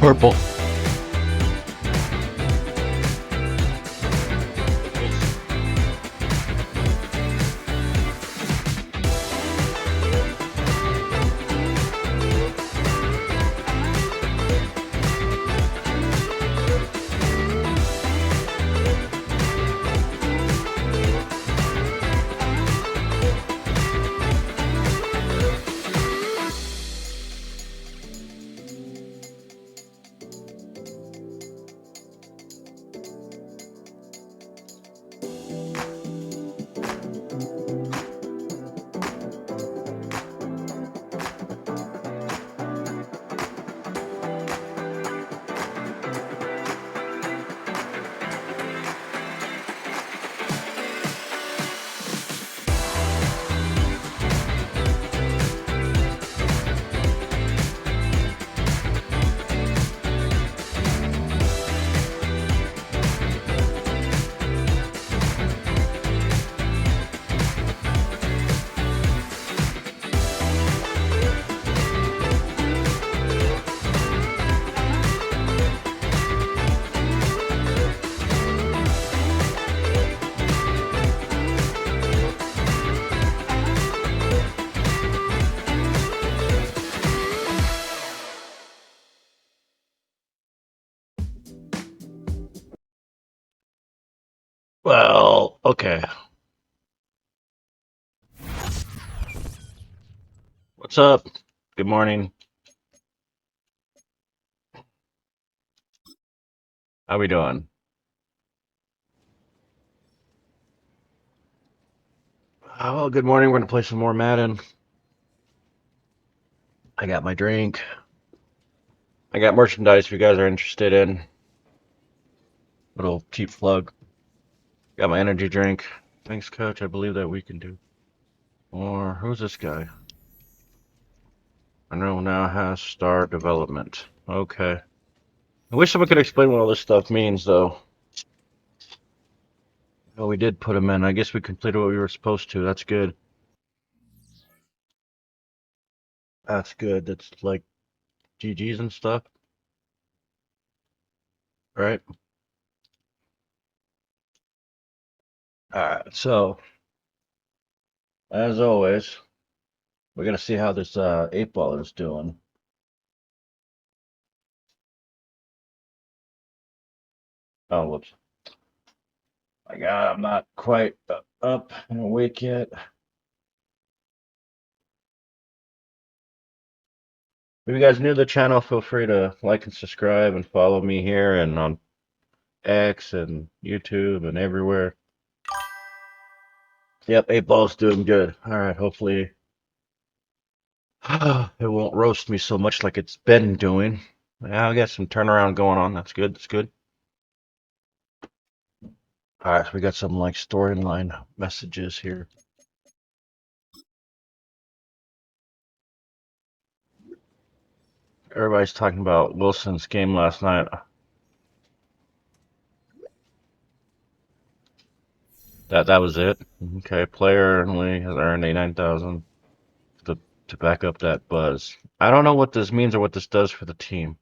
Purple. Well, okay. What's up? Good morning. How we doing? Well, good morning. We're gonna play some more Madden. I got my drink. I got merchandise if you guys are interested in. Little cheap plug. Got my energy drink. Thanks, coach. I believe that we can do. Or who's this guy? Monroe now has star development. Okay. I wish someone could explain what all this stuff means, though. Oh, we did put him in. I guess we completed what we were supposed to. That's good. That's good. That's like GG's and stuff, right? Alright, so as always, we're gonna see how this 8 ball is doing. Oh, whoops. My God, I'm not quite up and awake yet. If you guys new to the channel, feel free to like and subscribe and follow me here and on X and YouTube and everywhere. Yep, 8 ball's doing good. Alright, hopefully it won't roast me so much like it's been doing. Yeah, I got some turnaround going on. That's good. That's good. Alright, so we got some like storyline messages here. Everybody's talking about Wilson's game last night. That was it. Okay, player only has earned 89,000 to back up that buzz. I don't know what this means or what this does for the team.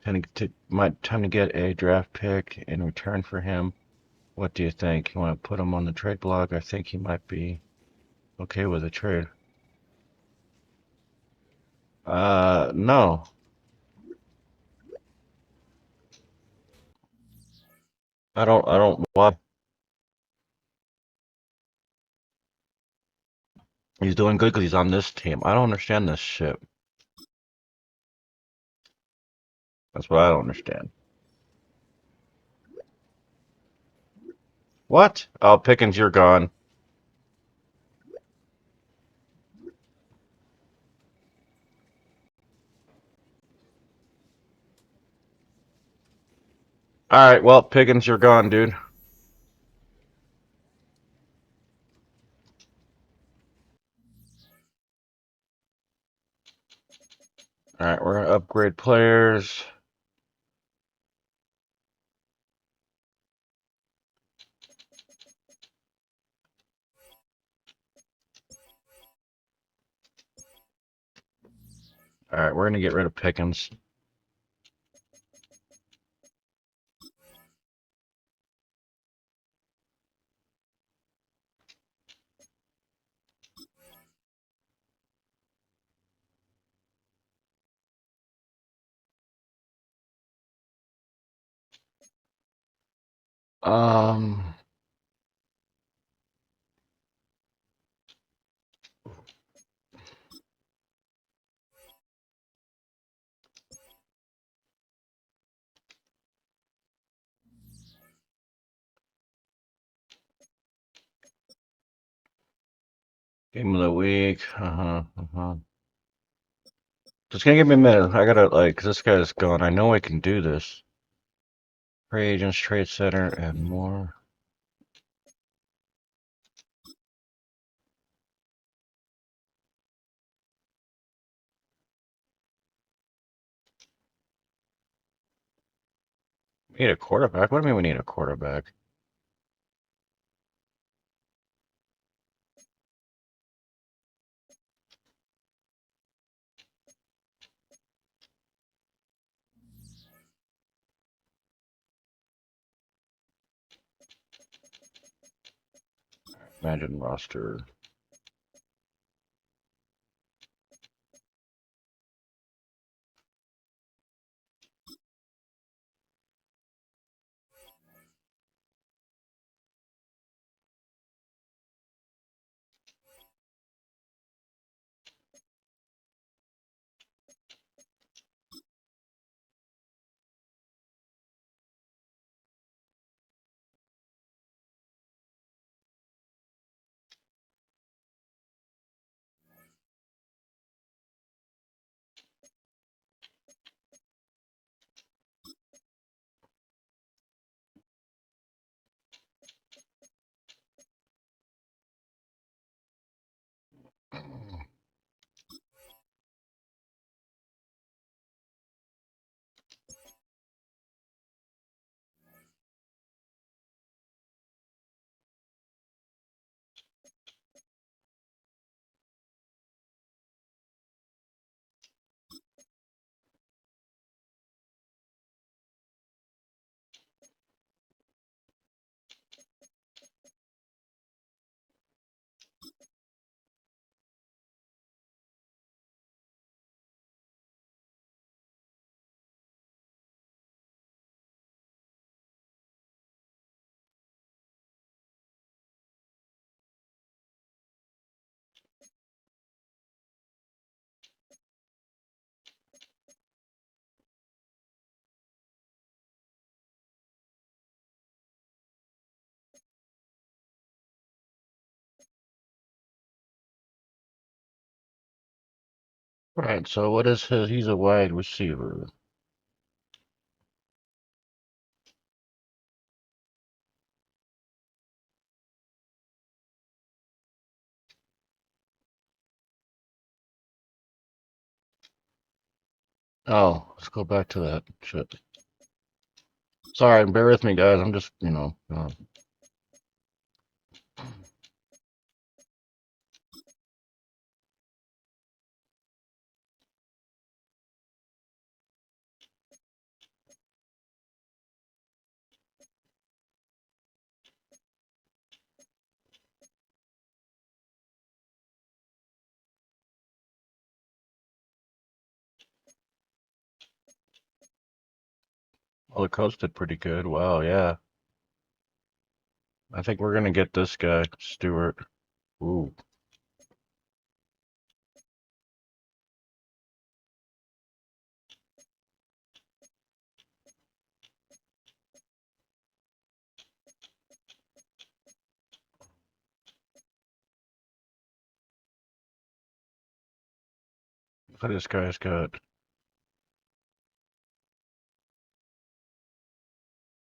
Time to get a draft pick in return for him. What do you think? You want to put him on the trade block? I think he might be okay with a trade. No. I don't, what? He's doing good because he's on this team. I don't understand this shit. That's what I don't understand. What? Oh, Pickens, you're gone. Alright, well, Pickens, you're gone, dude. Alright, we're gonna upgrade players. All right, we're gonna get rid of Pickens. Um, Game of the week. Just gonna give me a minute. I gotta like, 'cause this guy's going. I know I can do this. Free agents, trade center, and more. We need a quarterback. What do you mean we need a quarterback? Imagine roster. Right. So what is his? He's a wide receiver. Oh, let's go back to that shit. Sorry, bear with me, guys. I'm just, well, the coach did pretty good. Wow, yeah. I think we're gonna get this guy, Stewart. Ooh, so this guy's got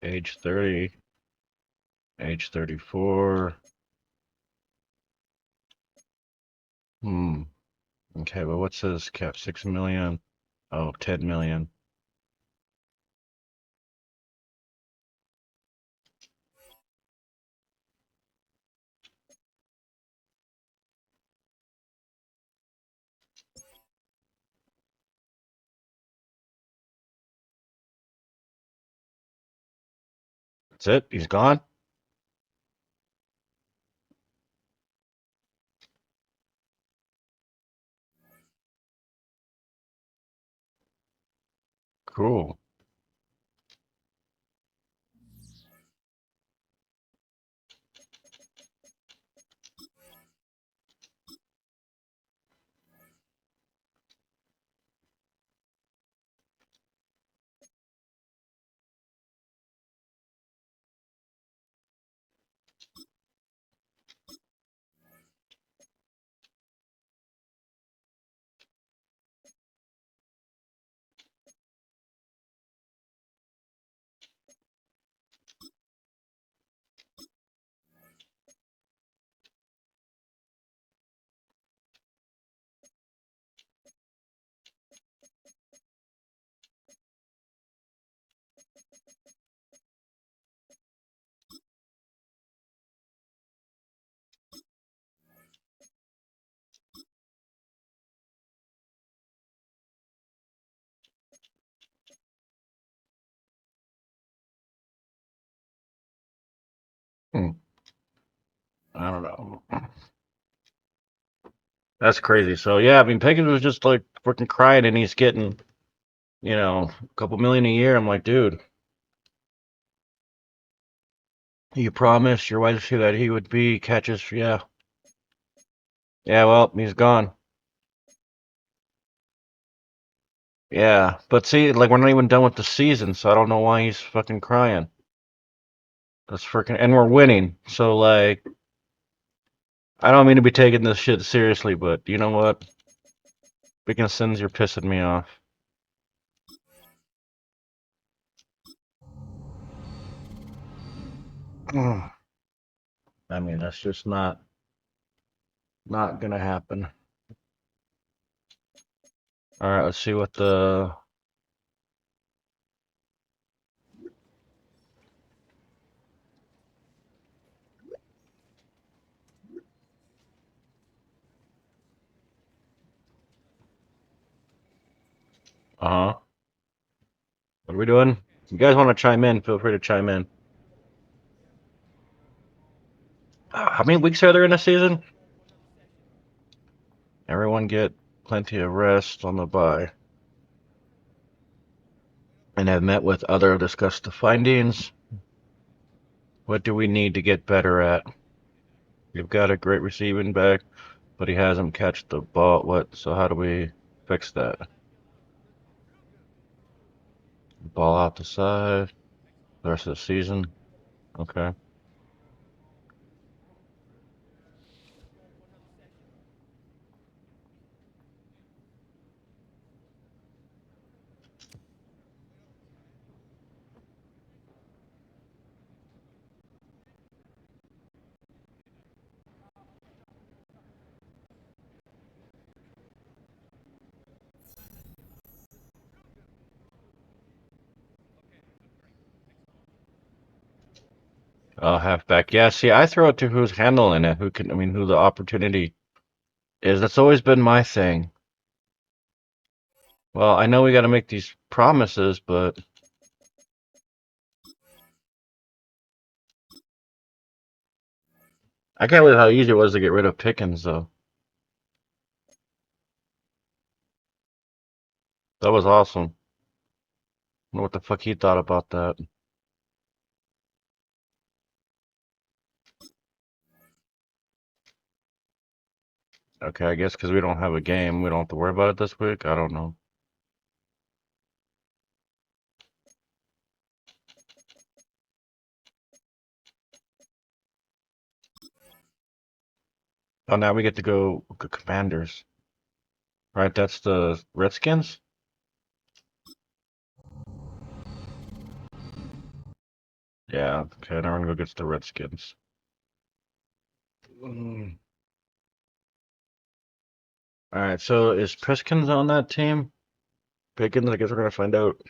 age 30, age 34. Hmm. Okay, but what's his cap? 6 million? Oh, 10 million. That's it? He's gone? Cool. Hmm. I don't know. That's crazy. So yeah, I mean Pickens was just like freaking crying and he's getting, a couple million a year. I'm like, dude, you promised your wife that he would be catches. Yeah. Yeah, well, he's gone. Yeah. But see, like we're not even done with the season, so I don't know why he's fucking crying. That's freaking and we're winning. So like I don't mean to be taking this shit seriously, but you know what? Speaking of sins, you're pissing me off. I mean, that's just not gonna happen. All right, let's see what the uh-huh. What are we doing? If you guys want to chime in, feel free to chime in. How many weeks are there in a season? Everyone get plenty of rest on the bye. And have met with other discussed the findings. What do we need to get better at? We've got a great receiving back, but he hasn't catch the ball. What? So how do we fix that? Ball out the side. The rest of the season. Okay. Halfback. Yeah, see, I throw it to who's handling it, who the opportunity is. That's always been my thing. Well, I know we got to make these promises, but I can't believe how easy it was to get rid of Pickens, though. That was awesome. I wonder what the fuck he thought about that. Okay, I guess because we don't have a game, we don't have to worry about it this week. I don't know. Oh, now we get to go Commanders. Right, that's the Redskins? Yeah, okay, now we're gonna go against the Redskins. Mm. All right, so is Piskins on that team? Pickens, I guess we're gonna find out.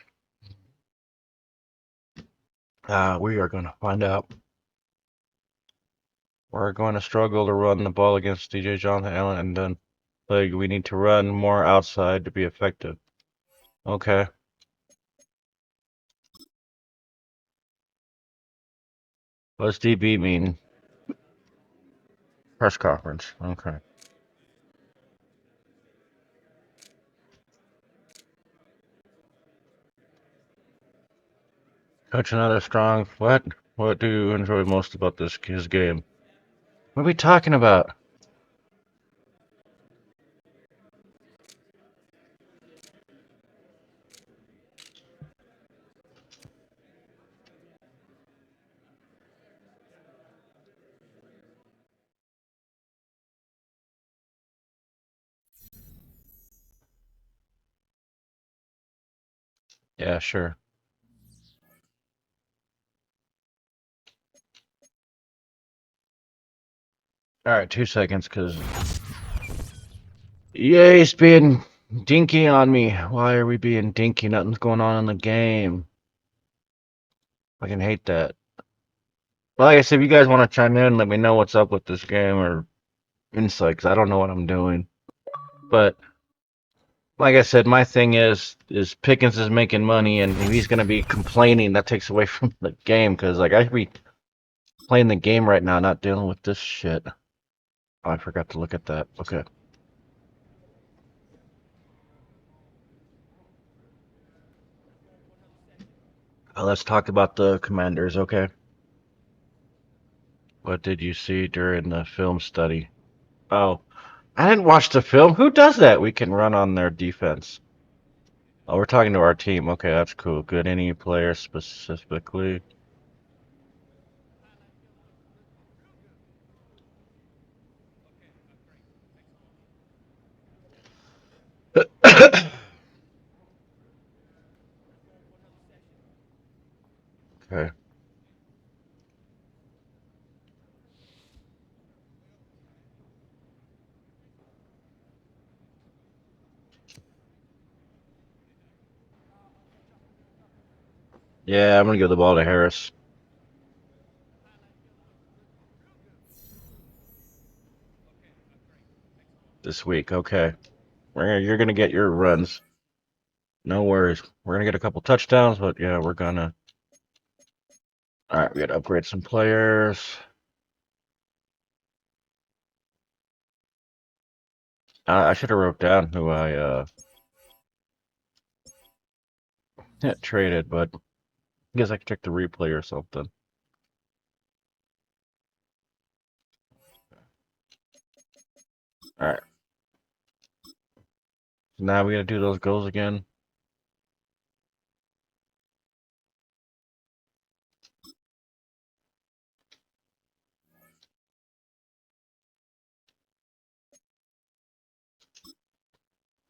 We are gonna find out. We're going to struggle to run the ball against DJ Jonathan Allen, and then like we need to run more outside to be effective. Okay. What does DB mean? Press conference. Okay. Coach, another strong. What? What do you enjoy most about his game? What are we talking about? Yeah, sure. All right, 2 seconds, cause EA's being dinky on me. Why are we being dinky? Nothing's going on in the game. I can hate that. Well, like I said, if you guys want to chime in, let me know what's up with this game or insight, 'cause I don't know what I'm doing. But like I said, my thing is Pickens is making money, and if he's gonna be complaining, that takes away from the game. Cause like I should be playing the game right now, not dealing with this shit. Oh, I forgot to look at that. Okay. Let's talk about the Commanders. Okay. What did you see during the film study? Oh, I didn't watch the film. Who does that? We can run on their defense. Oh, we're talking to our team. Okay, that's cool. Good. Any player specifically? Okay. Yeah, I'm gonna give the ball to Harris this week. Okay. You're gonna get your runs. No worries. We're gonna get a couple touchdowns, but yeah, we're gonna. All right, we gotta upgrade some players. I should have wrote down who I traded, but I guess I could check the replay or something. All right. So now we gotta do those goals again.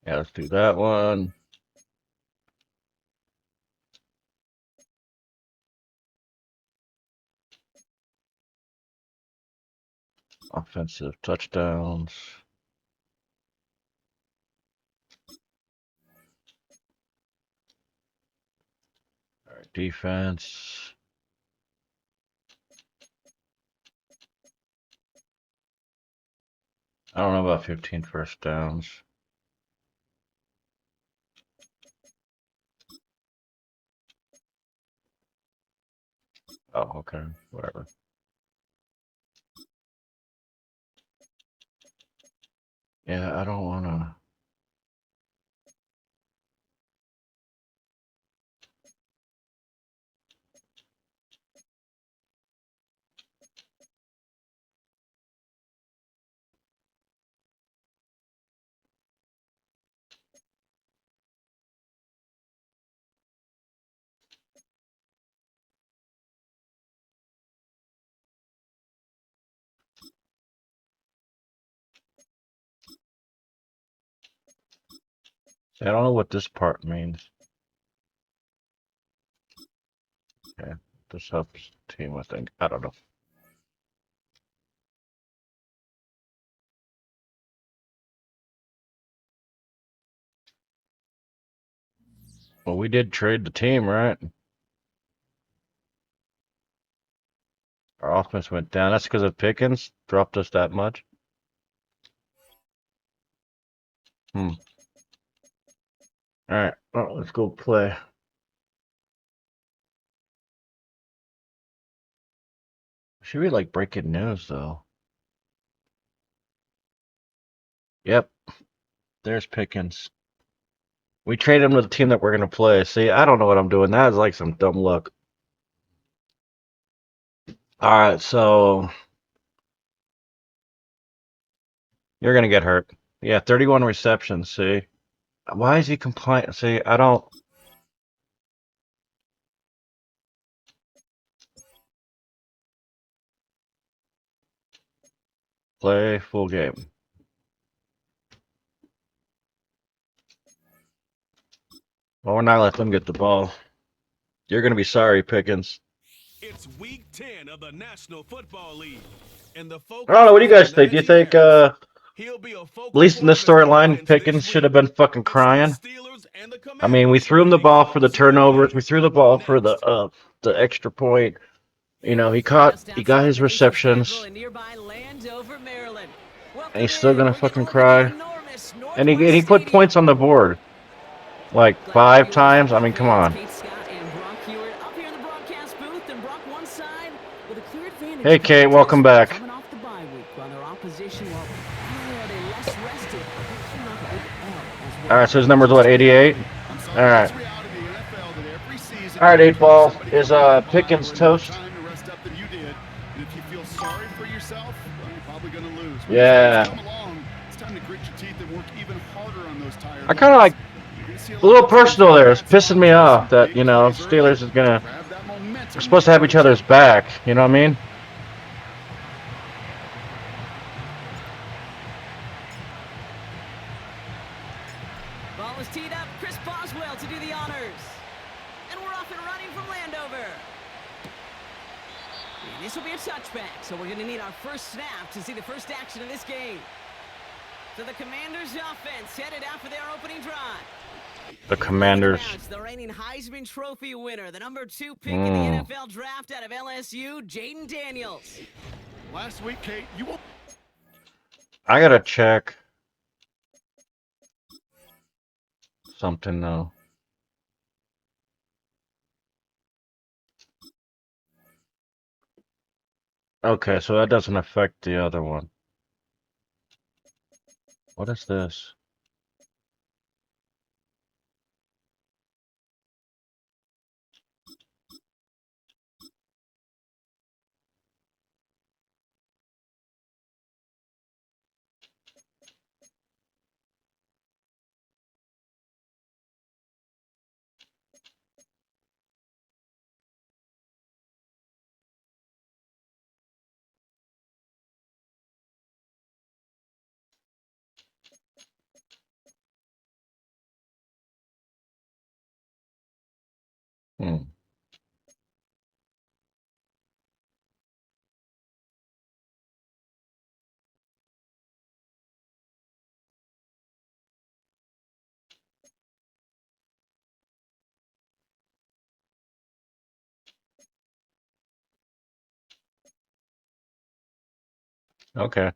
Yeah, let's do that one. Offensive touchdowns. All right, defense. I don't know about 15 first downs. Oh, okay. Whatever. Yeah, I don't wanna. I don't know what this part means. Okay, this helps team, I think. I don't know. Well, we did trade the team, right? Our offense went down. That's because of Pickens dropped us that much. Hmm. All right. Oh, let's go play. Should be like breaking news though. Yep, there's Pickens. We traded him to the team that we're gonna play. See, I don't know what I'm doing. That is like some dumb luck. All right, so you're gonna get hurt. Yeah, 31 receptions. See, why is he complaining? See, I don't play full game. Well, we're not letting them get the ball. You're gonna be sorry, Pickens. It's week 10 of the National Football League. And the I don't know. What do you guys think? Do you think, at he'll be a focal least in point this of his storyline, offense Pickens this should week. have been fucking It's the crying? Steelers and the I mean, we Commanders threw him the playing ball for for the the Super Bowl. turnovers. We threw the ball for Next. the extra point. You know, he got his receptions, and he's still gonna fucking cry. And he put points on the board like 5 times. I mean, come on. Hey, Kate, welcome back. All right, so his number's what, 88? All right. All right, 8 ball. Is Pickens toast? Yeah. I kind of like a little personal there. It's pissing me off that, you know, Steelers is gonna. We're supposed to have each other's back. You know what I mean? Ball is teed up. Chris Boswell to do the honors. And we're off and running from Landover. And this will be a touchback, so we're going to need our first snap to see the first action of this game. So the Commanders' offense headed out for their opening drive. The Commanders. The reigning Heisman Trophy winner, the number 2 pick in the NFL draft out of LSU, Jaden Daniels. Last week, Kate, you will. I gotta check something though. Okay, so that doesn't affect the other one. What is this? Hmm. Okay.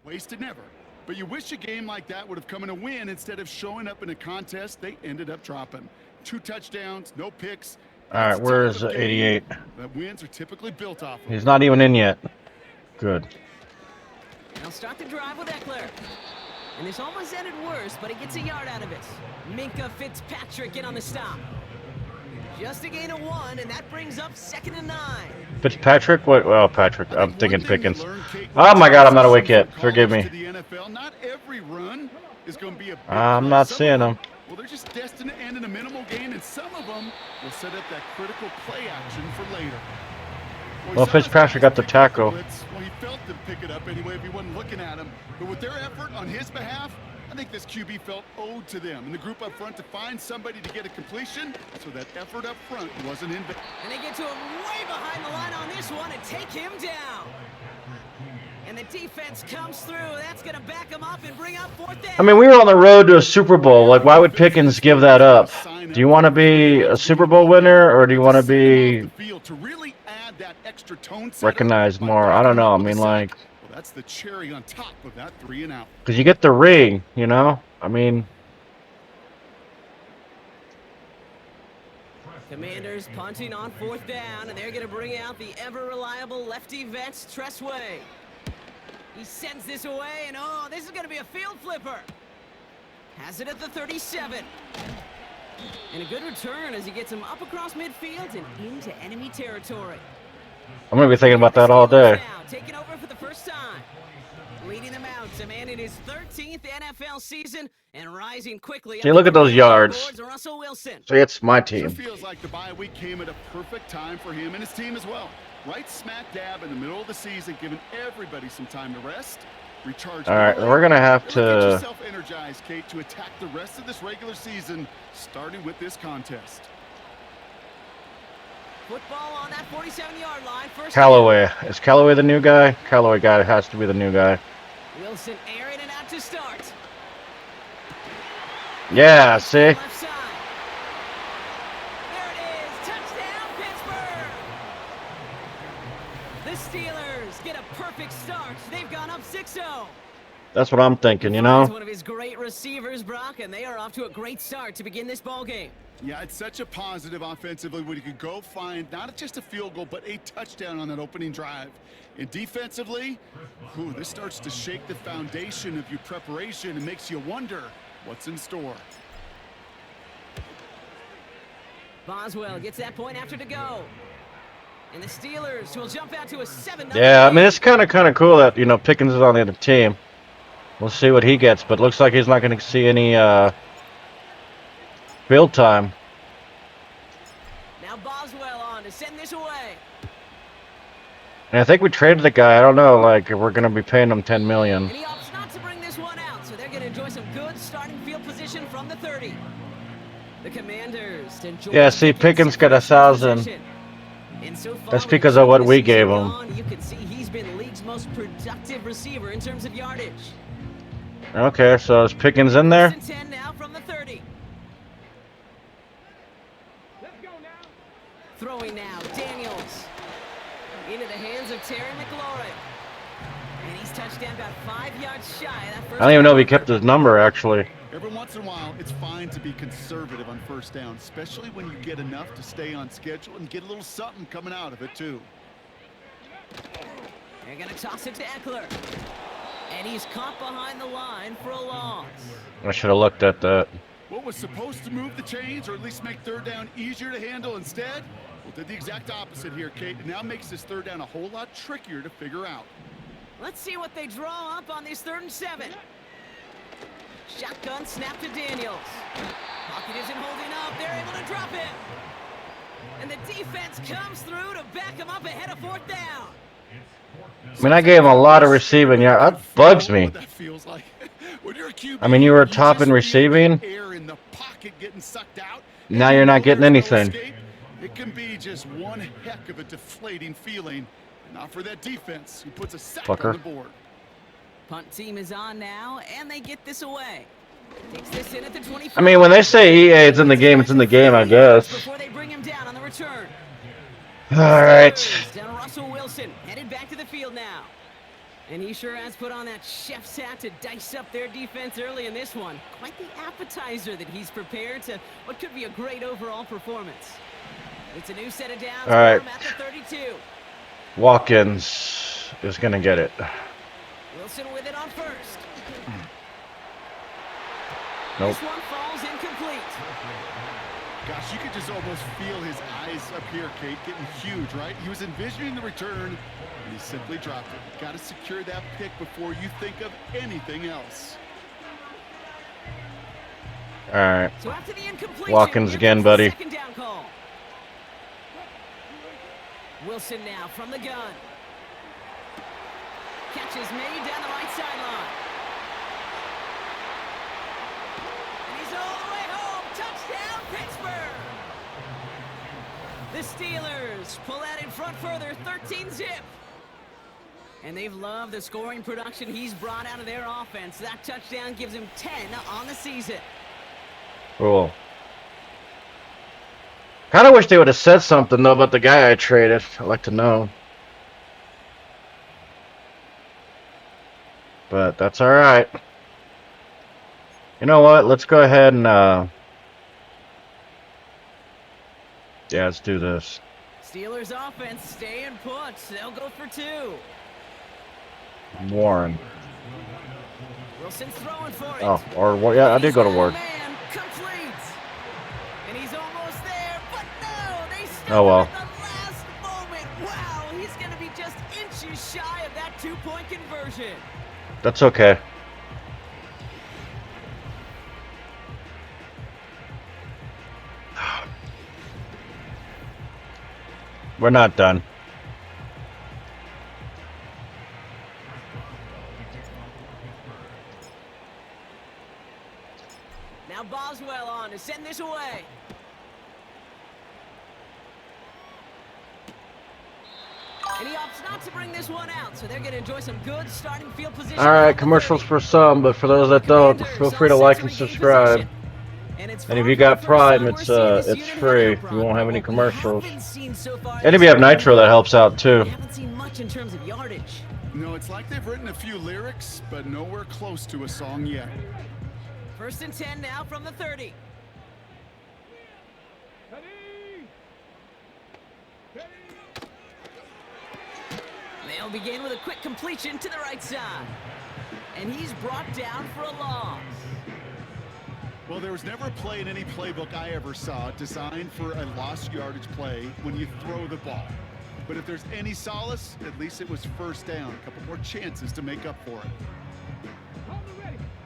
Wasted never. But you wish a game like that would have come in a win instead of showing up in a contest they ended up dropping. 2 touchdowns, no picks. All right, where's 88? That wins are typically built off of. He's not even in yet. Good. They'll start the drive with Eckler. And this almost ended worse, but he gets a yard out of it. Minka Fitzpatrick in on the stop. Just a gain of 1, and that brings up 2nd and 9. Fitzpatrick? What? Well, Patrick. I'm thinking Pickens. Oh my God, I'm not awake yet. Forgive me. Not every run is going to be a big I'm not seeing them. Well, they're just destined to end in a minimal gain, and some of them will set up that critical play action for later. Well, Fitzpatrick got the tackle. Well, he felt to pick it up anyway if he wasn't looking at him. But with their effort on his behalf, I think this QB felt owed to them and the group up front to find somebody to get a completion, so that effort up front wasn't in vain. And they get to him way behind the line on this one and take him down. And the defense comes through. That's going to back him up and bring up 4th down. I mean, we were on the road to a Super Bowl. Like, why would Pickens give that up? Do you want to be a Super Bowl winner, or do you want to be recognized more? I don't know. I mean, like, well, that's the cherry on top of that 3 and out. because you get the ring, you know? I mean, Commanders punting on 4th down, and they're going to bring out the ever-reliable lefty Vance Tressway. He sends this away, and oh, this is going to be a field flipper. Has it at the 37. And a good return as he gets him up across midfield and into enemy territory. I'm going to be thinking about that all day. Now taking over for the first time. Leading them out, a man in his 13th NFL season and rising quickly. See, look at those yards. Russell Wilson. See, it's my Sure team. feels like the bye week came at a perfect time for him and his team as well. Right smack dab in the middle of the season, giving everybody some time to rest, recharge. All right, we're going to have Get to... yourself energized, Kate, to attack the rest of this regular season, starting with this contest. Football on that 47-yard line. First Callaway. Is Callaway the new guy? Callaway guy has to be the new guy. Wilson airing it out to start. Yeah, see? Left side. There it is. Touchdown, Pittsburgh. The Steelers get a perfect start. They've gone up 6-0. That's what I'm thinking, you He's know? one of his great receivers, Brock, and they are off to a great start to begin this ball game. Yeah, it's such a positive offensively when you can go find not just a field goal, but a touchdown on that opening drive. And defensively, this starts to shake the foundation of your preparation and makes you wonder what's in store. Boswell gets that point after to go. And the Steelers will jump out to a 7-0. Yeah, I mean, it's kind of cool that, you know, Pickens is on the other team. We'll see what he gets, but looks like he's not going to see any field time. Now Boswell on to send this away. And I think we traded the guy. I don't know, like, if we're going to be paying him $10 million. And he opts not to bring this one out, so they're going to enjoy some good starting field position from the 30. The Commanders enjoy. Yeah, see, Pickens got 1,000. And so far, That's because of what we gave him. You can see he's been the league's most productive receiver in terms of yardage. Okay, so is Pickens in there? 10 now from the 30. Throwing now, Daniels. Into the hands of Terry McLaurin. And he's touched down about 5 yards shy of that first. I don't even know if he kept his number, actually. Every once in a while, it's fine to be conservative on first down, especially when you get enough to stay on schedule and get a little something coming out of it, too. They're going to toss it to Eckler. And he's caught behind the line for a loss. I should have looked at that. What was supposed to move the chains or at least make third down easier to handle instead? Well, did the exact opposite here, Kate. It now makes this third down a whole lot trickier to figure out. Let's see what they draw up on this 3rd and 7. Shotgun snap to Daniels. Pocket isn't holding up. They're able to drop it. And the defense comes through to back him up ahead of 4th down. I mean, I gave him a lot of receiving. Yeah, that bugs me. What that feels like. When you're a QB, I mean, you were top just in feel receiving. the air in the pocket getting sucked out. Now you're not getting There's no anything. escape. It can be just one heck of a deflating feeling. Not for that defense who puts a sack on Fucker. the board. Punt team is on now, and they get this away. Takes this in at the 25. I mean, when they say EA, it's in the game, I guess. Before they bring him down on the return. All right. Down Russell Wilson, headed back to the field now. And he sure has put on that chef's hat to dice up their defense early in this one. Quite the appetizer that he's prepared to what could be a great overall performance. It's a new set of downs. All right. At the 32. Watkins is going to get it. Wilson with it on first. Nope. This one falls incomplete. Gosh, you could just almost feel his eyes up here, Kate, getting huge, right? He was envisioning the return, and he simply dropped it. Got to secure that pick before you think of anything else. All right. So after the incompletion, Watkins here again, comes the buddy. second down call. Wilson now from the gun. Catch is made down the right sideline. And he's all the way home. Touchdown, Pittsburgh. The Steelers pull out in front further, 13-zip. And they've loved the scoring production he's brought out of their offense. That touchdown gives him 10 on the season. Cool. Kind of wish they would have said something, though, about the guy I traded. I'd like to know. But that's all right. You know what? Let's go ahead and... Yeah, let's do this. Steelers offense staying put. They'll go for 2. Warren. Wilson's throwing for it. Oh, or what? Yeah, I did go to Warren. Man, complete. And he's almost there, but no, they stopped Oh, well. him at the last moment. Wow, he's going to be just inches shy of that 2-point conversion. That's okay. We're not done. Now Boswell on to send this away. And he opts not to bring this one out, so they're going to enjoy some good starting field position. All right, commercials for some, but for those that don't, feel free to like and subscribe. And if you got Prime, it's free. You won't have any commercials. And if you have Nitro, that helps out too. Haven't seen much in terms of yardage. No, it's like they've written a few lyrics, but nowhere close to a song yet. 1st and 10 now from the 30. They'll begin with a quick completion to the right side. And he's brought down for a loss. Well, there was never a play in any playbook I ever saw designed for a lost yardage play when you throw the ball. But if there's any solace, at least it was 1st down. A couple more chances to make up for it.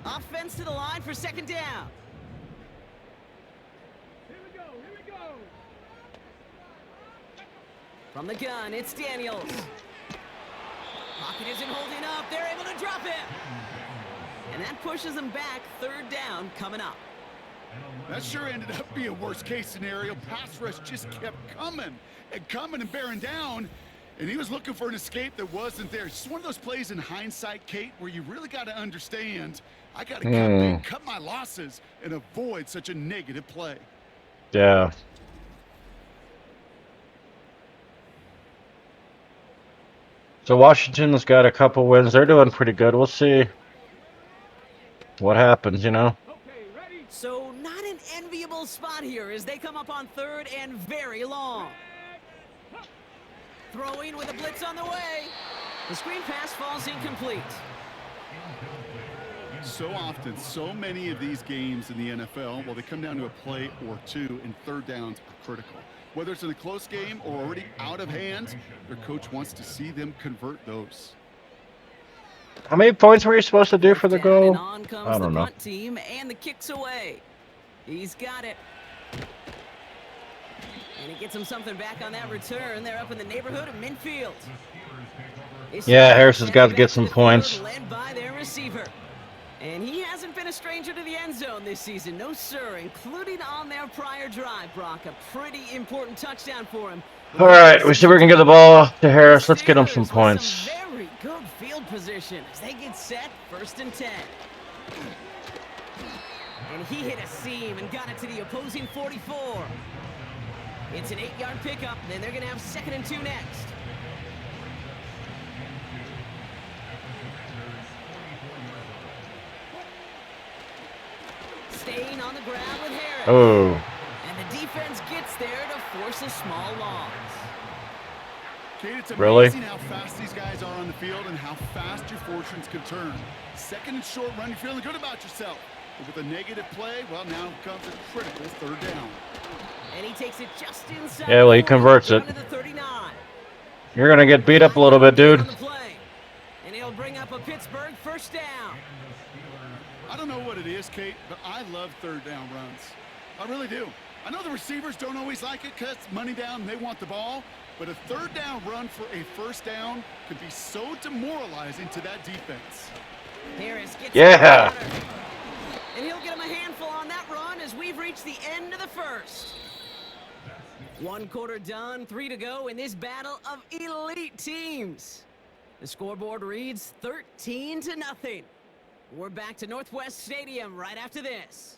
Offense to the line for 2nd down. Here we go. From the gun, it's Daniels. Pocket isn't holding up. They're able to drop it. And that pushes them back. 3rd down coming up. That sure ended up being a worst-case scenario. Pass rush just kept coming and bearing down. And he was looking for an escape that wasn't there. It's just one of those plays in hindsight, Kate, where you really got to understand, I got to cut my losses and avoid such a negative play. Yeah. So Washington's got a couple wins. They're doing pretty good. We'll see what happens, you know. So not an enviable spot here as they come up on 3rd and very long. Throwing with a blitz on the way. The screen pass falls incomplete. So often, so many of these games in the NFL, well, they come down to a play or two, and 3rd downs are critical. Whether it's in a close game or already out of hand, their coach wants to see them convert those. How many points were you supposed to do for the goal? On comes I don't the know. punt team, and the kick's away. He's got it. And he gets him something back on that return. They're up in the neighborhood of midfield. Yeah, Harris has got to get some points. Led by their receiver. And he hasn't been a stranger to the end zone this season. No, sir, including on their prior drive, Brock. A pretty important touchdown for him. All right, we see if we can get the ball to Harris. Let's get him some points. Some very good field position as they get set. 1st and 10. And he hit a seam and got it to the opposing 44. It's an 8-yard pickup. Then they're going to have 2nd and 2 next. Staying on the ground with Harris. Oh. And the defense gets there to force a small loss. Kate, it's Really? amazing how fast these guys are on the field and how fast your fortunes can turn. 2nd and short run, you're feeling good about yourself. But with a negative play, well, now comes a critical 3rd down. And he takes it just inside. Yeah, well, he converts it. To the 39. You're going to get beat up a little bit, dude. On the play. And he'll bring up a Pittsburgh 1st down. I don't know what it is, Kate, but I love 3rd down runs. I really do. I know the receivers don't always like it because it's money down and they want the ball, but a 3rd down run for a 1st down could be so demoralizing to that defense. Harris gets Yeah. and he'll get him a handful on that run as we've reached the end of the 1st. 1 quarter done, 3 to go in this battle of elite teams. The scoreboard reads 13-0. We're back to Northwest Stadium right after this.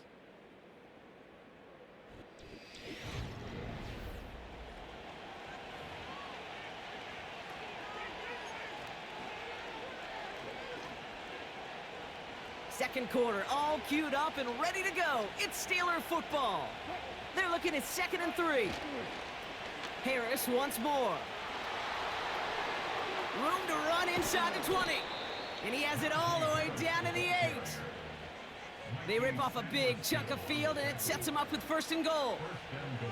Second quarter, all queued up and ready to go. It's Steeler football. They're looking at 2nd and 3. Harris once more. Room to run inside the 20. And he has it all the way down to the 8. They rip off a big chunk of field, and it sets him up with 1st and goal.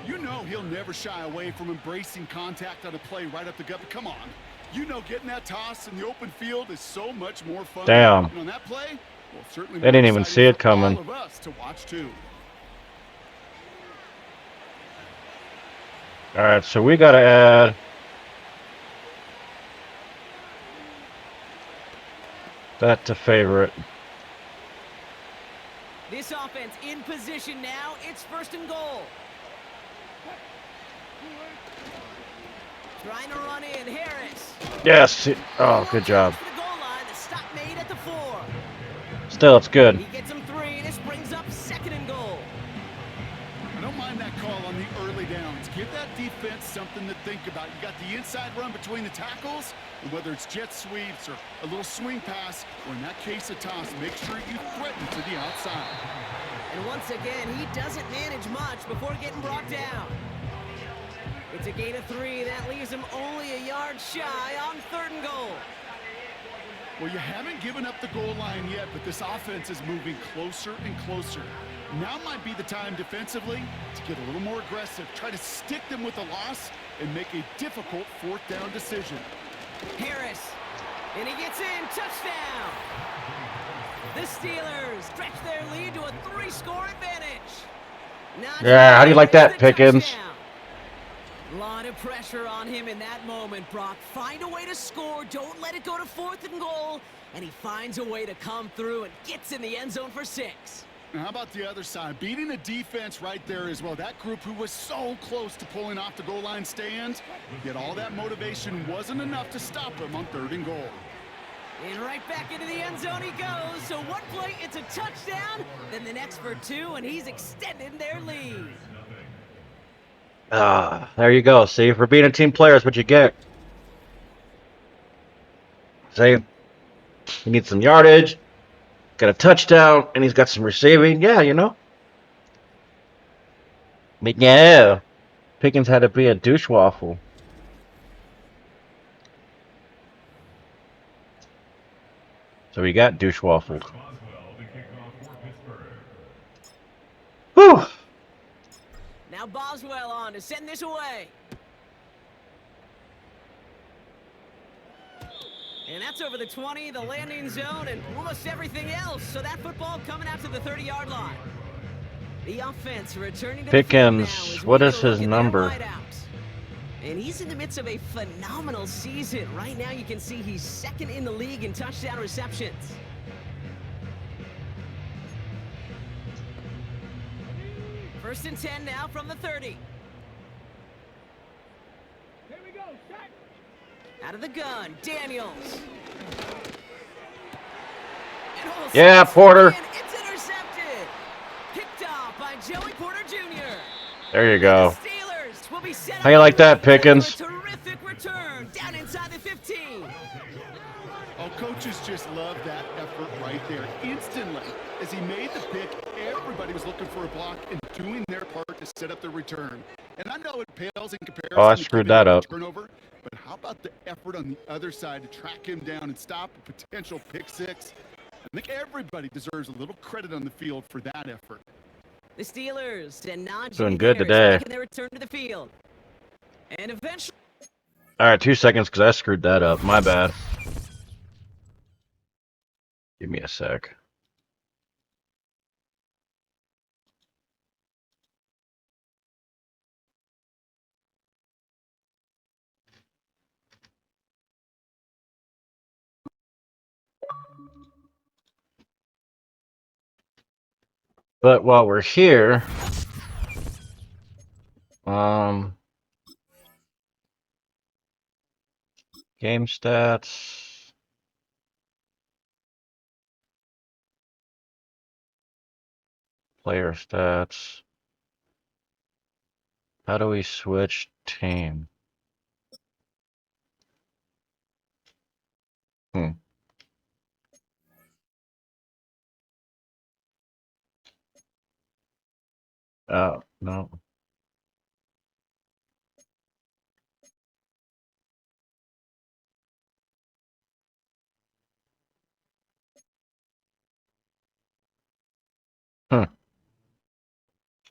You know he'll never shy away from embracing contact on a play right up the gut. But come on. You know getting that toss in the open field is so much more fun. Damn. And on that play, well, certainly They didn't even see it coming. all of us to watch too. All right, so we got to add that to favorite. This offense in position now. It's 1st and goal. Trying to run in, Harris. Yes. Oh, good job. For the goal line, the stop made at the 4. Still, it's good. He gets him 3. This brings up 2nd and goal. I don't mind that call on the early downs. Give that defense something to think about. You got the inside run between the tackles, and whether it's jet sweeps or a little swing pass, or in that case a toss, make sure you threaten to the outside. And once again, he doesn't manage much before getting brought down. It's a gain of 3. That leaves him only a yard shy on 3rd and goal. Well, you haven't given up the goal line yet, but this offense is moving closer and closer. Now might be the time defensively to get a little more aggressive, try to stick them with a loss, and make a difficult 4th down decision. Harris, and he gets in, touchdown! The Steelers stretch their lead to a 3-score advantage. Yeah, how do you like that, Pickens? A lot of pressure on him in that moment, Brock. Find a way to score. Don't let it go to 4th and goal. And he finds a way to come through and gets in the end zone for 6. Now, how about the other side? Beating the defense right there as well. That group who was so close to pulling off the goal line stand, yet all that motivation wasn't enough to stop him on 3rd and goal. And right back into the end zone he goes. So one play, it's a touchdown. Then the next for 2, and he's extended their lead. Ah, there you go. See, for being a team player, is what you get. See, he needs some yardage, got a touchdown, and he's got some receiving. Yeah, you know. But yeah, Pickens had to be a douche waffle. So we got douche waffle. Whew. Now Boswell on to send this away. And that's over the 20, the landing zone, and almost everything else. So that football coming out to the 30-yard line. The offense returning to Pickens, the field now as what we is go his look at their number? wideouts. And he's in the midst of a phenomenal season. Right now you can see he's 2nd in the league in touchdown receptions. First and 10 now from the 30. Here we go, out of the gun, Daniels. Yeah, Porter. It's intercepted. Picked off by Joey Porter Jr. There you go. The Steelers will be set How you like that, Pickens? for a terrific return down inside the 15. Oh, coaches just love that effort right there. Instantly, as he made the pick, everybody was looking for a block and doing their part to set up the return. And I know it pales in comparison. Oh, I to screwed giving that up. turnover, but how about the effort on the other side to track him down and stop a potential pick 6? I think everybody deserves a little credit on the field for that effort. The Steelers and Najee Doing good Harris today. making their return to the field. And eventually, All right, 2 seconds because I screwed that up. My bad. Give me a sec. But while we're here, game stats. Player stats. How do we switch team? Oh, no. Huh.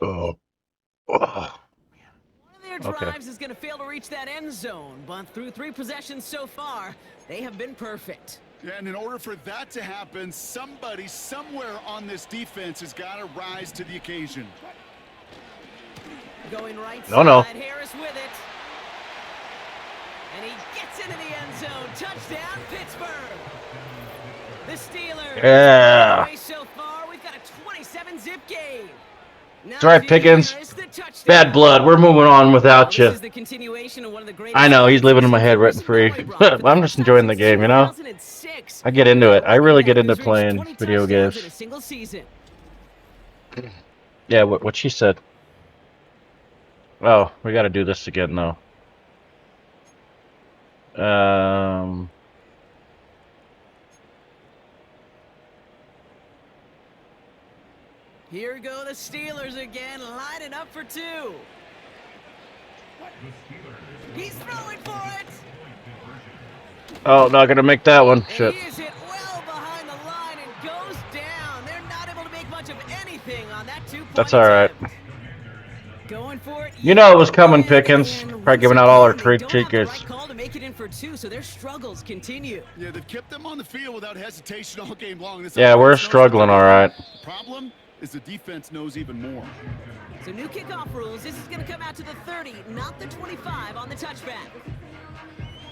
Oh. Oh. One of their Okay. drives is going to fail to reach that end zone, but through 3 possessions so far, they have been perfect. Yeah, and in order for that to happen, somebody somewhere on this defense has got to rise to the occasion. Going right No, no. side, Harris with it. And he gets into the end zone. Touchdown, Pittsburgh. The Steelers. Yeah. So far, we've got a 27-zip game. That's right, Pickens. Bad blood. We're moving on without you. This is the continuation of one of the greatest I know, he's living in my head rent free. But I'm just enjoying the game, you know? I get into it. I really get into playing video games. Yeah, what she said. Oh, we gotta do this again, though. Here go the Steelers again, lining up for 2. He's throwing for it. Oh, not gonna make that one. Shit. He is hit well behind the line and goes down. They're not able to make much of anything on that 2-point That's all right. Going for it. You know it was coming, Pickens. Probably giving out all our trade tickets. Right call to make it in for 2, so their struggles continue. Yeah, they've kept them on the field without hesitation all game long. This Yeah, we're struggling, all right. Problem is the defense knows even more. So new kickoff rules. This is going to come out to the 30, not the 25 on the touchback.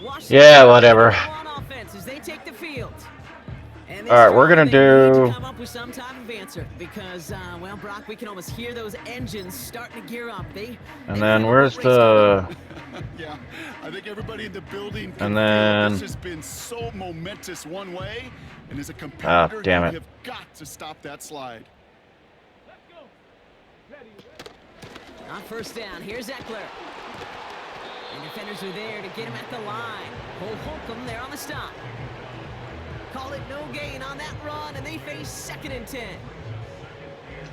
Washington Yeah, whatever. On offense as they take the field. And all right, we're gonna do. Come up with some type of answer because, well, Brock, we can almost hear those engines starting to gear up. And then where's the? Yeah, I think everybody in the building. And then. This has been so momentous one way, and as a competitor, damn you it. have got to stop that slide. On first down, here's Eckler. And defenders are there to get him at the line. Holcomb there on the stop. Call it no gain on that run, and they face 2nd and 10.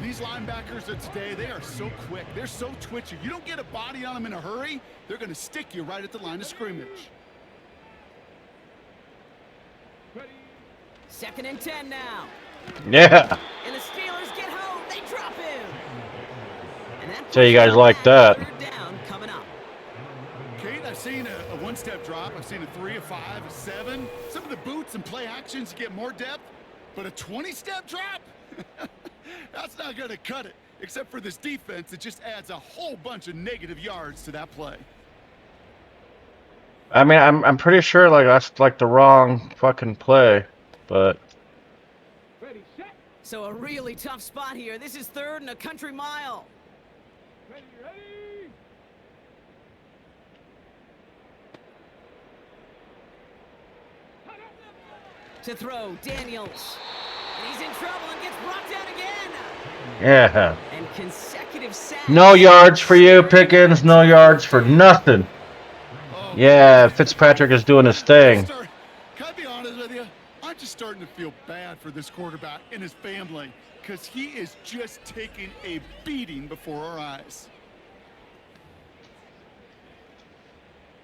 These linebackers of today, they are so quick. They're so twitchy. You don't get a body on them in a hurry, they're going to stick you right at the line of scrimmage. 2nd and 10 now. Yeah. And the Steelers get home. They drop him. And that So you guys like that? Down coming up. Kate, I've seen a one-step drop. I've seen a 3, a 5, a 7. Some of the boots and play actions get more depth, but a 20-step drop? That's not going to cut it. Except for this defense, it just adds a whole bunch of negative yards to that play. I mean, I'm pretty sure like that's like the wrong fucking play, but. So a really tough spot here. This is 3rd and a country mile. To throw, Daniels. And he's in trouble and gets brought down again. Yeah. And consecutive sacks. No yards for you, Pickens. No yards for nothing. Yeah, Fitzpatrick is doing his thing. Can I be honest with you? I'm just starting to feel bad for this quarterback and his family because he is just taking a beating before our eyes.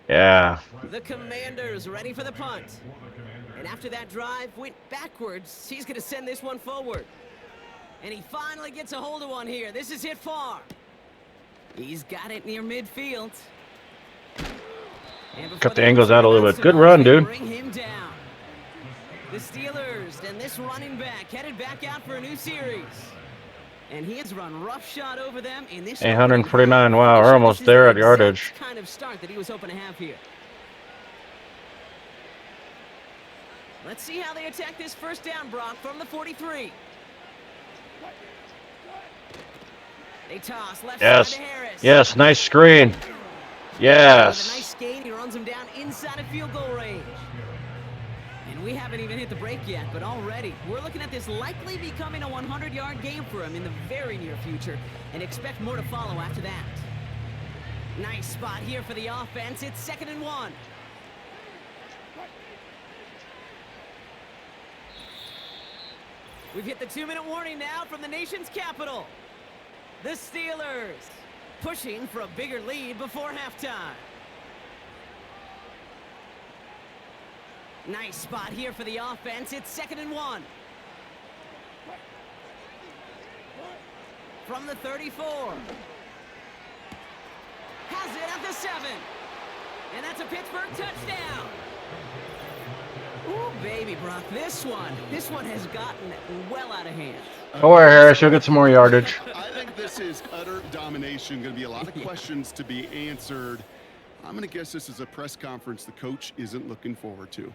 Yeah. The Commanders ready for the punt. And after that drive went backwards, he's going to send this one forward. And he finally gets a hold of one here. This is hit far. He's got it near midfield. Cut the angles out a little bit. Good run, dude. Bring him down. The Steelers and this running back headed back out for a new series. And he has run roughshod over them in this 849. Wow, we're almost there at yardage. Kind of start that he was hoping to have here. Let's see how they attack this first down, Brock, from the 43. They toss left side to Harris. Yes, nice screen. Yes. With a nice gain, he runs him down inside of field goal range. And we haven't even hit the break yet, but already we're looking at this likely becoming a 100-yard game for him in the very near future, and expect more to follow after that. Nice spot here for the offense. It's 2nd and 1. We've hit the 2-minute warning now from the nation's capital. The Steelers pushing for a bigger lead before halftime. Nice spot here for the offense. It's 2nd and 1. from the 34. Has it at the 7. And that's a Pittsburgh touchdown. Ooh, baby, Brock, this one has gotten well out of hand. Don't worry, Harris, you'll get some more yardage. I think this is utter domination. Going to be a lot of questions to be answered. I'm going to guess this is a press conference the coach isn't looking forward to.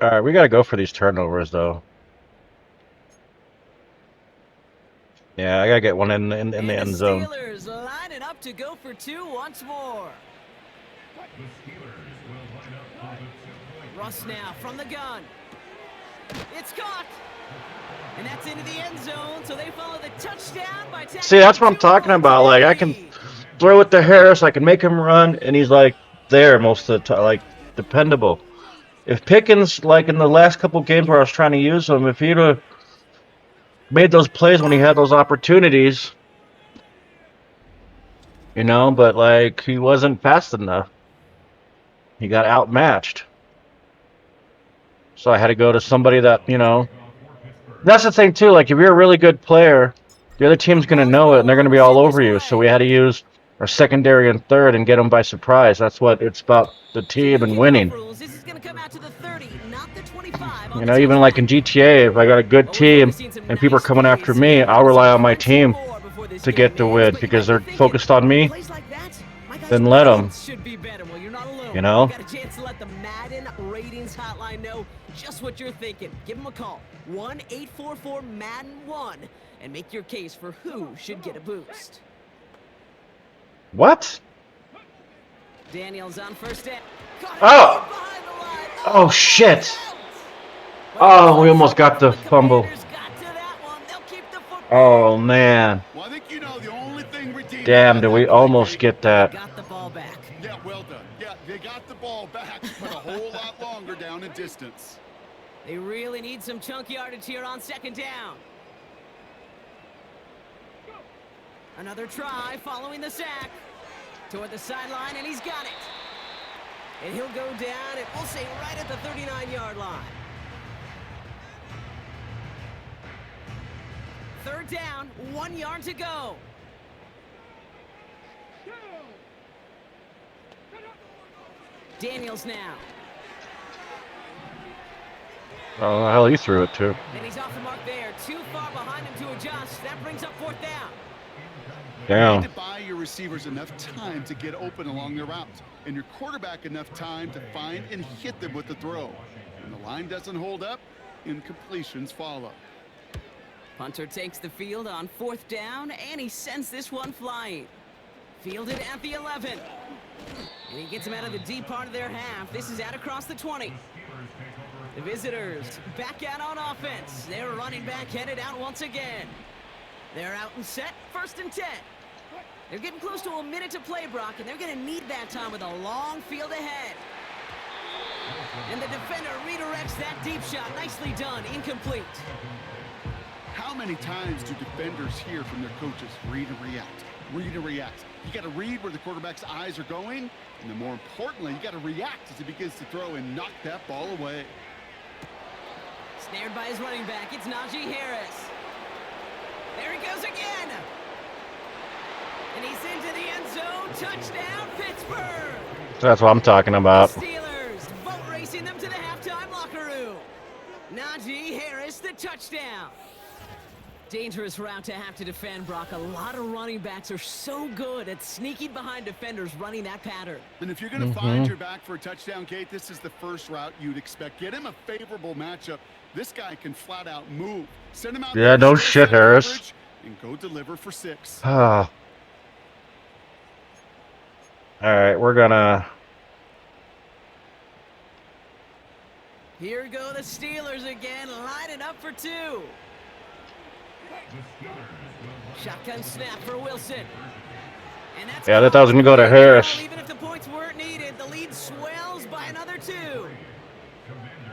All right, we got to go for these turnovers, though. Yeah, I got to get one in the end zone. Steelers line it up to go for 2 once more. Russ now from the gun. It's caught. And that's into the end zone, so they follow the touchdown by tackling. See, that's what I'm talking about. Like, I can throw it to Harris, I can make him run, and he's, like, there most of the time, like, dependable. If Pickens, like in the last couple games where I was trying to use him, if he'd have made those plays when he had those opportunities, you know, but, like, he wasn't fast enough. He got outmatched. So I had to go to somebody that, you know. That's the thing, too. Like, if you're a really good player, the other team's going to know it, and they're going to be all over you. So we had to use our secondary and third and get them by surprise. That's what it's about, the team and winning. You know, even like in GTA, if I got a good team and people are coming after me, I'll rely on my team to get the win because they're focused on me. Then let them. You know? Got a chance to let the Madden ratings hotline know just what you're thinking. Give them a call. 1-844-MADDEN-1 and make your case for who should get a boost. What? Daniels on first down. Oh! Oh, shit! Oh, we almost got the fumble. Oh, man. Well, I think you know the only thing redeeming. Damn, did we almost get that? Got the ball back. Yeah, well done. Yeah, they got the ball back, but a whole lot longer down in distance. They really need some chunk yardage here on second down. Another try following the sack. Toward the sideline, and he's got it. And he'll go down, and we'll say right at the 39-yard line. Third down, 1 yard to go. Daniels now. Oh, hell, he threw it, too. And he's off the mark there. Too far behind him to adjust. That brings up fourth down. Down. You need to buy your receivers enough time to get open along their routes, and your quarterback enough time to find and hit them with the throw. When the line doesn't hold up, incompletions follow. Punter takes the field on fourth down, and he sends this one flying. Fielded at the 11. And he gets him out of the deep part of their half. This is out across the 20. The visitors back out on offense. They're running back headed out once again. They're out and set, 1st and 10. They're getting close to a minute to play, Brock, and they're going to need that time with a long field ahead. And the defender redirects that deep shot. Nicely done. Incomplete. How many times do defenders hear from their coaches, read and react, read and react? You got to read where the quarterback's eyes are going, and then more importantly, you got to react as he begins to throw and knock that ball away. Snared by his running back, it's Najee Harris. There he goes again. And he's into the end zone. Touchdown, Pittsburgh. That's what I'm talking about. The Steelers boat racing them to the halftime locker room. Najee Harris, the touchdown. Dangerous route to have to defend, Brock. A lot of running backs are so good at sneaking behind defenders running that pattern. And if you're going to find your back for a touchdown, Kate, this is the first route you'd expect. Get him a favorable matchup. This guy can flat out move. Send him out. Yeah, no shit, Harris. And go deliver for 6. All right, we're gonna. Here go the Steelers again, lining up for 2. Shotgun snap for Wilson. And that's Yeah, I thought that was gonna go to Harris. Even if the points weren't needed, the lead swells by another 2.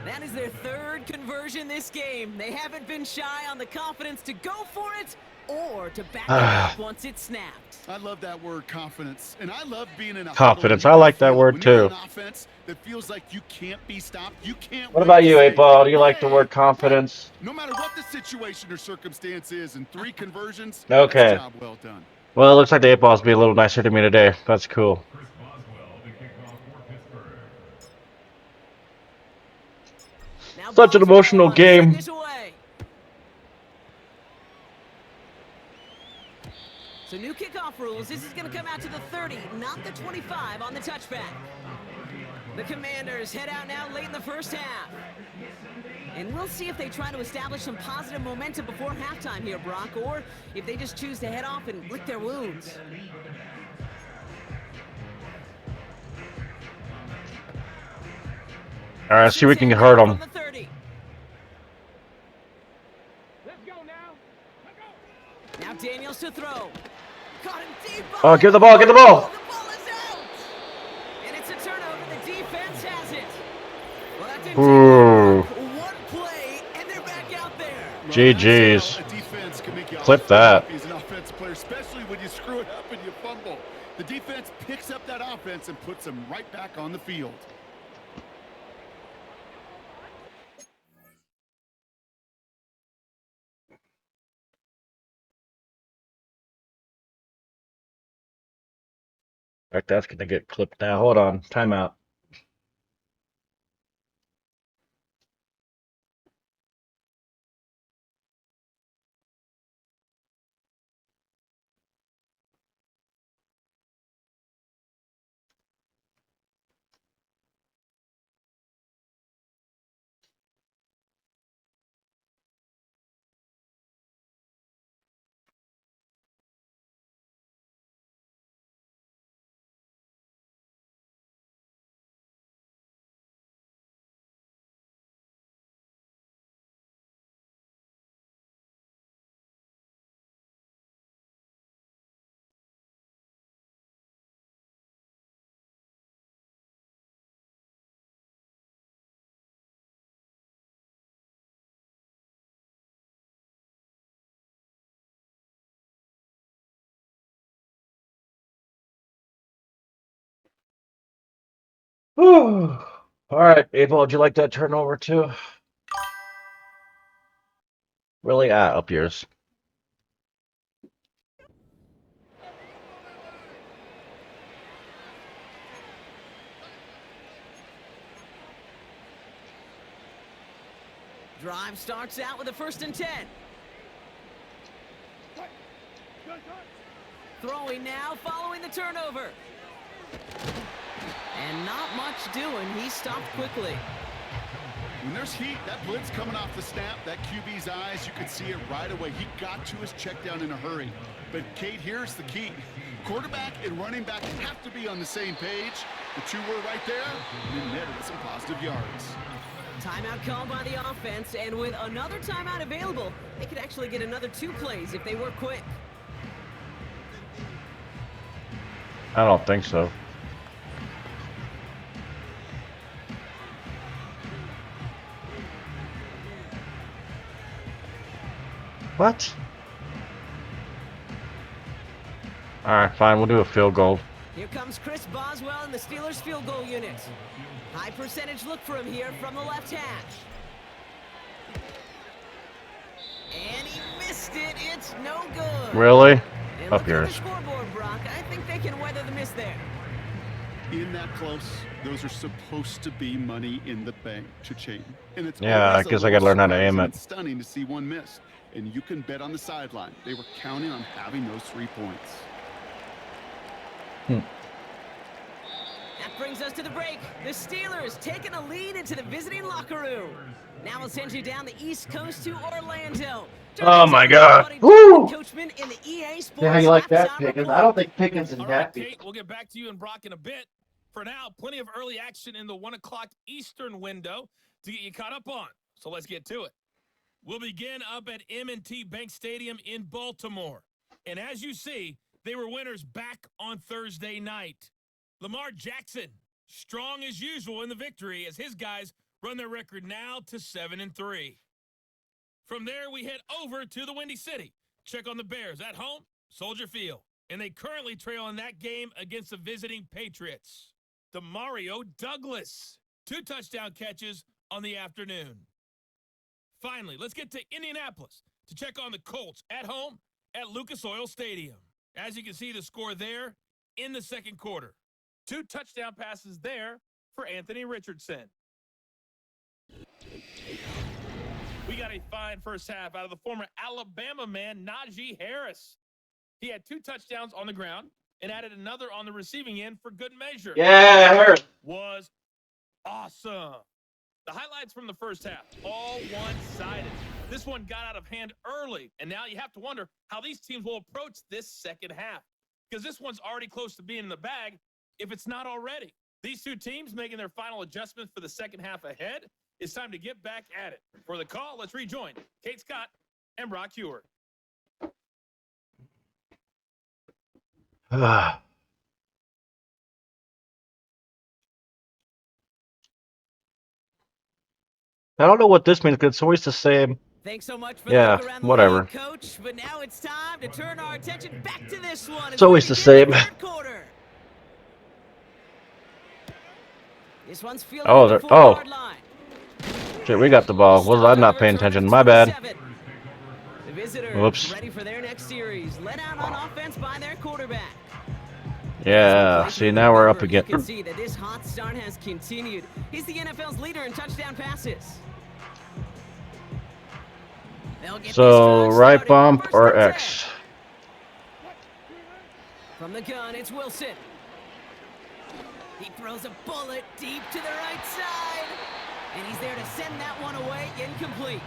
That is their third conversion this game. They haven't been shy on the confidence to go for it or to back it up once it's snapped. I love that word, confidence. And I love being in a Confidence. huddle. I like that word When you're in too. an offense that feels like you can't be stopped, you can't What wait about to you, say, 8-Ball? Do you like the "Hey, word confidence? no matter what the situation or circumstance is, in 3 conversions, that's Okay. a job well done. Well, it looks like the 8-Ball's be a little nicer to me today. That's cool. Now Such an emotional Boswell to send game. this away. So new kickoff rules. This is going to come out to the 30, not the 25 on the touchback. The Commanders head out now late in the first half. And we'll see if they try to establish some positive momentum before halftime here, Brock, or if they just choose to head off and lick their wounds. All right, see if we can hurt them. From the 30. Let's go now. Now Daniels to throw. Caught him deep. Oh, give the ball, get the ball. The ball is out. And it's a turnover. The defense has it. Well, that didn't take Ooh. one play, and they're back out there. GG's. A defense can make you Clip awfully that. happy as an offensive player, especially when you screw it up and you fumble. The defense picks up that offense and puts them right back on the field. All right, that's gonna get clipped now. Hold on. Timeout. Whew. All right, Abel, would you like that turnover too? Really? Up yours. Drive starts out with a 1st and 10. Throwing now, following the turnover. And not much doing. He stopped quickly. When there's heat, that blitz coming off the snap, that QB's eyes, you could see it right away. He got to his check down in a hurry. But, Kate, here's the key. Quarterback and running back have to be on the same page. The two were right there, and netted some positive yards. Timeout called by the offense, and with another timeout available, they could actually get another 2 plays if they work quick. I don't think so. What? All right, fine. We'll do a field goal. Here comes Chris Boswell in the Steelers' field goal unit. High percentage look for him here from the left hash. And he missed it. It's no good. Really? And Up look at yours. the scoreboard, Brock. I think they can weather the miss there. In that close, those are supposed to be money in the bank, cha-ching. And it's Yeah, I always a guess I little gotta learn how to aim surprising it. and stunning to see one miss. And you can bet on the sideline. They were counting on having those 3 points. That brings us to the break. The Steelers taking a lead into the visiting locker room. Now we'll send you down the East Coast to Orlando. Oh my God! Woo! Coachman in the EA Sports Yeah, how you like that, halftime Pickens? report. I don't think Pickens is All right, happy. Kate, we'll get back to you and Brock in a bit. For now, plenty of early action in the 1 o'clock Eastern window to get you caught up on. So let's get to it. We'll begin up at M&T Bank Stadium in Baltimore. And as you see, they were winners back on Thursday night. Lamar Jackson, strong as usual in the victory as his guys run their record now to 7-3. From there, we head over to the Windy City. Check on the Bears at home, Soldier Field. And they currently trail in that game against the visiting Patriots. Demario Douglas, 2 touchdown catches on the afternoon. Finally, let's get to Indianapolis to check on the Colts at home at Lucas Oil Stadium. As you can see, the score there in the second quarter. 2 touchdown passes there for Anthony Richardson. We got a fine first half out of the former Alabama man, Najee Harris. He had 2 touchdowns on the ground and added another on the receiving end for good measure. Yeah, Harris. Was awesome. The highlights from the first half, all one-sided. This one got out of hand early, and now you have to wonder how these teams will approach this second half, because this one's already close to being in the bag, if it's not already. These 2 teams making their final adjustments for the second half ahead. It's time to get back at it. For the call, let's rejoin Kate Scott and Brock Heward. I don't know what this means, because it's always the same. Thanks so much for Yeah, the look around the whatever. league, Coach. But now it's time to turn our attention back to this one. It's always the same. Third quarter. This one's fielded Oh, at the they're- 4-yard line. Shit, we got the ball. Was I not paying attention? My bad. The visitors Whoops. ready for their next series. Let out on offense by their quarterback. Yeah, see, now we're up again. You can see that this hot start has continued. He's the NFL's leader in touchdown passes. They'll get So, this drive right started. bump First or and 10. X? From the gun, it's Wilson. He throws a bullet deep to the right side. And he's there to send that one away, incomplete.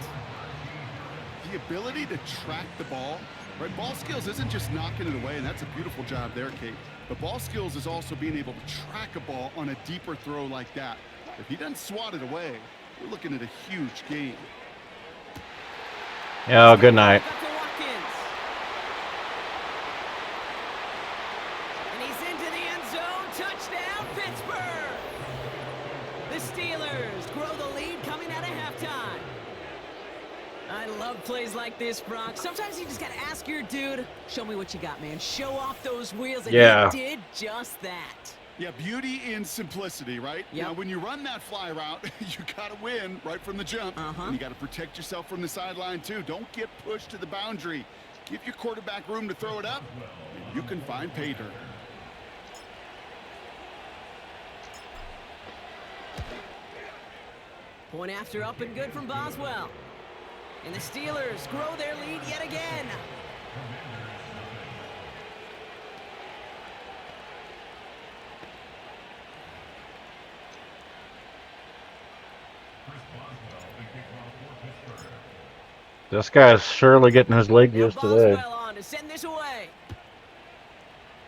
The ability to track the ball, right? Ball skills isn't just knocking it away, and that's a beautiful job there, Kate. But ball skills is also being able to track a ball on a deeper throw like that. If he doesn't swat it away, we're looking at a huge game. Yeah, good night. Up to Watkins. And he's into the end zone. Touchdown, Pittsburgh. The Steelers grow the lead coming out of halftime. I love plays like this, Brock. Sometimes you just got to ask your dude, show me what you got, man. Show off those wheels, and Yeah. he did just that. Yeah, beauty in simplicity, right? Yep. Now, when you run that fly route, you got to win right from the jump. And you got to protect yourself from the sideline, too. Don't get pushed to the boundary. Give your quarterback room to throw it up, and you can find pay dirt. Point after up and good from Boswell. And the Steelers grow their lead yet again. This guy's surely getting his leg Now used today. Boswell on to send this away.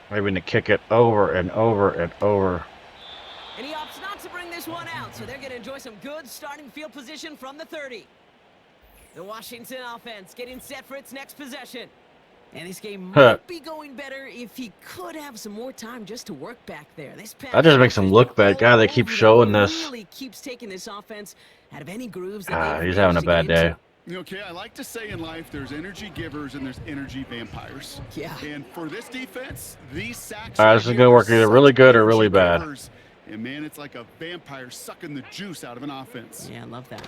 Maybe to kick it over and over and over. And he opts not to bring this one out, so they're going to enjoy some good starting field position from the 30. The Washington offense getting set for its next possession. And this game might be going better if he could have some more time just to work back there. This pass That just makes him look bad. God, they keep showing this. Really keeps taking this offense out of any grooves that they've He's having a managed to bad get day. into. You know, okay, I like to say in life there's energy givers and there's energy vampires. Yeah. And for this defense, these sacks All right, this is gonna work either really good or really bad. givers. And man, it's like a vampire sucking the juice out of an offense. Yeah, I love that.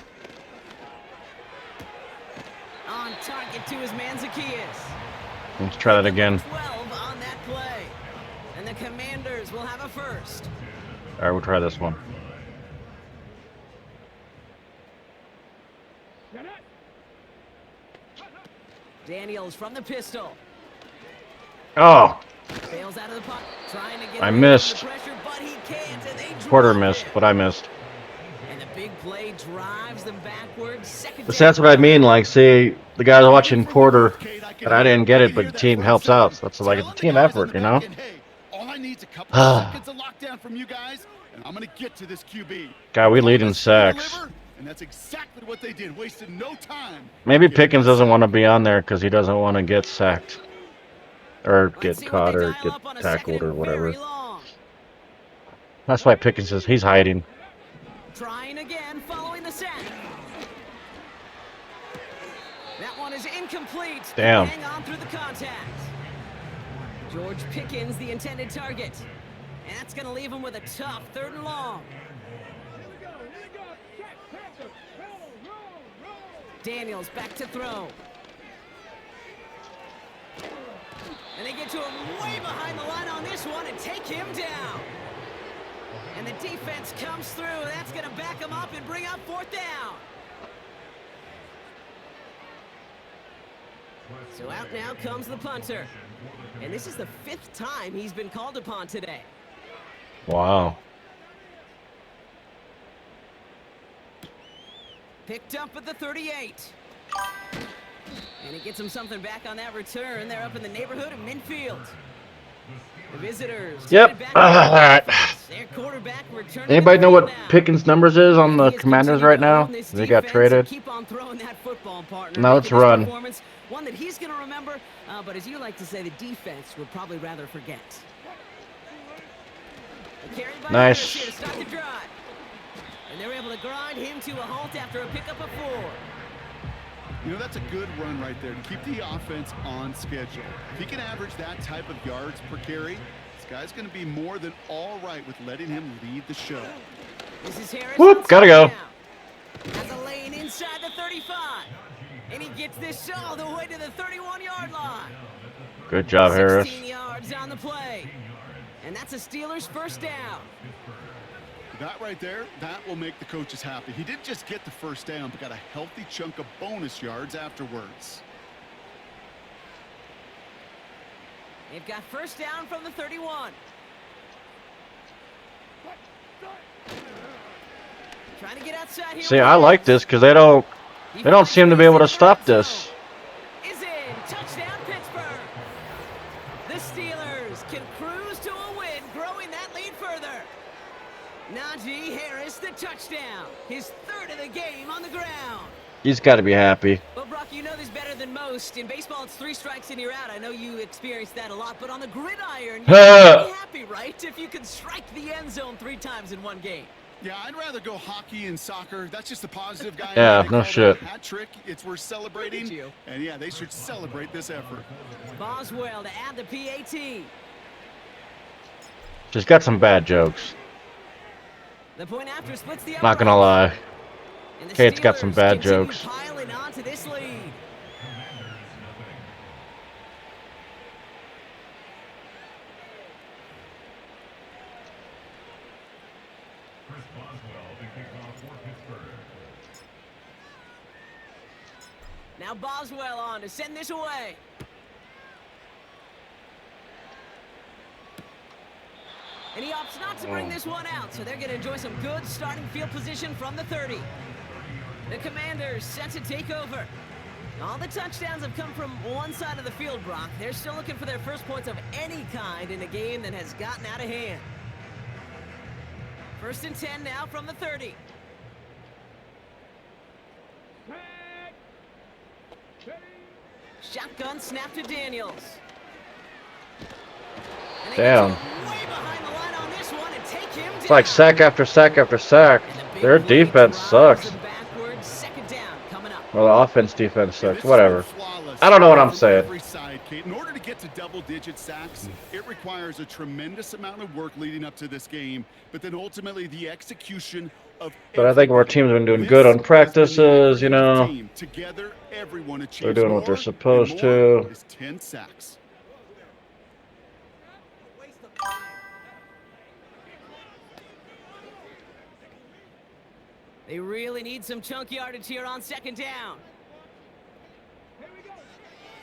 On target to his man Zacchaeus. Let's try that again. 12 on that play. And the Commanders will have a first. All right, we'll try this one. Daniels from the pistol. Oh, Fails out of the pocket. Trying to get I away missed. from the pressure, but he can't, and they Porter drop missed, it. but I missed. And the big play drives them backwards. Second But that's what I mean. Like, see, the guys watching Porter, Kate, and I didn't get it, but the team helps out. So that's like it's a team effort, you know? Hey, all I need is a couple of seconds of lockdown from you guys, and I'm going to get to this QB. God, we lead in Let's sacks. deliver, and that's exactly what they did. Wasted no time. Maybe Getting Pickens that doesn't sack. want to be on there because he doesn't want to get sacked. Or Let's get see what caught they or dial get up on a tackled second or and whatever. very long. That's why Pickens says he's hiding. Trying again, following That one is incomplete. Damn. Hang on through the contact. George Pickens, the intended target. And that's going to leave him with a tough 3rd and long. Daniels back to throw. And they get to him way behind the line on this one and take him down. And the defense comes through. That's going to back him up and bring up 4th down. So out now comes the punter. And this is the 5th time he's been called upon today. Wow. Picked up at the 38. And he gets him something back on that return. They're up in the neighborhood of midfield. The visitors. Yep. Alright. Their quarterback returning. Anybody know what now. Pickens' numbers is on the He has Commanders continued right to now? own this They got defense traded. and keep on throwing that football, partner. Now let's Making this run. performance one that he's going to remember, but as you like to say, the defense would probably rather forget. A carry by Nice. Harris here to start the drive. And they're able to grind him to a halt after a pickup of 4. You know, that's a good run right there to keep the offense on schedule. If he can average that type of yards per carry, this guy's going to be more than all right with letting him lead the show. This is Harris. Whoop, gotta go. Has a lane inside the 35. And he gets this all the way to the 31-yard line. Good job, Harris. 16 yards on the play. And that's a Steelers 1st down. That right there, that will make the coaches happy. He didn't just get the 1st down, but got a healthy chunk of bonus yards afterwards. They've got 1st down from the 31. Trying to get outside here. See, I like this because they don't seem to be able to stop this. Is in. Touchdown, Pittsburgh. The Steelers can cruise to a win, growing that lead further. Najee Harris, the touchdown. His 3rd of the game on the ground. He's got to be happy. Well, Brock, you know this better than most. In baseball, it's 3 strikes and you're out. I know you experienced that a lot, but on the gridiron, you're be happy, right? If you can strike the end zone 3 times in one game. Yeah, I'd rather go hockey and soccer. That's just a positive guy. Yeah, no shit. Hat trick. It's worth celebrating. And yeah, they should celebrate this effort. Boswell to add the PAT. Just got some bad jokes. The point after splits the Not gonna lie. And the Kate's got some Steelers bad continue jokes. piling on to this lead. Now Boswell on to send this away. And he opts not to bring this one out, so they're going to enjoy some good starting field position from the 30. The Commanders set to take over. All the touchdowns have come from one side of the field, Brock. They're still looking for their first points of any kind in a game that has gotten out of hand. 1st and 10 now from the 30. Shotgun snap to Daniels. And they Damn. get to him way behind the line on this one and take him It's like down. sack after sack after sack. And the big Their play defense drives sucks. them backwards. 2nd down coming up. Well, the offense defense Yeah, sucks. this Whatever. is flawless. I don't know what I'm From saying. every side, Kate. In order to get to double-digit sacks, it requires a tremendous amount of work leading up to this game, but then ultimately the execution of. But I think our team's been doing good on practices, you know. Together, everyone achieves They're doing what they're more, supposed and more to. is 10 sacks. They really need some chunk yardage here on 2nd down.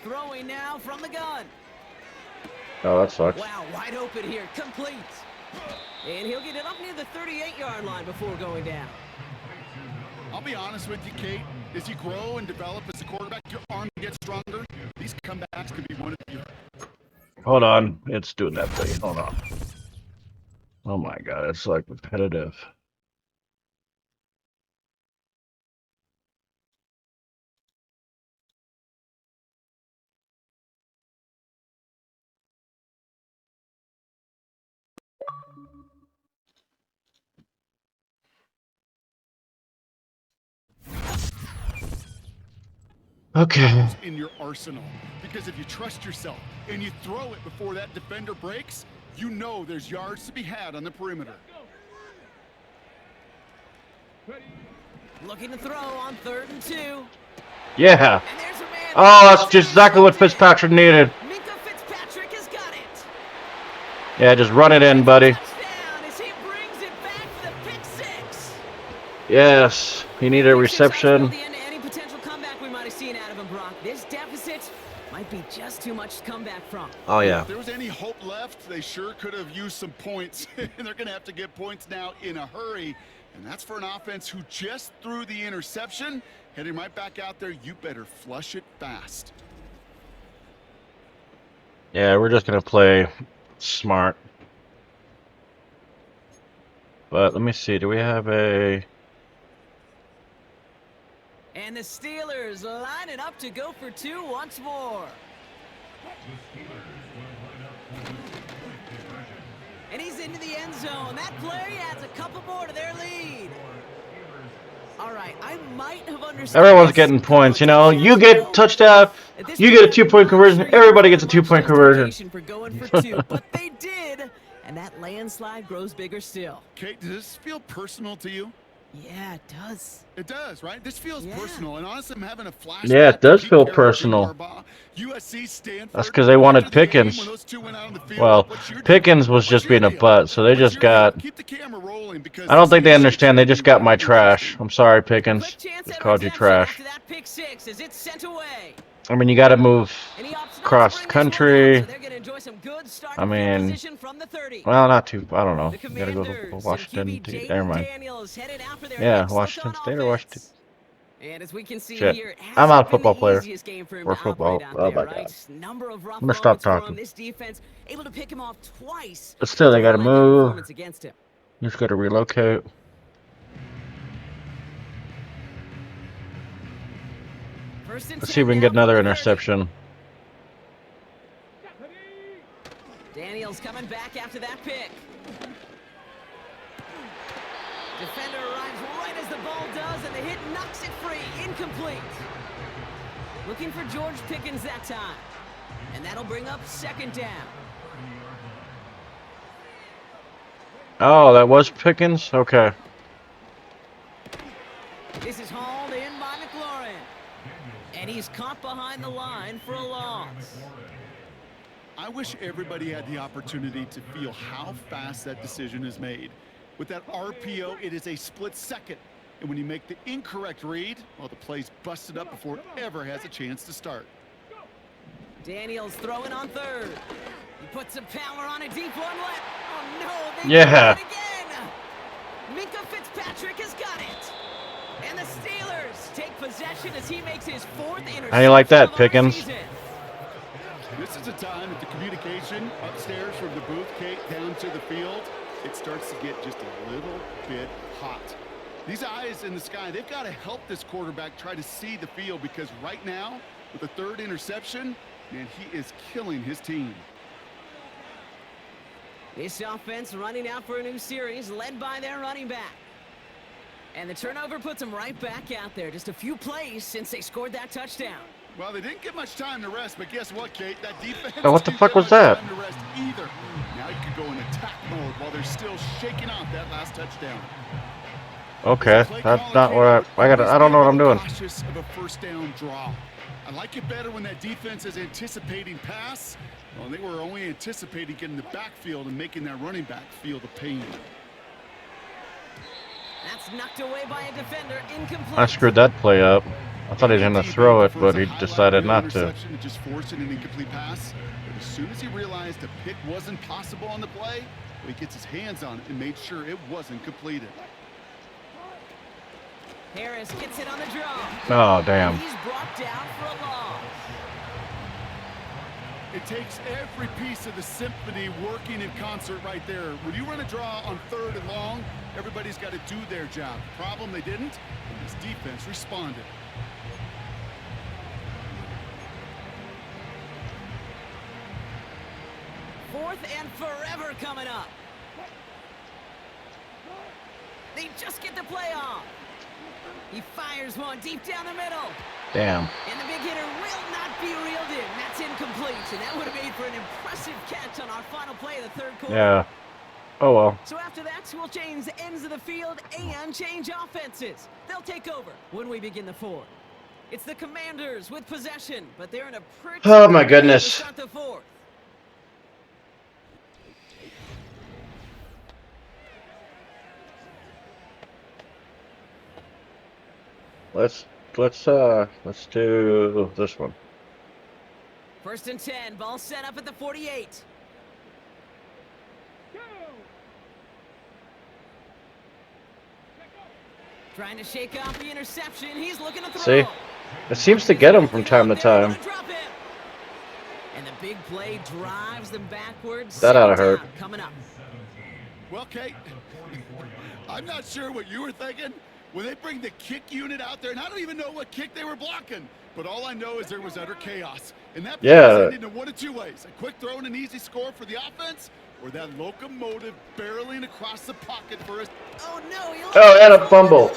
Throwing now from the gun. Oh, that sucks. Wow, wide open here, complete. And he'll get it up near the 38-yard line before going down. I'll be honest with you, Kate. As you grow and develop as a quarterback, your arm gets stronger. These comebacks could be one of your. Hold on. It's doing that thing. Hold on. Oh my god, it's like repetitive. Okay. in your arsenal. Because if you trust yourself and you throw it before that defender breaks, you know there's yards to be had on the perimeter. Looking to throw on 3rd and 2. Yeah. And there's a man. Oh, that's just exactly what Fitzpatrick needed. Minka Fitzpatrick has got it. Yeah, just run it in, buddy. Touchdown as he brings it back for the pick 6. Yes. He needed a Pick 6 ought to spell reception. the end to any potential comeback we might have seen out of him, Brock. This deficit might be just too much to come back from. Oh, yeah. If there was any hope left, they sure could have used some points. And they're going to have to get points now in a hurry. And that's for an offense who just threw the interception. Heading right back out there, you better flush it fast. Yeah, we're just going to play smart. But let me see. Do we have a... And the Steelers lining up to go for 2 once more. And he's into the end zone. That play adds a couple more to their lead. All right, I might have understood. Everyone's getting points, you know. You get touchdown, you get a 2-point conversion. Everybody gets a 2-point conversion. For going for 2, but they did, and that landslide grows bigger still. Kate, does this feel personal to you? Yeah, it does. It does, right? This feels personal, and honestly, I'm having a flashback. Yeah, it does to feel Pete Carroll, personal. USC, Stanford. That's because they wanted After the game, Pickens. when those two went out on the field, Well, what's your deal? Pickens was just What's your being a deal? butt, so they What's just your deal? got... Keep the camera rolling because I don't think they CSC understand. They just got my didn't trash. I'm sorry, Pickens. Quick chance Just at called you redemption trash. after that pick 6 as it's sent away. I mean, you got to move And he opts not to cross bring this one country. out, so they're gonna enjoy some good starting I mean, field position from the 30. well, not too. I don't know. The You got to go to Commanders Washington. and QB Never mind. Daniels headed out for their Yeah, next look Washington on State or Washington. offense. And as we can see Shit. here, it I'm not a hasn't been football the player. easiest game for him Or to football. operate out Oh there, my right? God. Number of rough I'm gonna stop moments for him. talking. This defense able to pick him off twice. But still, they got to Highlight that move. performance against him. You just got to relocate. First and Let's see if we can 10 get now another from the 30. interception. Daniels coming back after that pick. Defender arrives right as the ball does, and the hit knocks it free. Incomplete. Looking for George Pickens that time. And that'll bring up 2nd down. Oh, that was Pickens? Okay. This is hauled in by McLaurin. And he's caught behind the line for a loss. I wish everybody had the opportunity to feel how fast that decision is made. With that RPO, it is a split second. And when you make the incorrect read, well, the play's busted up before it ever has a chance to start. Daniels throwing on 3rd. He puts some power on a deep one. Oh, no. They Yeah. do it again. Minka Fitzpatrick has got it. And the Steelers take possession as he makes his 4th interception. How do you like that, of the Pickens? season. This is a time that the communication upstairs from the booth, Kate, down to the field, it starts to get just a little bit hot. These eyes in the sky, they've got to help this quarterback try to see the field because right now, with the 3rd interception, man, he is killing his team. This offense running out for a new series, led by their running back. And the turnover puts them right back out there. Just a few plays since they scored that touchdown. Well, they didn't get much time to rest, but guess what, Kate? That defense Oh, what the didn't fuck get was much that? time to rest either. Now you can go in attack mode while they're still shaking off that last touchdown. Okay. Play That's caller, not Kate, what I don't know what I'm doing. Cautious of a 1st down draw. I like it better when that defense is anticipating pass. Well, they were only anticipating getting the backfield and making that running back feel the pain. That's knocked away by a defender, incomplete. I screwed that play up. I thought he was going to throw it, but he decided not to. Just forcing an incomplete pass. But as soon as he realized a pick wasn't possible on the play, he gets his hands on it and made sure it wasn't completed. Harris gets it on the draw. Oh, damn. He's brought down for a loss. It takes every piece of the symphony working in concert right there. When you run a draw on 3rd and long, everybody's got to do their job. The problem, they didn't, and his defense responded. Fourth and forever coming up. They just get the play off. He fires one deep down the middle. Damn. And the big hitter will not be reeled in. That's incomplete, and that would have made for an impressive catch on our final play of the third quarter. Yeah. Oh well. So after that, we'll change the ends of the field and change offenses. They'll take over when we begin the fourth. It's the Commanders with possession, but they're in a pretty Oh my good game goodness. to start the fourth. Let's do this one. 1st and 10, ball set up at the 48. Trying to shake off the interception. He's looking to throw. See? It seems to get him from time to time. And the big play drives them backwards. That oughta hurt. Coming up. Well, Kate, I'm not sure what you were thinking when they bring the kick unit out there, and I don't even know what kick they were blocking. But all I know is there was utter chaos. And that Yeah. ended in one of two ways. A quick throw and an easy score for the offense, or that locomotive barreling across the pocket for us. Oh, no. Oh, and a fumble.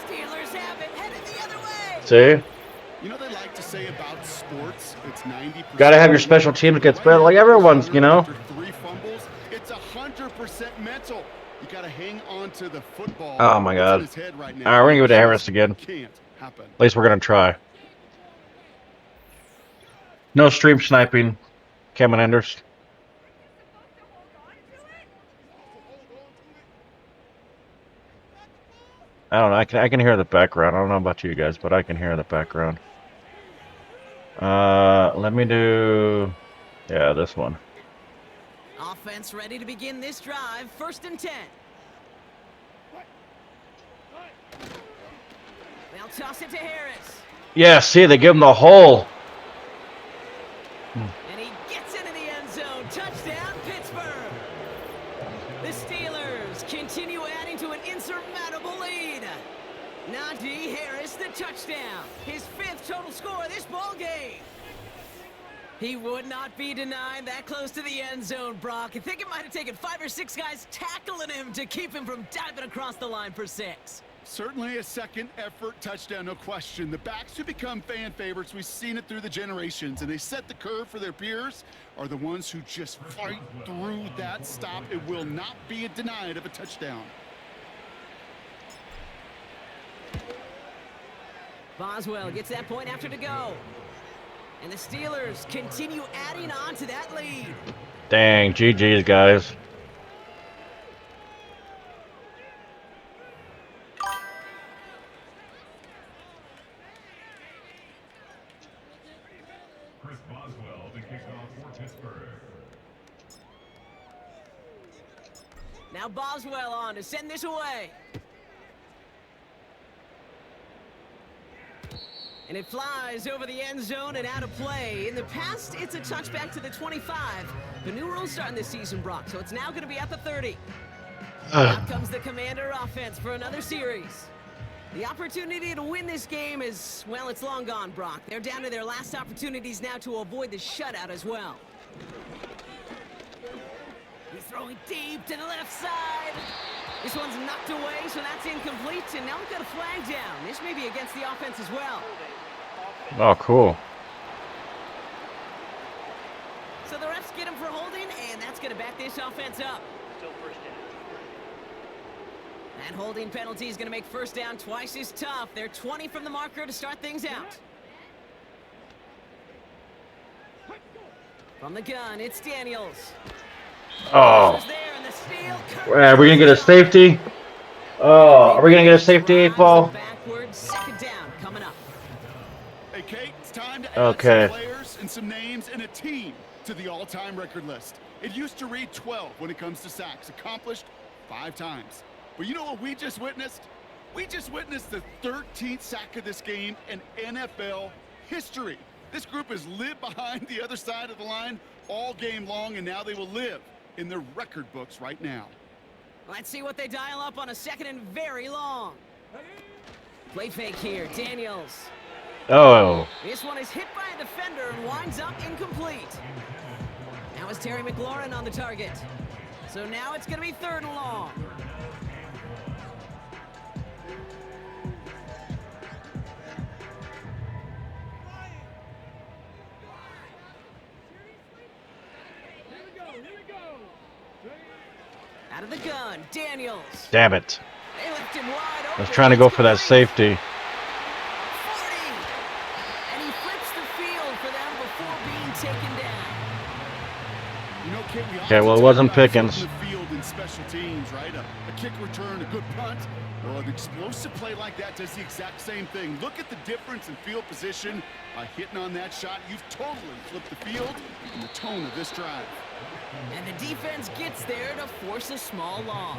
Steelers have it, headed the other way. See? You know, they like to say about sports, it's 90%. Gotta have your special teams get better, like everyone's, you know. After 3 fumbles, it's 100% mental. You gotta hang on to the football. Oh my It's in God. his head right now. All right, we're gonna give it to Harris again. Can't happen. At least we're gonna try. No stream sniping, Cameron Enders. I don't know. I can hear the background. I don't know about you guys, but I can hear the background. Let me do, yeah, this one. Offense ready to begin this drive. 1st and 10. They'll toss it to Harris. Yeah, see, they give him the hole. And he gets into the end zone. Touchdown, Pittsburgh. The Steelers continue adding to an insurmountable lead. Najee Harris, the touchdown. His 5th total score this ball game. He would not be denied that close to the end zone, Brock. I think it might have taken 5 or 6 guys tackling him to keep him from diving across the line for 6. Certainly a second effort touchdown, no question. The backs who become fan favorites, we've seen it through the generations, and they set the curve for their peers, are the ones who just fight through that stop. It will not be denied of a touchdown. Boswell gets that point after to go. And the Steelers continue adding on to that lead. Dang, GG's, guys. Chris Boswell to kick off for Pittsburgh. Now Boswell on to send this away. And it flies over the end zone and out of play. In the past, it's a touchback to the 25. The new rules starting this season, Brock, so it's now going to be at the 30. Out comes the Commander offense for another series. The opportunity to win this game is, well, it's long gone, Brock. They're down to their last opportunities now to avoid the shutout as well. He's throwing deep to the left side. This one's knocked away, so that's incomplete. And now we've got a flag down. This may be against the offense as well. Oh, cool. So the refs get him for holding, and that's going to back this offense up. That holding penalty is going to make 1st down twice as tough. They're 20 from the marker to start things out. From the gun, it's Daniels. Oh. There, and the steal Are we gonna get a safety? Oh, are we gonna get a safety 8-ball? backwards, 2nd down coming up. Hey, Kate, it's time to add Okay. some players and some names and a team to the all-time record list. It used to read 12 when it comes to sacks, accomplished 5 times. But you know what we just witnessed? We just witnessed the 13th sack of this game in NFL history. This group has lived behind the other side of the line all game long, and now they will live in their record books right now. Let's see what they dial up on a 2nd and very long. Play fake here, Daniels. Oh. This one is hit by a defender and winds up incomplete. Now it's Terry McLaurin on the target. So now it's going to be 3rd and long. Out of the gun, Daniels. Damn it. They left him wide I open. was trying to go for that That's safety. 40. And he flips the field for them before being taken down. You know, Kate, we Okay, often well, it talk wasn't about Pickens. flipping the field in special teams, right? A kick return, a good punt. Well, an explosive play like that does the exact same thing. Look at the difference in field position. By hitting on that shot, you've totally flipped the field and the tone of this drive. And the defense gets there to force a small loss.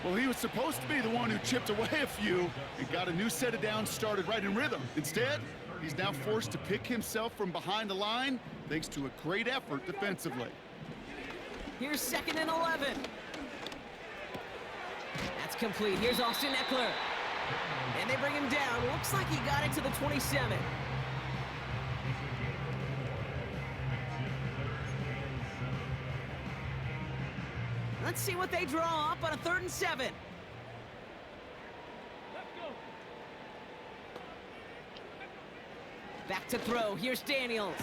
Well, he was supposed to be the one who chipped away a few and got a new set of downs started right in rhythm. Instead, he's now forced to pick himself from behind the line thanks to a great effort defensively. Here's 2nd and 11. That's complete. Here's Austin Eckler. And they bring him down. Looks like he got it to the 27. Let's see what they draw up on a 3rd and 7. Back to throw. Here's Daniels.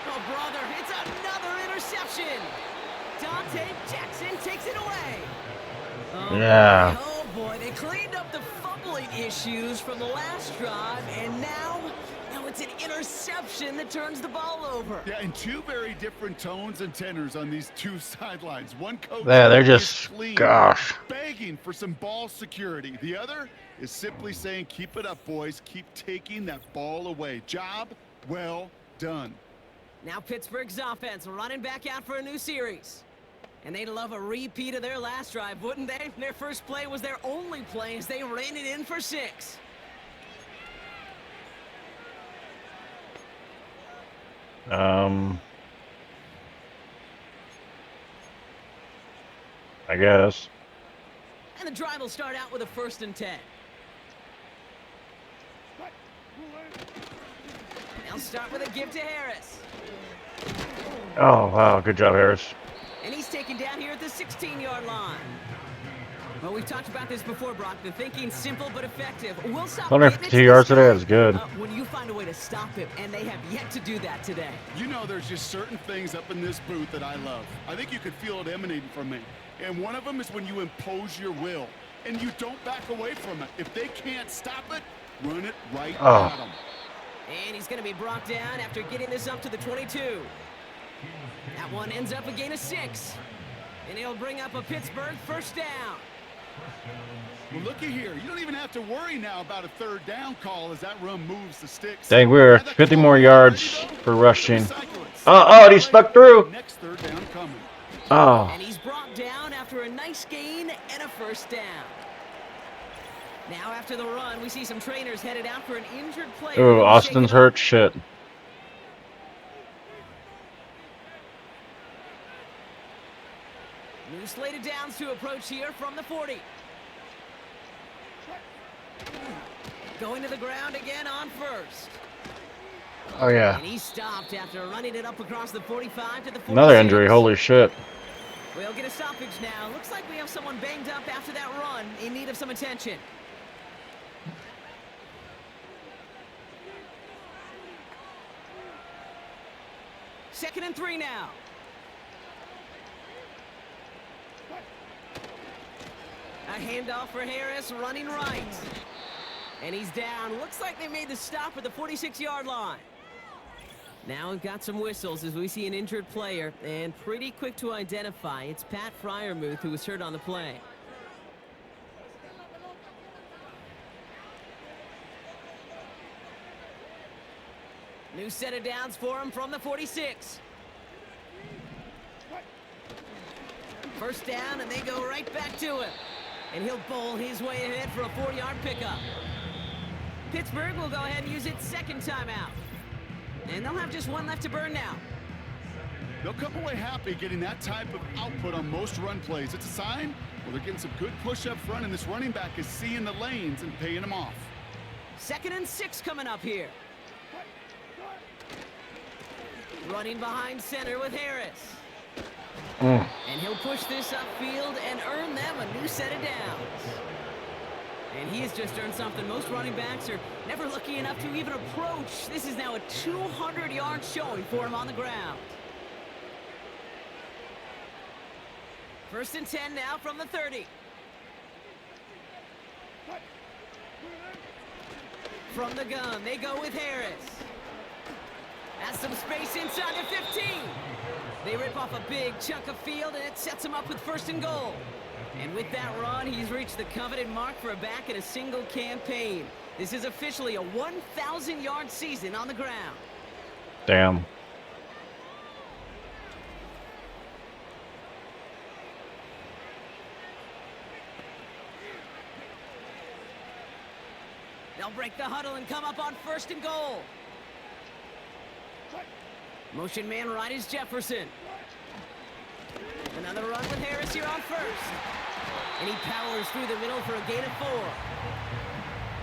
Oh, brother, it's another interception. Dante Jackson takes it away. Oh, Yeah. Oh, boy, they cleaned up the fumbling issues from the last drive, and now it's an interception that turns the ball over. Yeah, and two very different tones and tenors on these two sidelines. One coach Yeah, they're is just, clean, gosh. begging for some ball security. The other is simply saying, keep it up, boys. Keep taking that ball away. Job well done. Now Pittsburgh's offense running back out for a new series. And they'd love a repeat of their last drive, wouldn't they? Their first play was their only play as they ran it in for 6. I guess. And the drive will start out with a 1st and 10. They'll start with a give to Harris. Oh, wow. Good job, Harris. And he's taken down here at the 16-yard line. Well, we've talked about this before, Brock. The thinking's simple but effective. We'll stop 152 yards today is good. when you find a way to stop him, and they have yet to do that today. You know, there's just certain things up in this booth that I love. I think you could feel it emanating from me. And one of them is when you impose your will and you don't back away from it. If they can't stop it, run it right at them. And he's going to be brought down after getting this up to the 22. That one ends up a gain of 6. And it'll bring up a Pittsburgh 1st down. Well, looky here. You don't even have to worry now about a 3rd down call as that run moves the sticks. Dang, we're 50 more yards for rushing. Oh, he stuck through. Next 3rd down coming. Oh. And he's brought down after a nice gain and a 1st down. Now after the run, we see some trainers headed out for an injured player. Ooh, Austin's hurt. Shit. New slated downs to approach here from the 40. Going to the ground again on 1st. Oh, yeah. And he stopped after running it up across the 45 to the 46. Another injury. Holy shit. We'll get a stoppage now. Looks like we have someone banged up after that run in need of some attention. Second and 3 now. A handoff for Harris, running right. And he's down. Looks like they made the stop at the 46-yard line. Now we've got some whistles as we see an injured player, and pretty quick to identify. It's Pat Freiermuth who was hurt on the play. New set of downs for him from the 46. 1st down, and they go right back to him. And he'll bowl his way ahead for a 4-yard pickup. Pittsburgh will go ahead and use its 2nd timeout. And they'll have just one left to burn now. They'll come away happy getting that type of output on most run plays. It's a sign, well, they're getting some good push up front, and this running back is seeing the lanes and paying them off. 2nd and 6 coming up here. Running behind center with Harris. And he'll push this upfield and earn them a new set of downs. And he has just earned something most running backs are never lucky enough to even approach. This is now a 200-yard showing for him on the ground. First and 10 now from the 30. From the gun, they go with Harris. That's some space inside the 15. They rip off a big chunk of field, and it sets him up with first and goal. And with that run, he's reached the coveted mark for a back in a single campaign. This is officially a 1,000-yard season on the ground. Damn. They'll break the huddle and come up on first and goal. Motion man right is Jefferson. Another run with Harris here on first. And he powers through the middle for a gain of 4.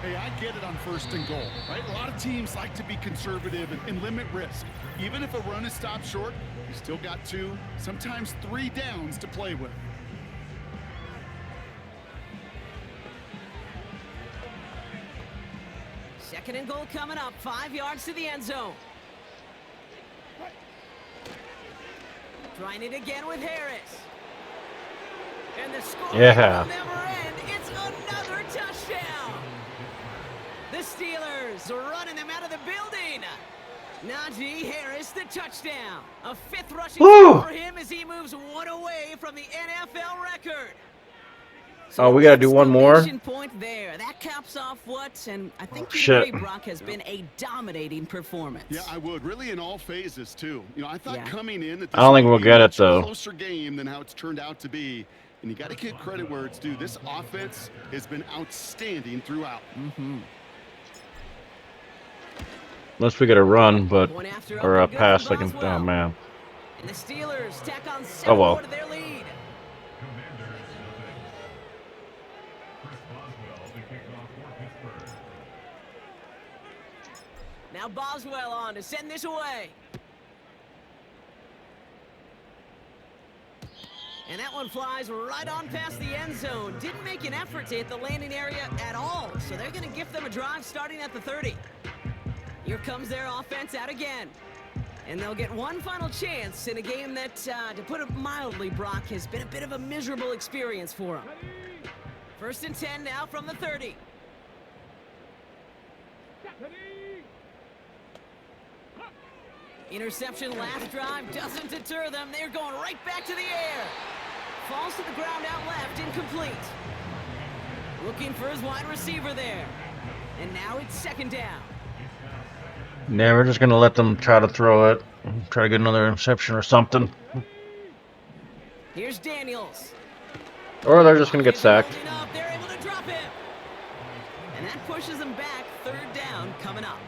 Hey, I get it on first and goal, right? A lot of teams like to be conservative and limit risk. Even if a run is stopped short, you still got 2, sometimes 3 downs to play with. Second and goal coming up, 5 yards to the end zone. Trying it again with Harris. And the score Yeah. will never end. It's another touchdown. The Steelers are running them out of the building. Najee Harris, the touchdown. A 5th rushing score for him as he moves 1 away from the NFL record. Oh, we gotta do one more? Exclamation point there. That caps off what, and I think you agree, Brock, has been a dominating performance. Yeah, I would. Really in all phases, too. You know, I thought coming in that this I don't think would we'll be get a it, much though. closer game than how it's turned out to be. And you got to give credit where it's due. This offense has been outstanding throughout. Unless we get a run, but Point after or a open, good pass, for like, oh Boswell. man. And the Steelers tack on 7 Oh, well. more to their lead. Chris Boswell, the kickoff for Pittsburgh. Now Boswell on to send this away. And that one flies right on past the end zone. Didn't make an effort to hit the landing area at all. So they're going to gift them a drive starting at the 30. Here comes their offense out again. And they'll get one final chance in a game that, to put it mildly, Brock, has been a bit of a miserable experience for them. First and 10 now from the 30. Interception last drive doesn't deter them. They're going right back to the air. Falls to the ground out left, incomplete. Looking for his wide receiver there. And now it's second down. Yeah, we're just gonna let them try to throw it. Try to get another interception or something. Here's Daniels. Or they're just gonna get sacked. Holding up, they're able to drop him. And that pushes them back. Third down coming up.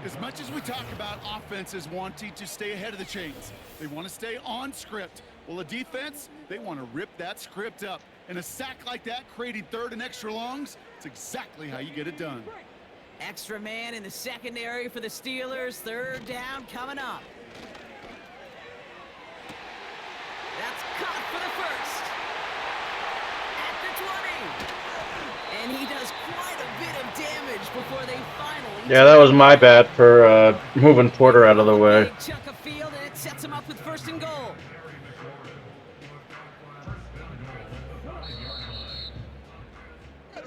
As much as we talk about offenses wanting to stay ahead of the chains, they want to stay on script. Well, a defense, they want to rip that script up. And a sack like that, creating third and extra longs, it's exactly how you get it done. Extra man in the secondary for the Steelers. Third down coming up. That's caught for the first. At the 20. And he does quite a bit of damage before they finally... Yeah, that was my bad for moving Porter out of the way. Big chunk of field, and it sets him up with first and goal.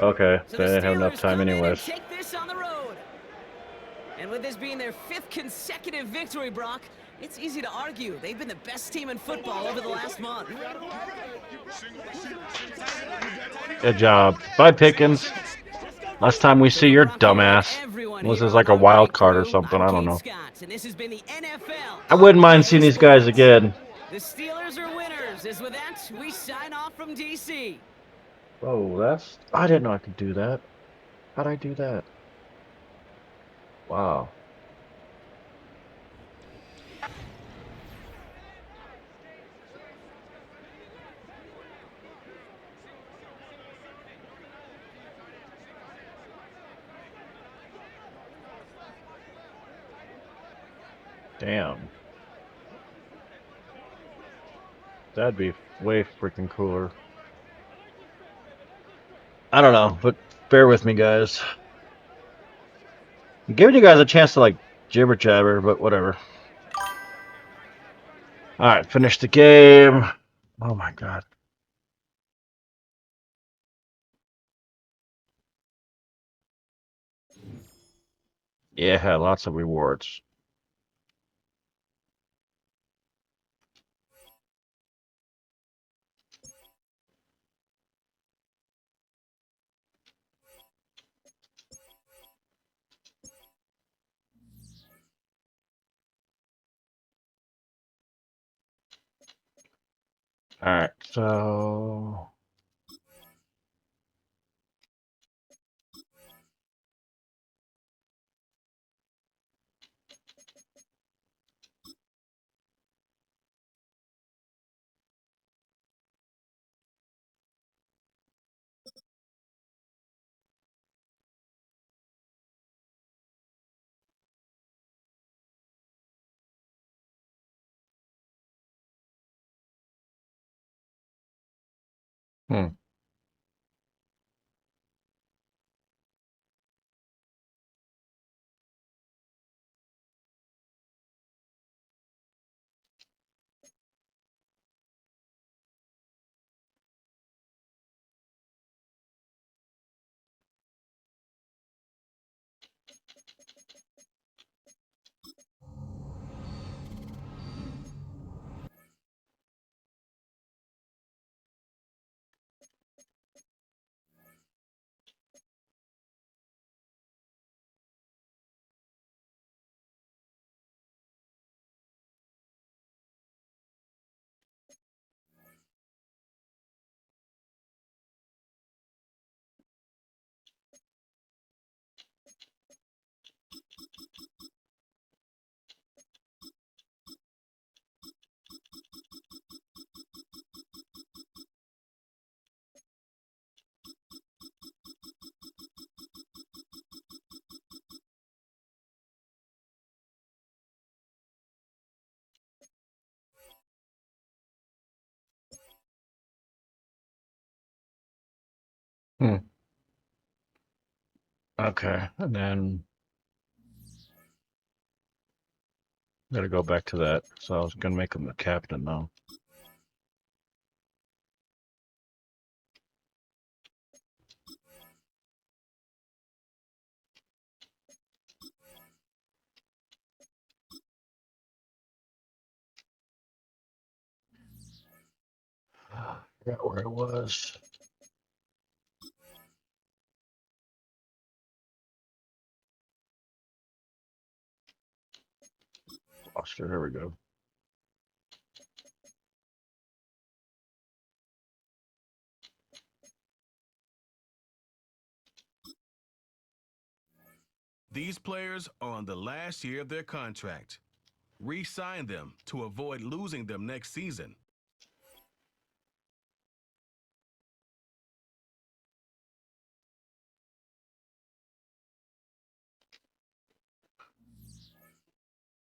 Okay, So they the didn't have enough Steelers time come in and anyways. take this on the road. And with this being their 5th consecutive victory, Brock, it's easy to argue they've been the best team in football over the last month. Good job. Bye, Pickens. Last time we see your dumbass. Unless it's like a wild card or something, I don't know. And this has been the NFL. I wouldn't mind seeing these guys again. The Steelers are winners. As with that, we sign off from DC. Oh, that's... I didn't know I could do that. How'd I do that? Wow. Damn. That'd be way freaking cooler. I don't know, but bear with me, guys. I'm giving you guys a chance to, like, jibber jabber, but whatever. Alright, finish the game. Oh my God. Yeah, lots of rewards. All right, so hmm. Hmm. Okay, and then gotta go back to that. So I was gonna make him the captain though. Forgot where it was. Lost it. Here we go. These players are on the last year of their contract. Re-sign them to avoid losing them next season.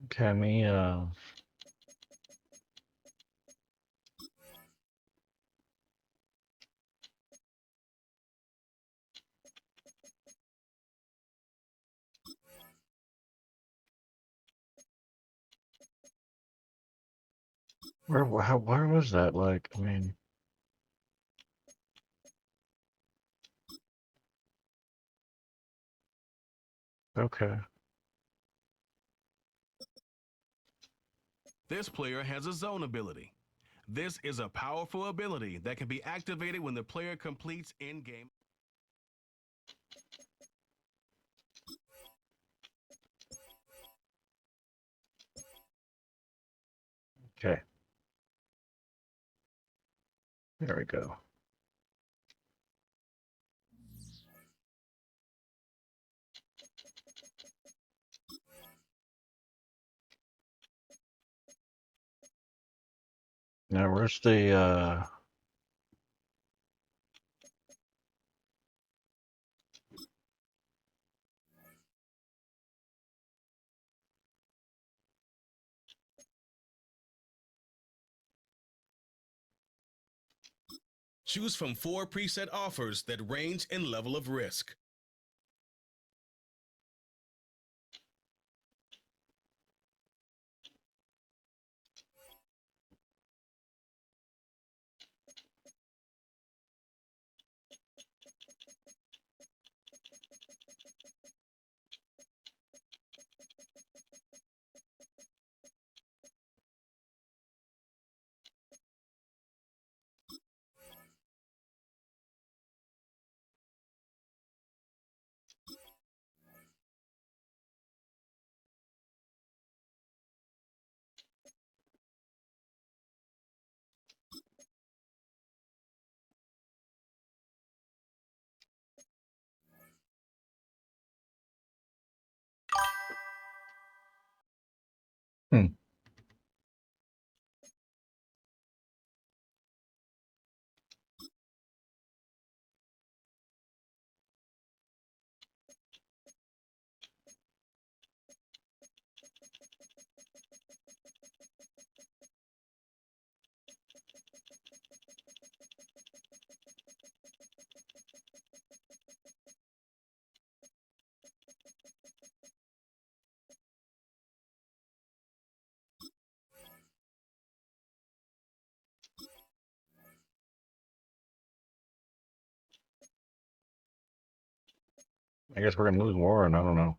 Okay, me. Where was that? Like, I mean, okay. This player has a zone ability. This is a powerful ability that can be activated when the player completes in-game. Okay, there we go. Now, where's the Choose from 4 preset offers that range in level of risk. Hmm. I guess we're gonna lose Warren. I don't know.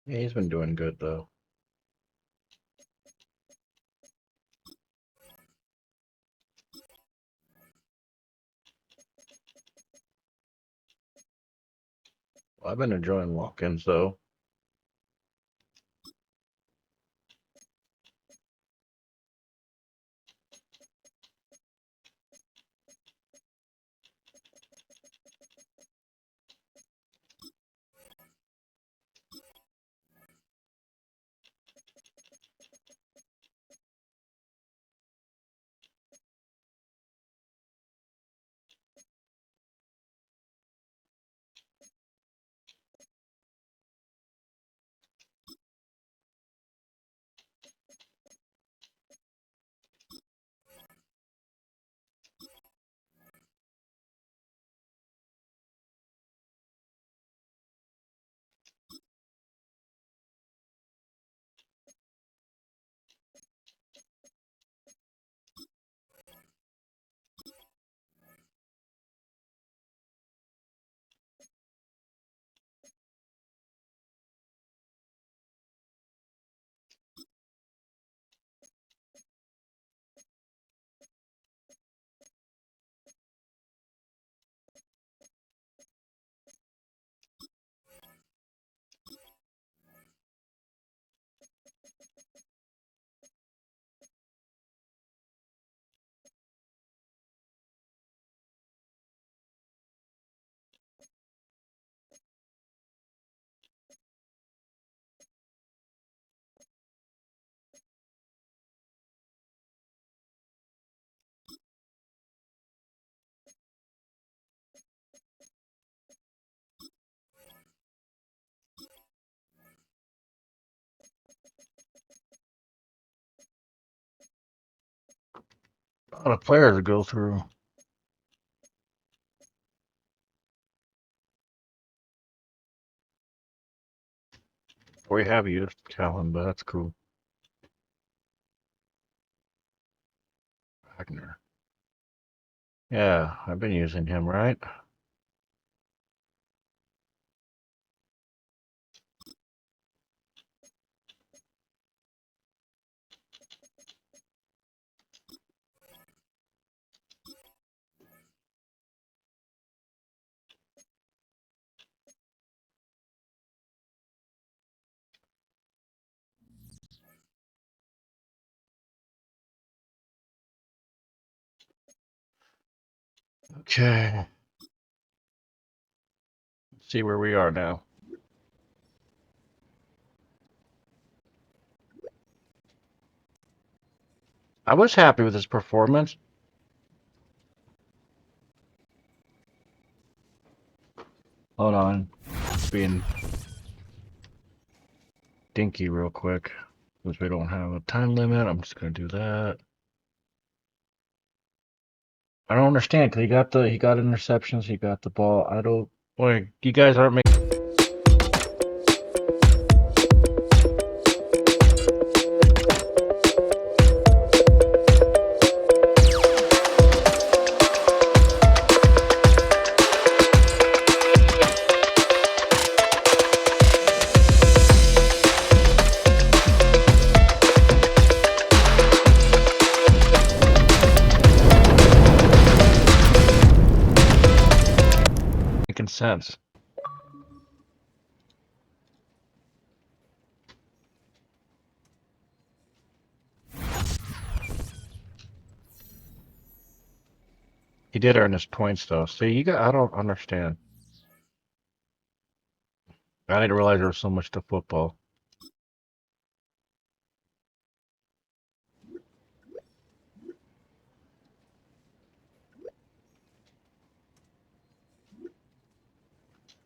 Yeah, he's been doing good though. Well, I've been enjoying walk-ins though. A lot of players to go through. We have used Callan, but that's cool. Wagner. Yeah, I've been using him, right? Okay. Let's see where we are now. I was happy with his performance. Hold on. Being dinky real quick. Since we don't have a time limit, I'm just gonna do that. I don't understand because he got interceptions, he got the ball. I don't like you guys aren't making. Making sense. He did earn his points though. See, I don't understand. I didn't realize there was so much to football.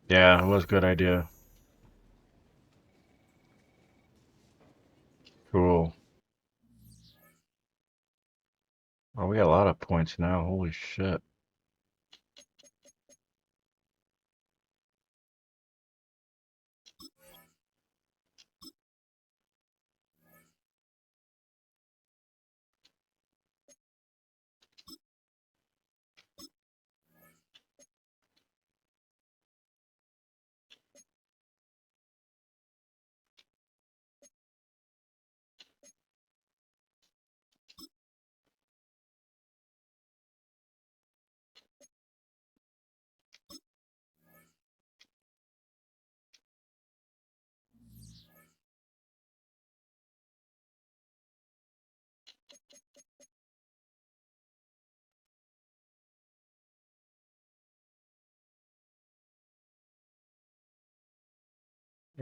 Yeah, it was a good idea. Cool. Oh, we got a lot of points now. Holy shit.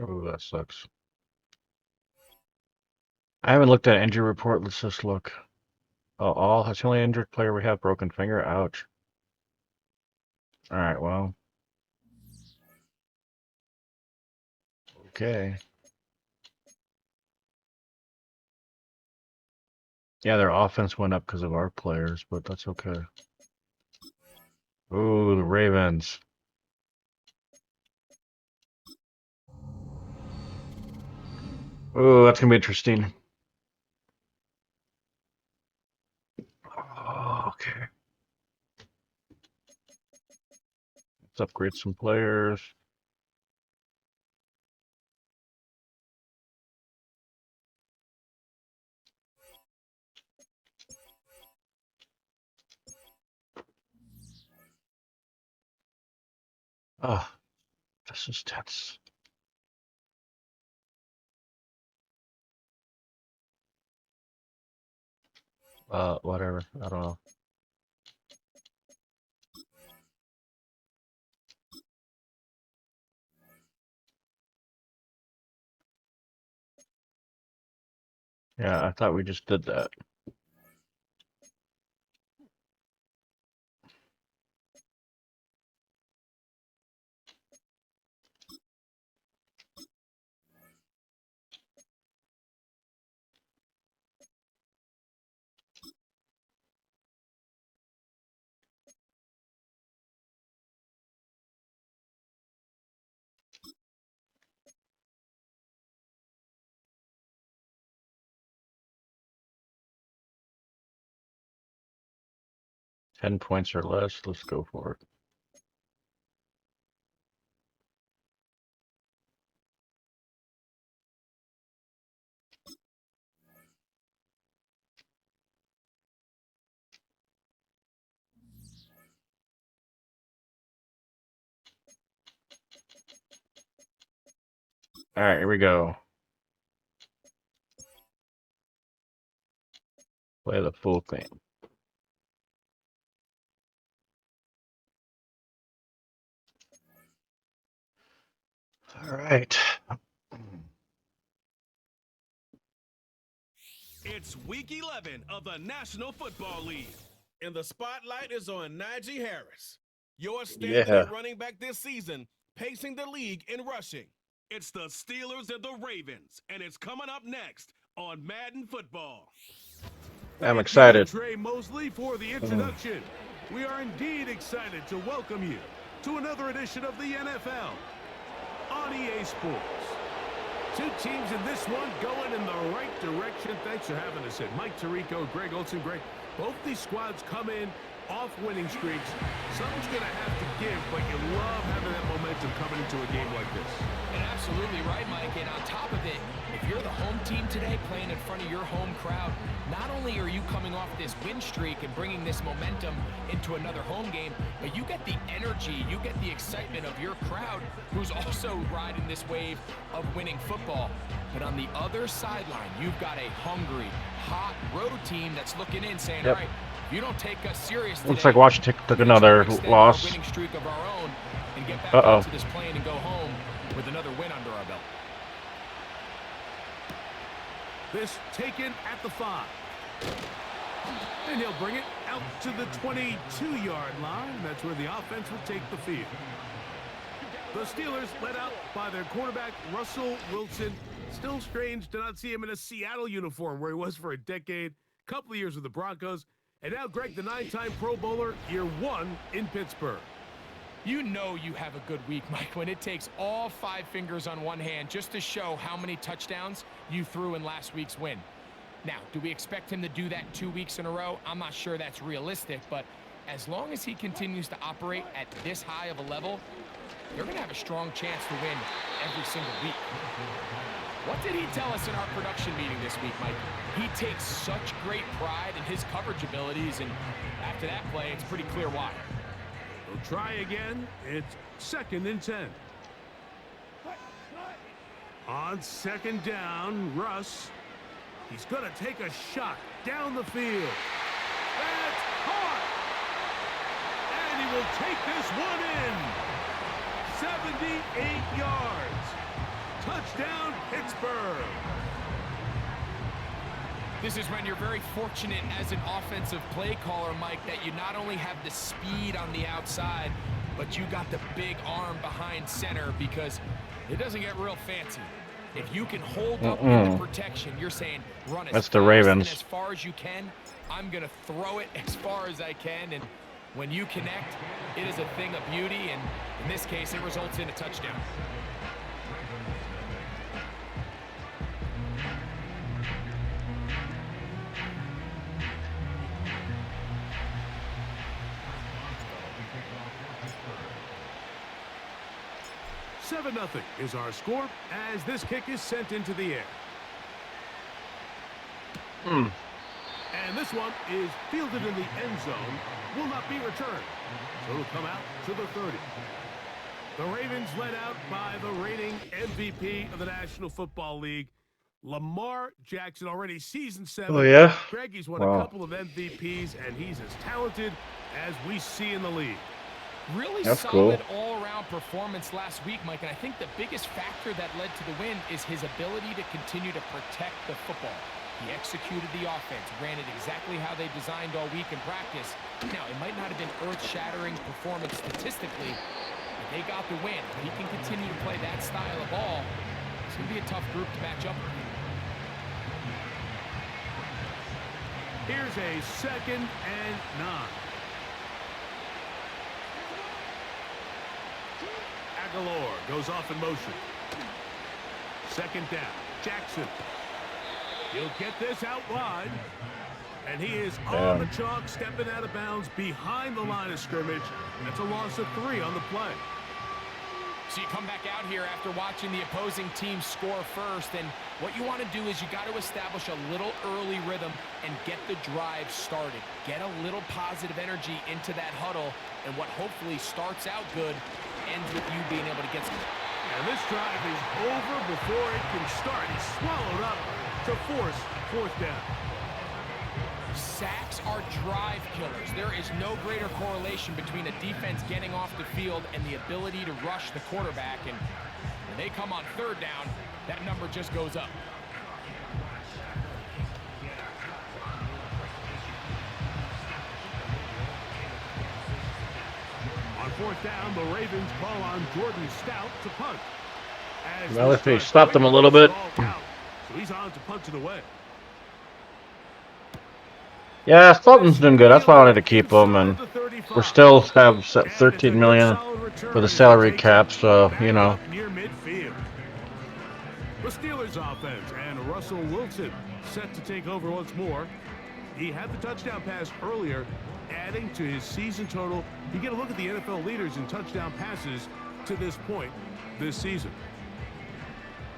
Oh, that sucks. I haven't looked at injury report. Let's just look. Oh, all. That's the only injured player we have. Broken finger. Ouch. All right. Well. Okay. Yeah, their offense went up because of our players, but that's okay. Ooh, the Ravens. Ooh, that's gonna be interesting. Oh, okay. Let's upgrade some players. Oh, this is tense. Whatever. I don't know. Yeah, I thought we just did that. Ten points or less. Let's go for it. All right, here we go. Play the full thing. All right. It's week 11 of the National Football League, and the spotlight is on Najee Harris, your standout running back this season, pacing the league in rushing. It's the Steelers and the Ravens, and it's coming up next on Madden Football. I'm Thank excited. you, Trey Mosley, for the introduction. We are indeed excited to welcome you to another edition of the NFL on EA Sports. Two teams in this one going in the right direction. Thanks for having us in. Mike Tirico, Greg Olson. Greg, both these squads come in off winning streaks. Something's going to have to give, but you love having that momentum coming into a game like this. And absolutely right, Mike. And on top of it, if you're the home team today playing in front of your home crowd, not only are you coming off this win streak and bringing this momentum into another home game, but you get the energy, you get the excitement of your crowd who's also riding this wave of winning football. But on the other sideline, you've got a hungry, hot road team that's looking in saying, all right, if you don't take us serious today, Looks like Washington took another loss. winning streak of our own and get back onto this plane and go home with another win under our belt. This taken at the 5. And he'll bring it out to the 22-yard line. That's where the offense will take the field. The Steelers led out by their quarterback, Russell Wilson. Still strange to not see him in a Seattle uniform where he was for a decade, couple of years with the Broncos. And now Greg, the 9-time Pro Bowler, year 1 in Pittsburgh. You know you have a good week, Mike, when it takes all 5 fingers on one hand just to show how many touchdowns you threw in last week's win. Now, do we expect him to do that 2 weeks in a row? I'm not sure that's realistic, but as long as he continues to operate at this high of a level, they're going to have a strong chance to win every single week. What did he tell us in our production meeting this week, Mike? He takes such great pride in his coverage abilities, and after that play, it's pretty clear why. We'll try again. It's 2nd and 10. On 2nd down, Russ. He's going to take a shot down the field. That's caught! And he will take this one in. 78 yards. Touchdown, Pittsburgh. This is when you're very fortunate as an offensive play caller, Mike, that you not only have the speed on the outside, but you got the big arm behind center, because it doesn't get real fancy. If you can hold up in the protection, you're saying run as That's the fast Ravens. and as far as you can. I'm going to throw it as far as I can, and when you connect, it is a thing of beauty, and in this case, it results in a touchdown. Seven 0 is our score as this kick is sent into the air. And this one is fielded in the end zone, will not be returned. So it'll come out to the 30. The Ravens led out by the reigning MVP of the National Football League, Lamar Jackson, already season 7. Oh, yeah? Greg, he's won a couple of MVPs, and he's as talented as we see in the league. Really That's solid cool. all-around performance last week, Mike, and I think the biggest factor that led to the win is his ability to continue to protect the football. He executed the offense, ran it exactly how they designed all week in practice. Now, it might not have been earth-shattering performance statistically, but they got the win. If he can continue to play that style of ball, it's going to be a tough group to match up with. Here's a 2nd and 9. Aguilar goes off in motion. 2nd down. Jackson. He'll get this out wide. And he is on the chalk, stepping out of bounds behind the line of scrimmage. That's a loss of 3 on the play. So you come back out here after watching the opposing team score first, and what you want to do is you got to establish a little early rhythm and get the drive started. Get a little positive energy into that huddle, and what hopefully starts out good ends with you being able to get some. And this drive is over before it can start. He's swallowed up to force 4th down. Sacks are drive killers. There is no greater correlation between a defense getting off the field and the ability to rush the quarterback. And when they come on 3rd down, that number just goes up. On 4th down, the Ravens call on Jordan Stout to punt. Well, if they stopped them a little bit. So he's He's on to punch it away. Yeah, Fulton's doing good. That's why I wanted to keep him, and we're still have 13 million for the salary cap, so you know. Near midfield. The Steelers offense and Russell Wilson set to take over once more. He had the touchdown pass earlier, adding to his season total. You get a look at the NFL leaders in touchdown passes to this point this season.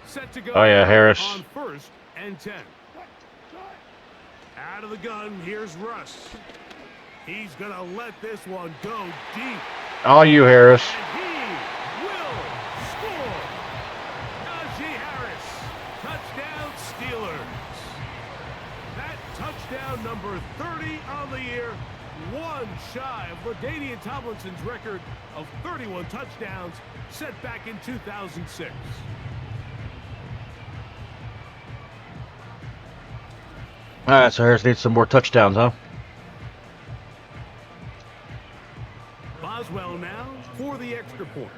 Set to go. Oh yeah, Harris. On 1st and 10. Out of the gun, here's Russ. He's going to let this one go deep. All you, Harris. And he will score. Najee Harris. Touchdown Steelers. That touchdown number 30 on the year. One shy of LaDainian Tomlinson's record of 31 touchdowns set back in 2006. All right, so Harris needs some more touchdowns, huh? Boswell now for the extra point.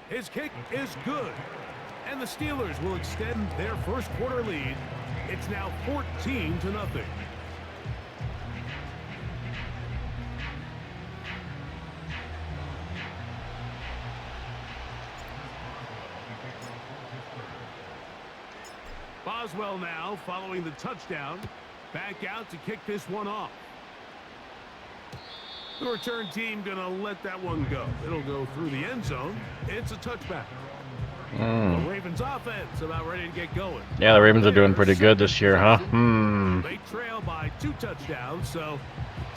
His kick is good, and the Steelers will extend their first quarter lead. It's now 14-0. Boswell now following the touchdown. Back out to kick this one off. The return team going to let that one go. It'll go through the end zone. It's a touchback. The Ravens offense about ready to get going. Yeah, the Ravens are doing pretty good this year, huh? They trail by 2 touchdowns, so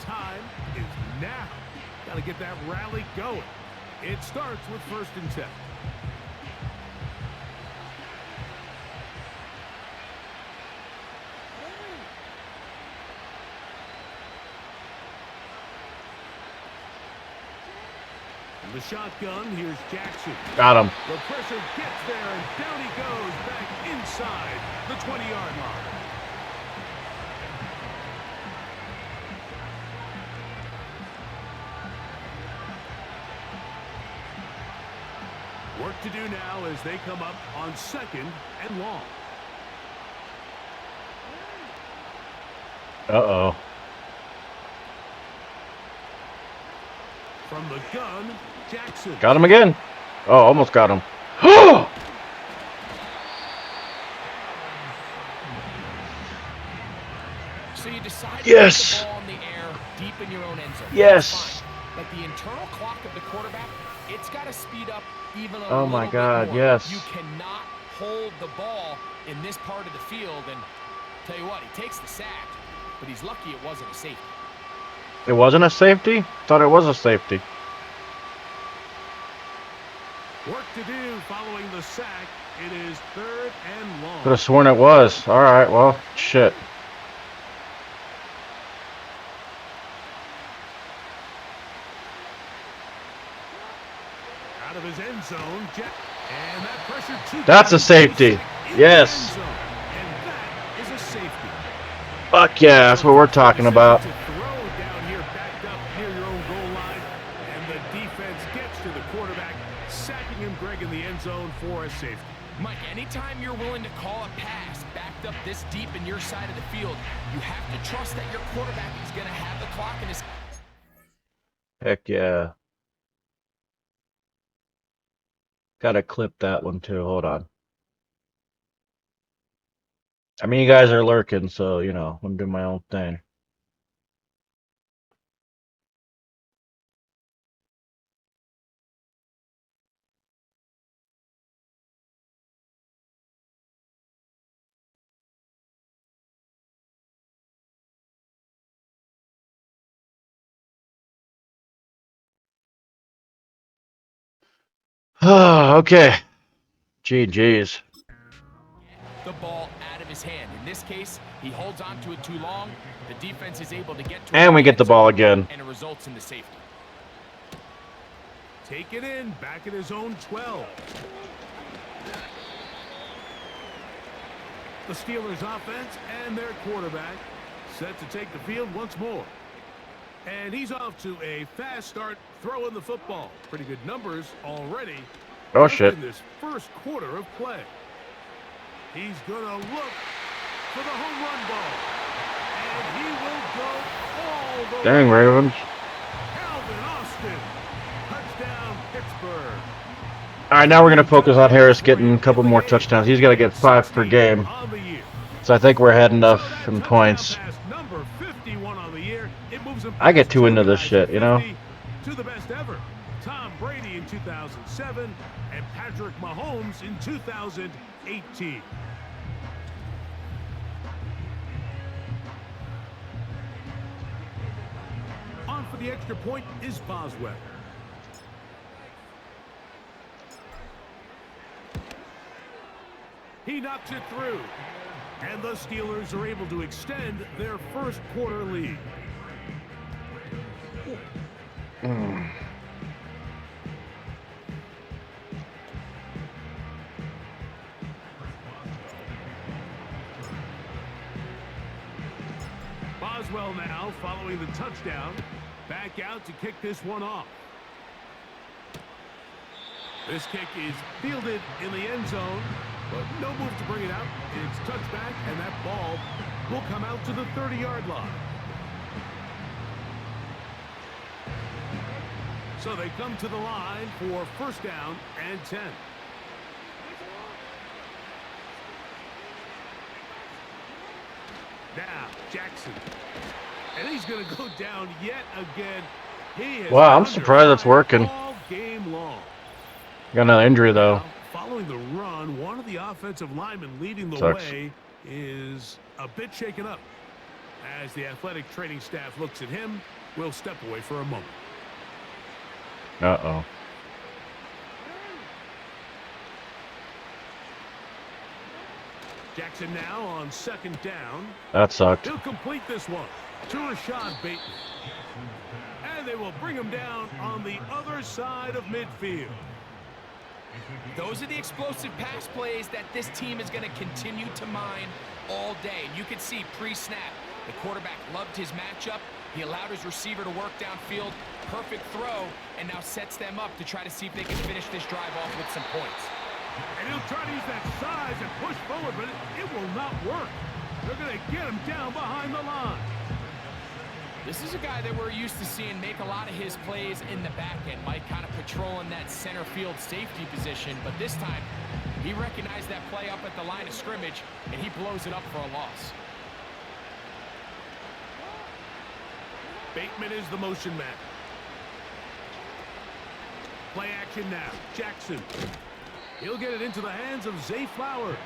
time is now. Got to get that rally going. It starts with 1st and 10. The shotgun, here's Jackson. Got him. The pressure gets there, and down he goes back inside the 20-yard line. Work to do now as they come up on 2nd and long. Uh-oh. From the gun, Jackson. Got him again. Oh, almost got him. So you decide Yes. to put the ball in the air deep in your own end zone. Yes. But the internal clock of the quarterback, it's got to speed up even a Oh little my bit God, more. yes. You cannot hold the ball in this part of the field. And tell you what, he takes the sack, but he's lucky it wasn't a safety. It wasn't a safety? Thought it was a safety. Work to do following the sack. It is 3rd and long. Could have sworn it was. All right, well, shit. Out of his end zone, and that pressure too. That's a safety. Yes. And that is a safety. Fuck yeah, that's what we're talking about. To throw down here, backed up near your own goal line, and the defense gets to the quarterback, sacking him, Greg, in the end zone for a safety. Mike, anytime you're willing to call a pass backed up this deep in your side of the field, you have to trust that your quarterback is going to have the clock in his... Heck yeah. Gotta clip that one too. Hold on. I mean, you guys are lurking, so, you know, I'm doing my own thing. Okay. GG's. The ball out of his hand. In this case, he holds on to it too long. The defense is able to get to it. And we get the ball again. And it results in the safety. Take it in, back at his own 12. The Steelers offense and their quarterback set to take the field once more. And he's off to a fast start throwing the football. Pretty good numbers already Oh just shit. in this first quarter of play. He's going to look for the home run ball. And he will go all the Dang, way. Ravens. Calvin Austin. Touchdown, Pittsburgh. All right, now we're gonna focus on Harris getting a In couple the more game. touchdowns. He's got to get 5 per 16 game. on the year. So I think we're ahead So enough that in touchdown points. pass, number 51 on the year. It moves him I get past too two into this guys shit, at you know? 50 to the best ever, Tom Brady in 2007 and Patrick Mahomes in 2018. On for the extra point is Boswell. He knocks it through. And the Steelers are able to extend their first quarter lead. Boswell now following the touchdown. Back out to kick this one off. This kick is fielded in the end zone, but no move to bring it out. It's touched back, and that ball will come out to the 30-yard line. So they come to the line for first down and 10. Now, Jackson. And he's going to go down yet again. He has Wow, I'm been surprised it's under fire working. all game long. Got another injury though. Now, following the run, one of the offensive linemen leading the Sucks. way is a bit shaken up. As the athletic training staff looks at him, we'll step away for a moment. Uh-oh. Jackson now on second down. That sucked. He'll complete this one to Rashad Bateman. And they will bring him down on the other side of midfield. Those are the explosive pass plays that this team is going to continue to mine all day. And you can see pre-snap, the quarterback loved his matchup. He allowed his receiver to work downfield. Perfect throw, and now sets them up to try to see if they can finish this drive off with some points. And he'll try to use that size and push forward, but it will not work. They're going to get him down behind the line. This is a guy that we're used to seeing make a lot of his plays in the back end. Mike kind of patrolling that center field safety position, but this time he recognized that play up at the line of scrimmage, and he blows it up for a loss. Bateman is the motion man. Play action now. Jackson. He'll get it into the hands of Zay Flowers.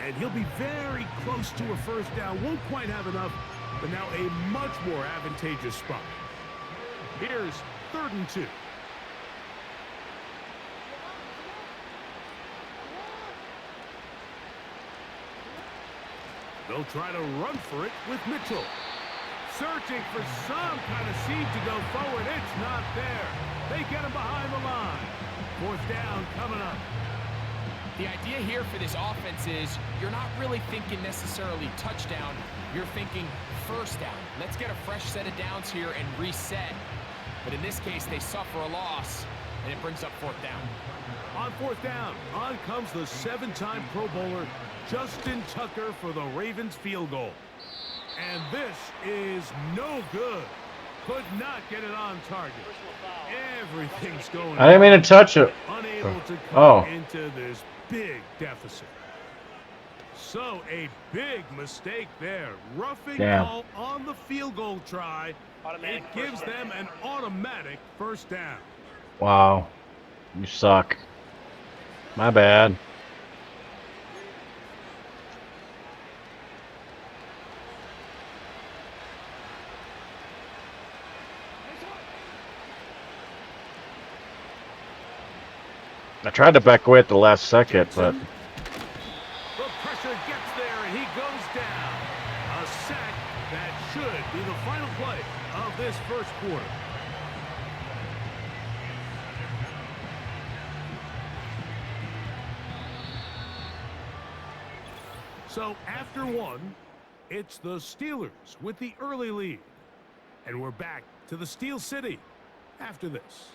And he'll be very close to a first down. Won't quite have enough, but now a much more advantageous spot. Here's 3rd and 2. They'll try to run for it with Mitchell. Searching for some kind of seed to go forward. It's not there. They get him behind the line. 4th down coming up. The idea here for this offense is you're not really thinking necessarily touchdown. You're thinking first down. Let's get a fresh set of downs here and reset. But in this case, they suffer a loss, and it brings up 4th down. On 4th down, on comes the 7-time Pro Bowler, Justin Tucker, for the Ravens field goal. And this is no good. Could not get it on target. Everything's going I didn't mean to touch it. unable to come Oh. into this big deficit. So a big mistake there. Roughing Damn. call on the field goal try. It gives them an automatic first down. Wow. You suck. My bad. I tried to back away at the last second, but The pressure gets there, and he goes down. A sack that should be the final play of this first quarter. So after one, it's the Steelers with the early lead. And we're back to the Steel City after this.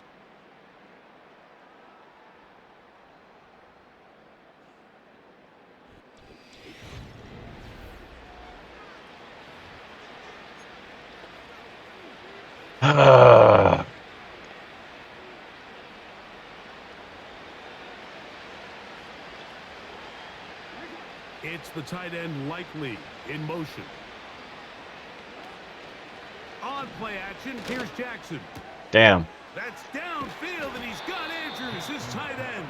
It's the tight end Likely in motion. On play action, here's Jackson. Damn. That's downfield, and he's got Andrews, his tight end.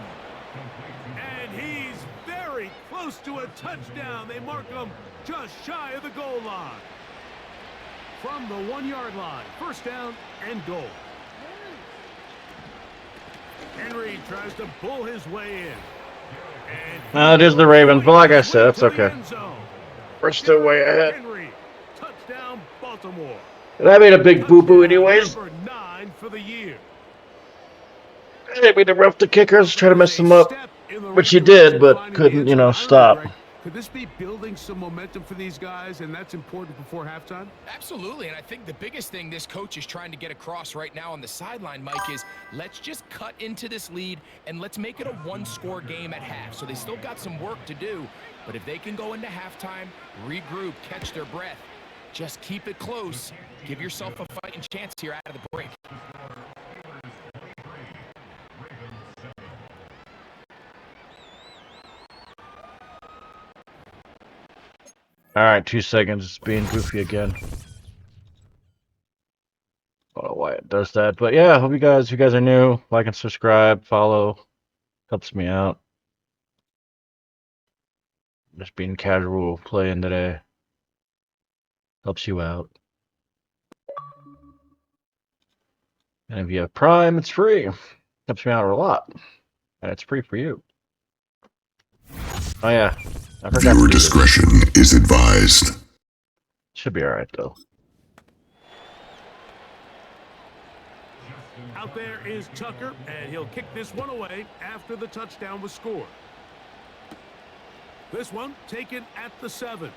And he's very close to a touchdown. They mark him just shy of the goal line. From the 1-yard line, first down and goal. Henry tries to pull his way in. It is the Ravens, but like I said, that's okay. We're still way ahead. Henry, touchdown, Baltimore. And I made a big boo-boo anyways. Number 9 for the year. I didn't mean to rough the kickers, try to mess them up. Which he did, but couldn't, stop. Could this be building some momentum for these guys, and that's important before halftime? Absolutely, and I think the biggest thing this coach is trying to get across right now on the sideline, Mike, is let's just cut into this lead and let's make it a one-score game at half. So they still got some work to do, but if they can go into halftime, regroup, catch their breath, just keep it close, give yourself a fighting chance here out of the break. Alright, 2 seconds. It's being goofy again. I don't know why it does that. But yeah, hope you guys are new, like and subscribe, follow. Helps me out. Just being casual playing today. Helps you out. And if you have Prime, it's free. Helps me out a lot. And it's free for you. Oh yeah. I forgot Viewer discretion is advised. Should be alright though. Out there is Tucker, and he'll kick this one away after the touchdown was scored. This one taken at the 7.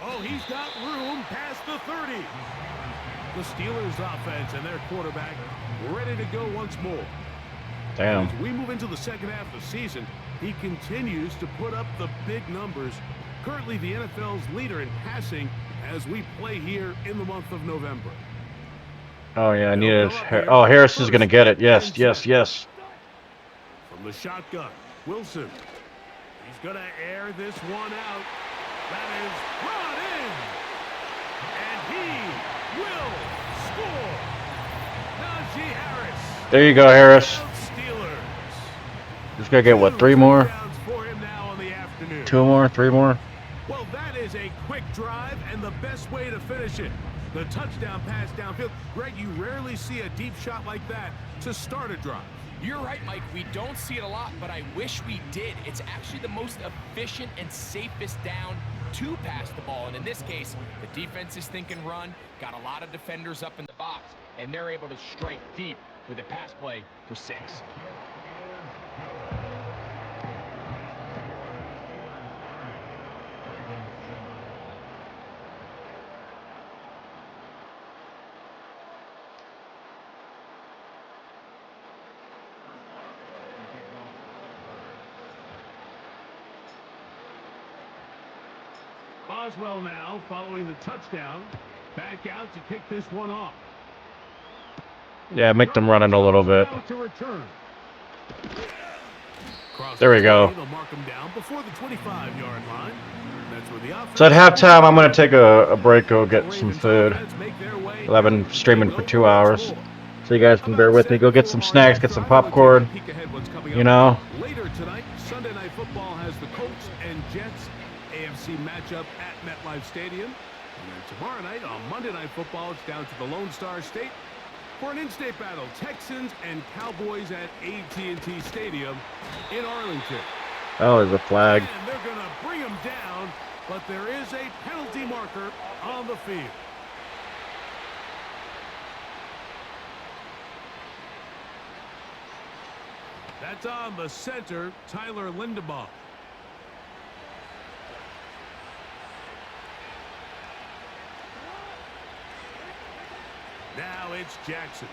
Oh, he's got room past the 30. The Steelers offense and their quarterback ready to go once more. Damn. As we move into the second half of the season, he continues to put up the big numbers. Currently the NFL's leader in passing as we play here in the month of November. Oh yeah, I need it. Oh, Harris is gonna get it. Yes. From the shotgun, Wilson. He's gonna air this one out. That is brought in, and he will score. Najee Harris. There you go, Harris. Just gotta get what, 3 more? 2 more, 3 more? Well, that is a quick drive and the best way to finish it. The touchdown pass downfield. Greg, you rarely see a deep shot like that to start a drive. You're right, Mike. We don't see it a lot, but I wish we did. It's actually the most efficient and safest down to pass the ball. And in this case, the defense is thinking run, got a lot of defenders up in the box, and they're able to strike deep with a pass play for 6. Boswell now following the touchdown. Back out to kick this one off. Yeah, make them run it a little bit. There we go. So at halftime, I'm going to take a break, go get some food. I've been streaming for 2 hours. So you guys can bear with me. Go get some snacks, get some popcorn. Later tonight, Sunday Night Football has the Colts and Jets AFC matchup at MetLife Stadium. And then tomorrow night on Monday Night Football, it's down to the Lone Star State for an in-state battle. Texans and Cowboys at AT&T Stadium in Arlington. Oh, there's a flag. And they're going to bring him down, but there is a penalty marker on the field. That's on the center, Tyler Lindebaugh. Now it's Jackson.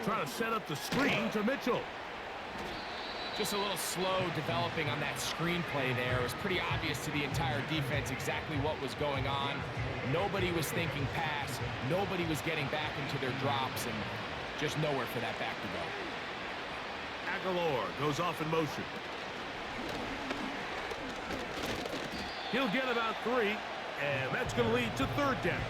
Trying to set up the screen to Mitchell. Just a little slow developing on that screenplay there. It was pretty obvious to the entire defense exactly what was going on. Nobody was thinking pass. Nobody was getting back into their drops, and just nowhere for that back to go. Aguilar goes off in motion. He'll get about 3, and that's going to lead to 3rd down.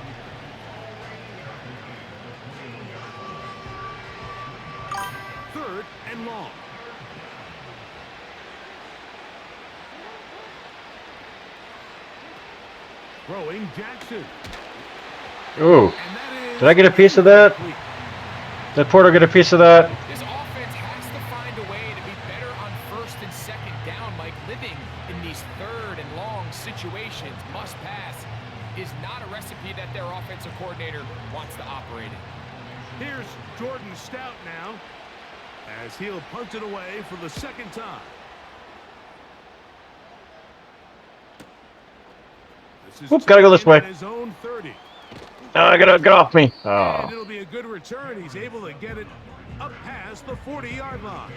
Third and long. Throwing Jackson. Ooh. Did I get a piece of that? Did Porter get a piece of that? This offense has to find a way to be better on 1st and 2nd down, Mike. Living in these 3rd and long situations, must pass, is not a recipe that their offensive coordinator wants to operate in. Here's Jordan Stout now, as he'll punt it away for the 2nd time. Whoop, gotta go this way. His own 30. I gotta get off me. And Oh. it'll be a good return. He's able to get it up past the 40-yard line.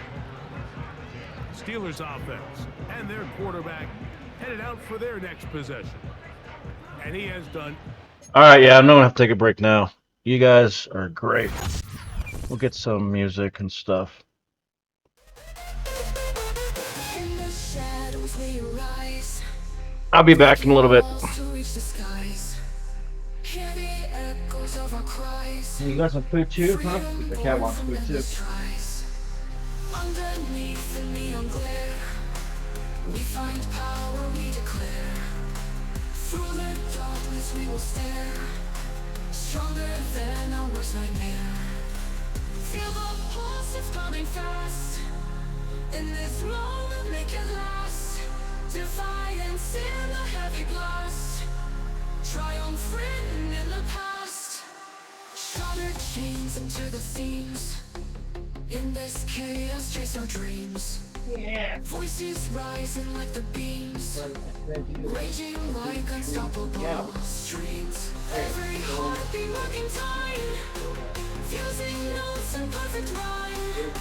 Steelers offense and their quarterback headed out for their next possession. And he has done. All right, yeah, I'm gonna have to take a break now. You guys are great. We'll get some music and stuff. In the shadows we rise, I'll be back in a little bit. falls to reach the skies. Hear the echoes of our cries. You guys want food too, huh? Freedom The cat born wants from food too. endless tries. Underneath the neon glare, we find power, we declare. Through the darkness we will stare, stronger than our worst nightmare. Feel the pulse, it's pounding fast. In this moment, make it last. Defiance in the heavy blast. Triumph written in the past. Shattered chains into the themes. In this chaos, chase our dreams. Voices rising like the beams. Raging like unstoppable streams. Every heartbeat marking time. Fusing notes in perfect rhyme.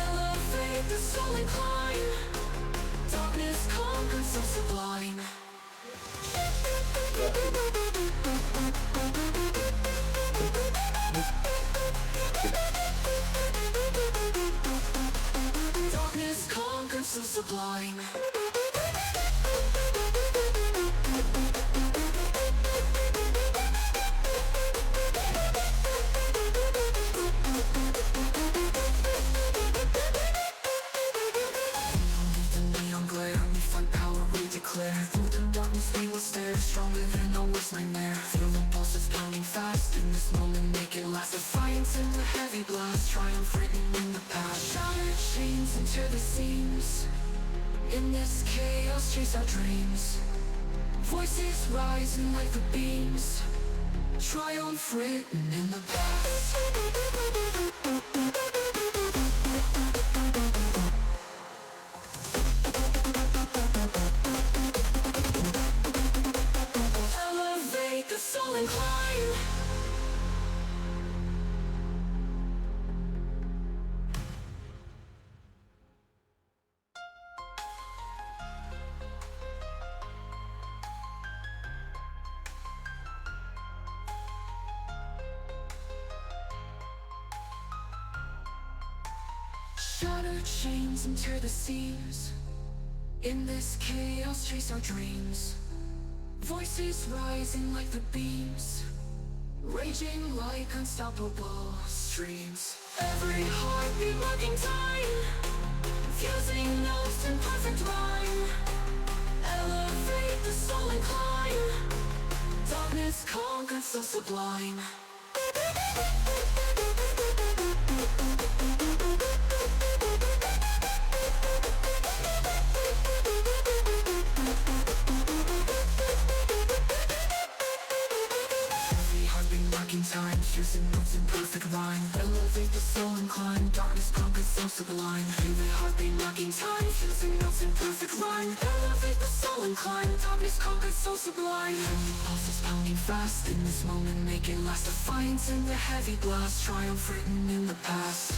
Elevate the soul and climb. Darkness conquers so sublime. Darkness conquers so sublime. Through the darkness we will stare, stronger than our worst nightmare. Feel the pulses pounding fast, in this moment make it last. Defiance in the heavy blast, triumph written in the past. Shattered chains into the seams. In this chaos chase our dreams. Voices rising like the beams. Triumph written in the past. Elevate the soul and climb. Shattered chains into the seams. In this chaos chase our dreams. Voices rising like the beams. Raging like unstoppable streams. Every heartbeat marking time. Fusing notes in perfect rhyme. Elevate the soul and climb. Darkness conquers so sublime. Every heartbeat marking time, fusing notes in perfect rhyme. Elevate the soul and climb, darkness conquers so sublime. Feel the heartbeat marking time, fusing notes in perfect rhyme. Elevate the soul and climb, darkness conquers so sublime. Every pulse is pounding fast, in this moment make it last. Defiance in the heavy blast, triumph written in the past.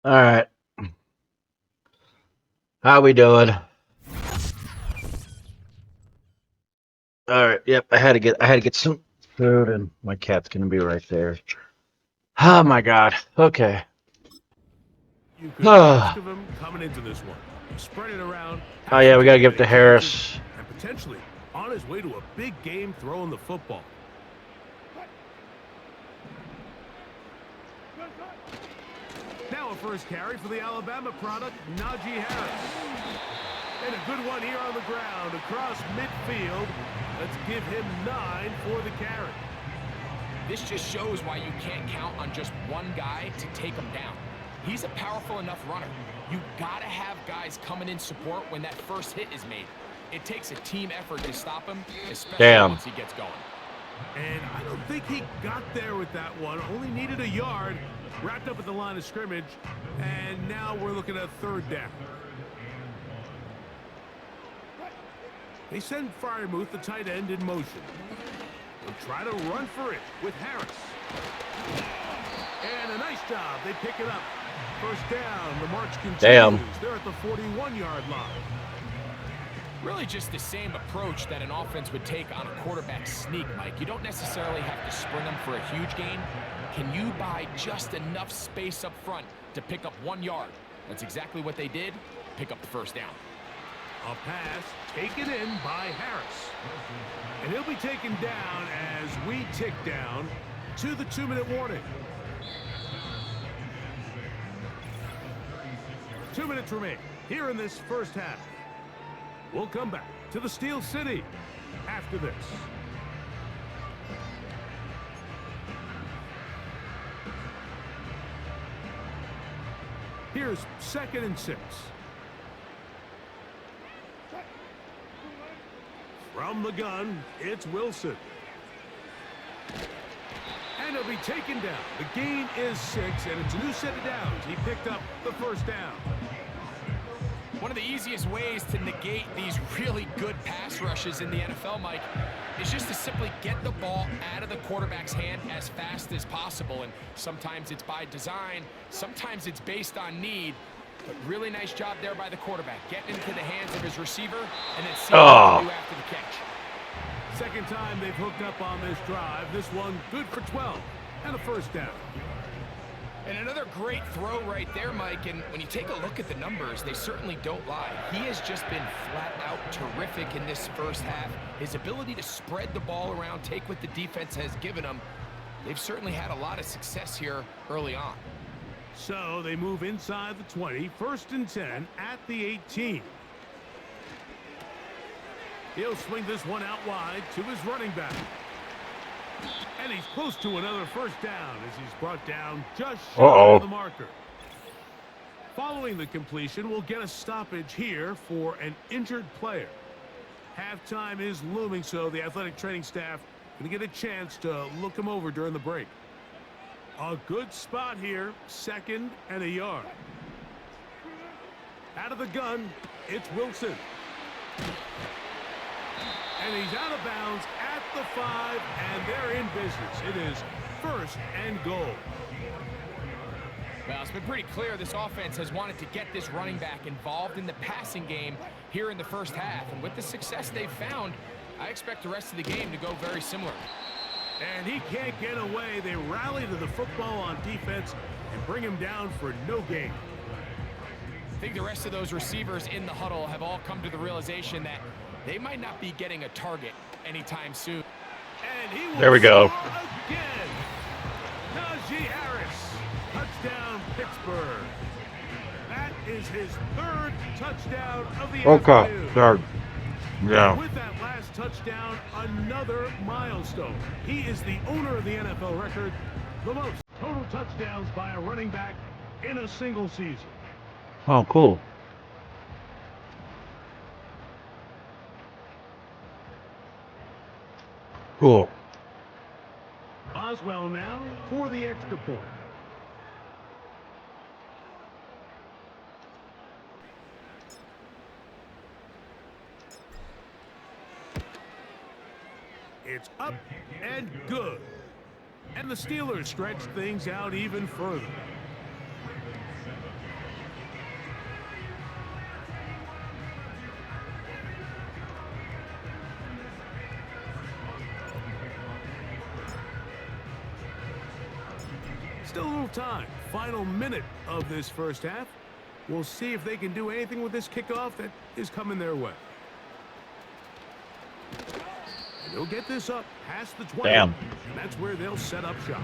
All right. How we doing? All right. Yep. I had to get some food, and my cat's gonna be right there. Oh my God. Okay. You could ask of him coming into this one. Spread it around. Oh yeah, we gotta give it to Harris. And potentially on his way to a big game throwing the football. Now a first carry for the Alabama product, Najee Harris. And a good one here on the ground across midfield. Let's give him 9 for the carry. This just shows why you can't count on just one guy to take him down. He's a powerful enough runner. You gotta have guys coming in support when that first hit is made. It takes a team effort to stop him, especially once he gets going. And I don't think he got there with that one. Only needed a yard. Wrapped up at the line of scrimmage. And now we're looking at 3rd down. They send Freiermuth, the tight end, in motion. They'll try to run for it with Harris. And a nice job. They pick it up. First down. The march continues. They're at the 41-yard line. Really just the same approach that an offense would take on a quarterback sneak, Mike. You don't necessarily have to spring them for a huge gain. Can you buy just enough space up front to pick up 1 yard? That's exactly what they did. Pick up the first down. A pass taken in by Harris. And he'll be taken down as we tick down to the 2-minute warning. 2 minutes remain here in this first half. We'll come back to the Steel City after this. Here's 2nd and 6. From the gun, it's Wilson. And he'll be taken down. The gain is 6, and it's a new set of downs. He picked up the first down. One of the easiest ways to negate these really good pass rushes in the NFL, Mike, is just to simply get the ball out of the quarterback's hand as fast as possible. And sometimes it's by design, sometimes it's based on need. But really nice job there by the quarterback, getting into the hands of his receiver and then seeing what to do after the catch. Second time they've hooked up on this drive. This one good for 12 and a first down. And another great throw right there, Mike. And when you take a look at the numbers, they certainly don't lie. He has just been flat out terrific in this first half. His ability to spread the ball around, take what the defense has given him. They've certainly had a lot of success here early on. So they move inside the 20, 1st and 10 at the 18. He'll swing this one out wide to his running back. And he's close to another first down as he's brought down just shy of the marker. Following the completion, we'll get a stoppage here for an injured player. Halftime is looming, so the athletic training staff going to get a chance to look him over during the break. A good spot here, 2nd and a yard. Out of the gun, it's Wilson. And he's out of bounds at the 5, and they're in business. It is 1st and goal. Well, it's been pretty clear this offense has wanted to get this running back involved in the passing game here in the first half. And with the success they've found, I expect the rest of the game to go very similar. And he can't get away. They rally to the football on defense and bring him down for no gain. I think the rest of those receivers in the huddle have all come to the realization that they might not be getting a target anytime soon. And he will there we go. Again. Najee Harris. Touchdown, Pittsburgh. That is his 3rd touchdown of the afternoon. Third. Yeah. With that last touchdown, another milestone. He is the owner of the NFL record, the most total touchdowns by a running back in a single season. Oh, cool. Cool. Boswell now for the extra point. It's up and good. And the Steelers stretch things out even further. Still a little time. Final minute of this first half. We'll see if they can do anything with this kickoff that is coming their way. And they'll get this up past the 20. Damn. And that's where they'll set up shop.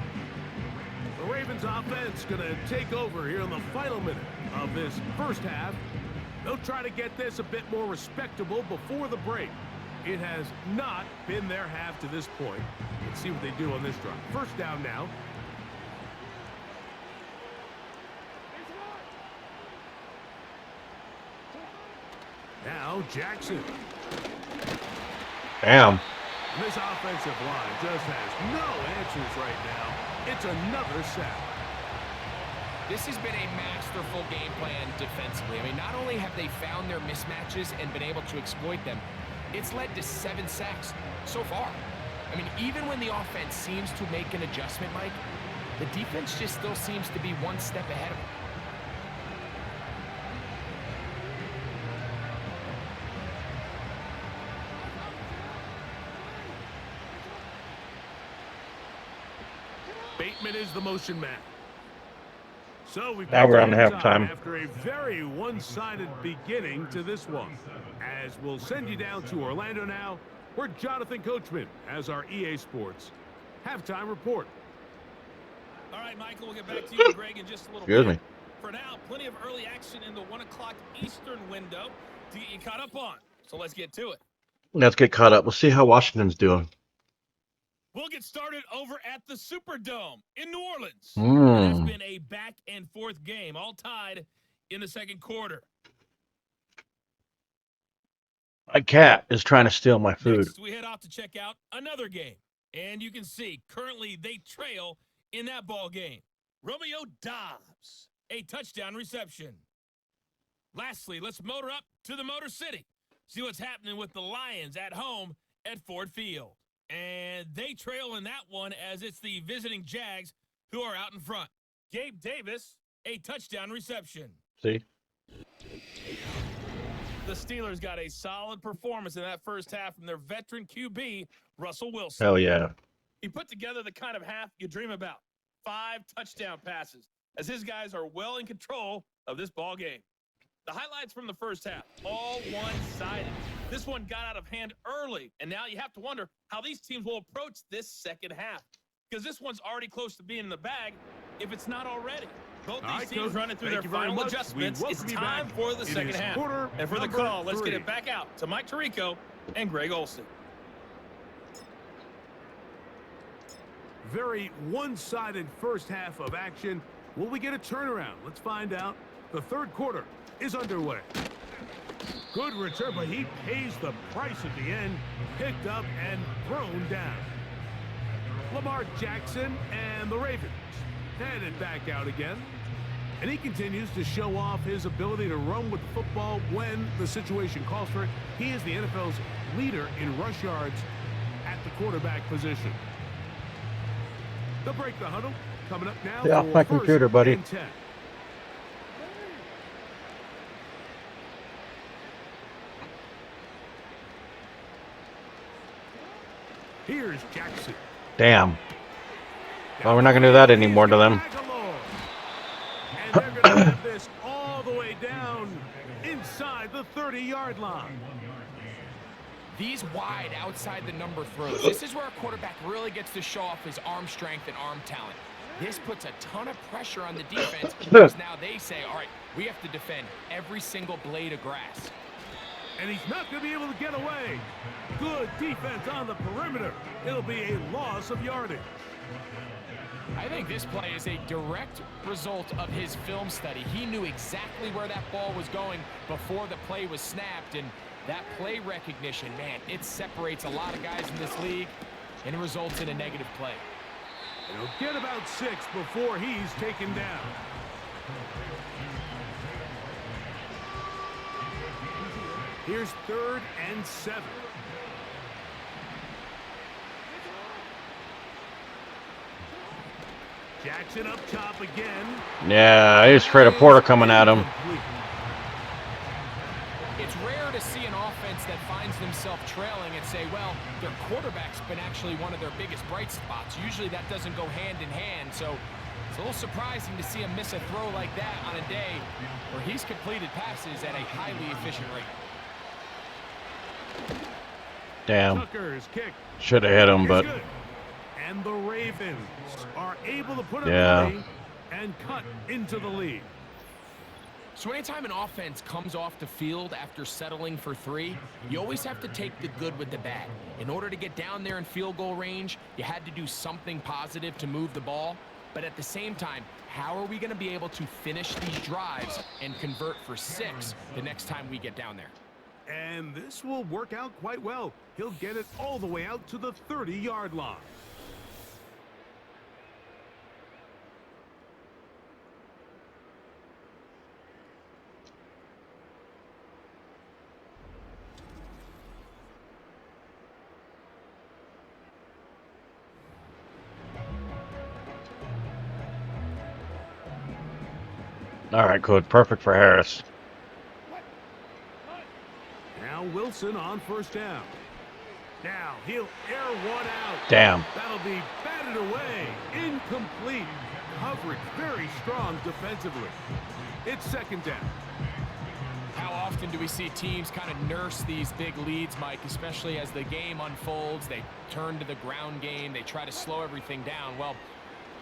The Ravens offense going to take over here in the final minute of this first half. They'll try to get this a bit more respectable before the break. It has not been their half to this point. Let's see what they do on this drive. First down now. Now Jackson. Damn. This offensive line just has no answers right now. It's another sack. This has been a masterful game plan defensively. I mean, not only have they found their mismatches and been able to exploit them, it's led to 7 sacks so far. I mean, even when the offense seems to make an adjustment, Mike, the defense just still seems to be one step ahead of them. Bateman is the motion man. So Now we're on halftime. After a very one-sided beginning to this one. As we'll send you down to Orlando now, where Jonathan Coachman has our EA Sports halftime report. All right, Michael, we'll get back to you and Greg in just a little Excuse bit. me. For now, plenty of early action in the 1 o'clock Eastern window to get you caught up on. So let's get to it. Let's get caught up. We'll see how Washington's doing. We'll get started over at the Superdome in New Orleans. Mm. It's been a back-and-forth game, all tied in the second quarter. My cat is trying to steal my food. Next, we head off to check out another game. And you can see, currently, they trail in that ball game. Romeo Dobbs, a touchdown reception. Lastly, let's motor up to the Motor City. See what's happening with the Lions at home at Ford Field. And they trail in that one as it's the visiting Jags who are out in front. Gabe Davis, a touchdown reception. See? The Steelers got a solid performance in that first half from their veteran QB, Russell Wilson. Hell yeah. He put together the kind of half you dream about. 5 touchdown passes, as his guys are well in control of this ball game. The highlights from the first half, all one-sided. This one got out of hand early, and now you have to wonder how these teams will approach this second half. Because this one's already close to being in the bag, if it's not already. Both these teams running through their final adjustments. It's time for the second half. And for the call, let's get it back out to Mike Tirico and Greg Olson. Very one-sided first half of action. Will we get a turnaround? Let's find out. The third quarter is underway. Good return, but he pays the price at the end. Picked up and thrown down. Lamar Jackson and the Ravens headed back out again. And he continues to show off his ability to run with the football when the situation calls for it. He is the NFL's leader in rush yards at the quarterback position. They'll break the huddle. Coming up now. Yeah, my computer, buddy. 10. Here's Jackson. Damn. Well, we're not going to do that anymore to them. And they're going to have this all the way down inside the 30-yard line. These wide outside the number throws. This is where a quarterback really gets to show off his arm strength and arm talent. This puts a ton of pressure on the defense because now they say, all right, we have to defend every single blade of grass. And he's not going to be able to get away. Good defense on the perimeter. It'll be a loss of yardage. I think this play is a direct result of his film study. He knew exactly where that ball was going before the play was snapped, and that play recognition, man, it separates a lot of guys in this league, and it results in a negative play. He'll get about 6 before he's taken down. Here's 3rd and 7. Jackson up top again. Yeah, he's afraid of Porter coming at him. It's rare to see an offense that finds themselves trailing and say, well, their quarterback's been actually one of their biggest bright spots. Usually that doesn't go hand in hand, so it's It's a little surprising to see him miss a throw like that on a day where he's completed passes at a highly efficient rate. Damn. Tucker's kick Should have hit him, is but good. And the Ravens are able to put up Yeah. 3 and cut into the lead. So anytime an offense comes off the field after settling for 3, you always have to take the good with the bad. In order to get down there in field goal range, you had to do something positive to move the ball. But at the same time, how are we going to be able to finish these drives and convert for 6 the next time we get down there? And this will work out quite well. He'll get it all the way out to the 30-yard line. all right, good. Perfect for Harris. Now Wilson on first down. Now he'll air one out. Damn. That'll be batted away. Incomplete. Coverage very strong defensively. It's second down. How often do we see teams kind of nurse these big leads, Mike, especially as the game unfolds? They turn to the ground game. They try to slow everything down. Well,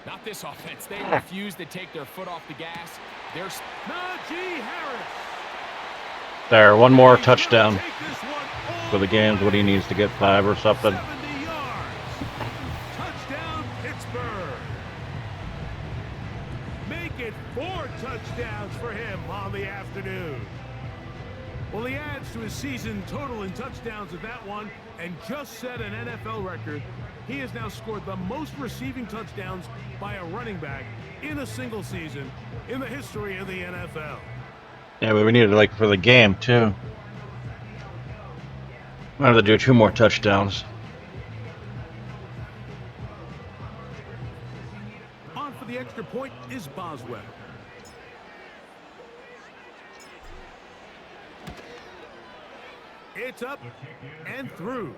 not this offense. They refuse to take their foot off the gas. They're Najee Harris. There, one more He's touchdown gonna take this one all for the games. What he needs to get 5 or something. 70 yards. Touchdown, Pittsburgh. Make it 4 touchdowns for him on the afternoon. Well, he adds to his season total in touchdowns with that one and just set an NFL record. He has now scored the most receiving touchdowns by a running back in a single season in the history of the NFL. Yeah, but we needed like for the game too. Might have to do 2 more touchdowns. On for the extra point is Boswell. It's up and through.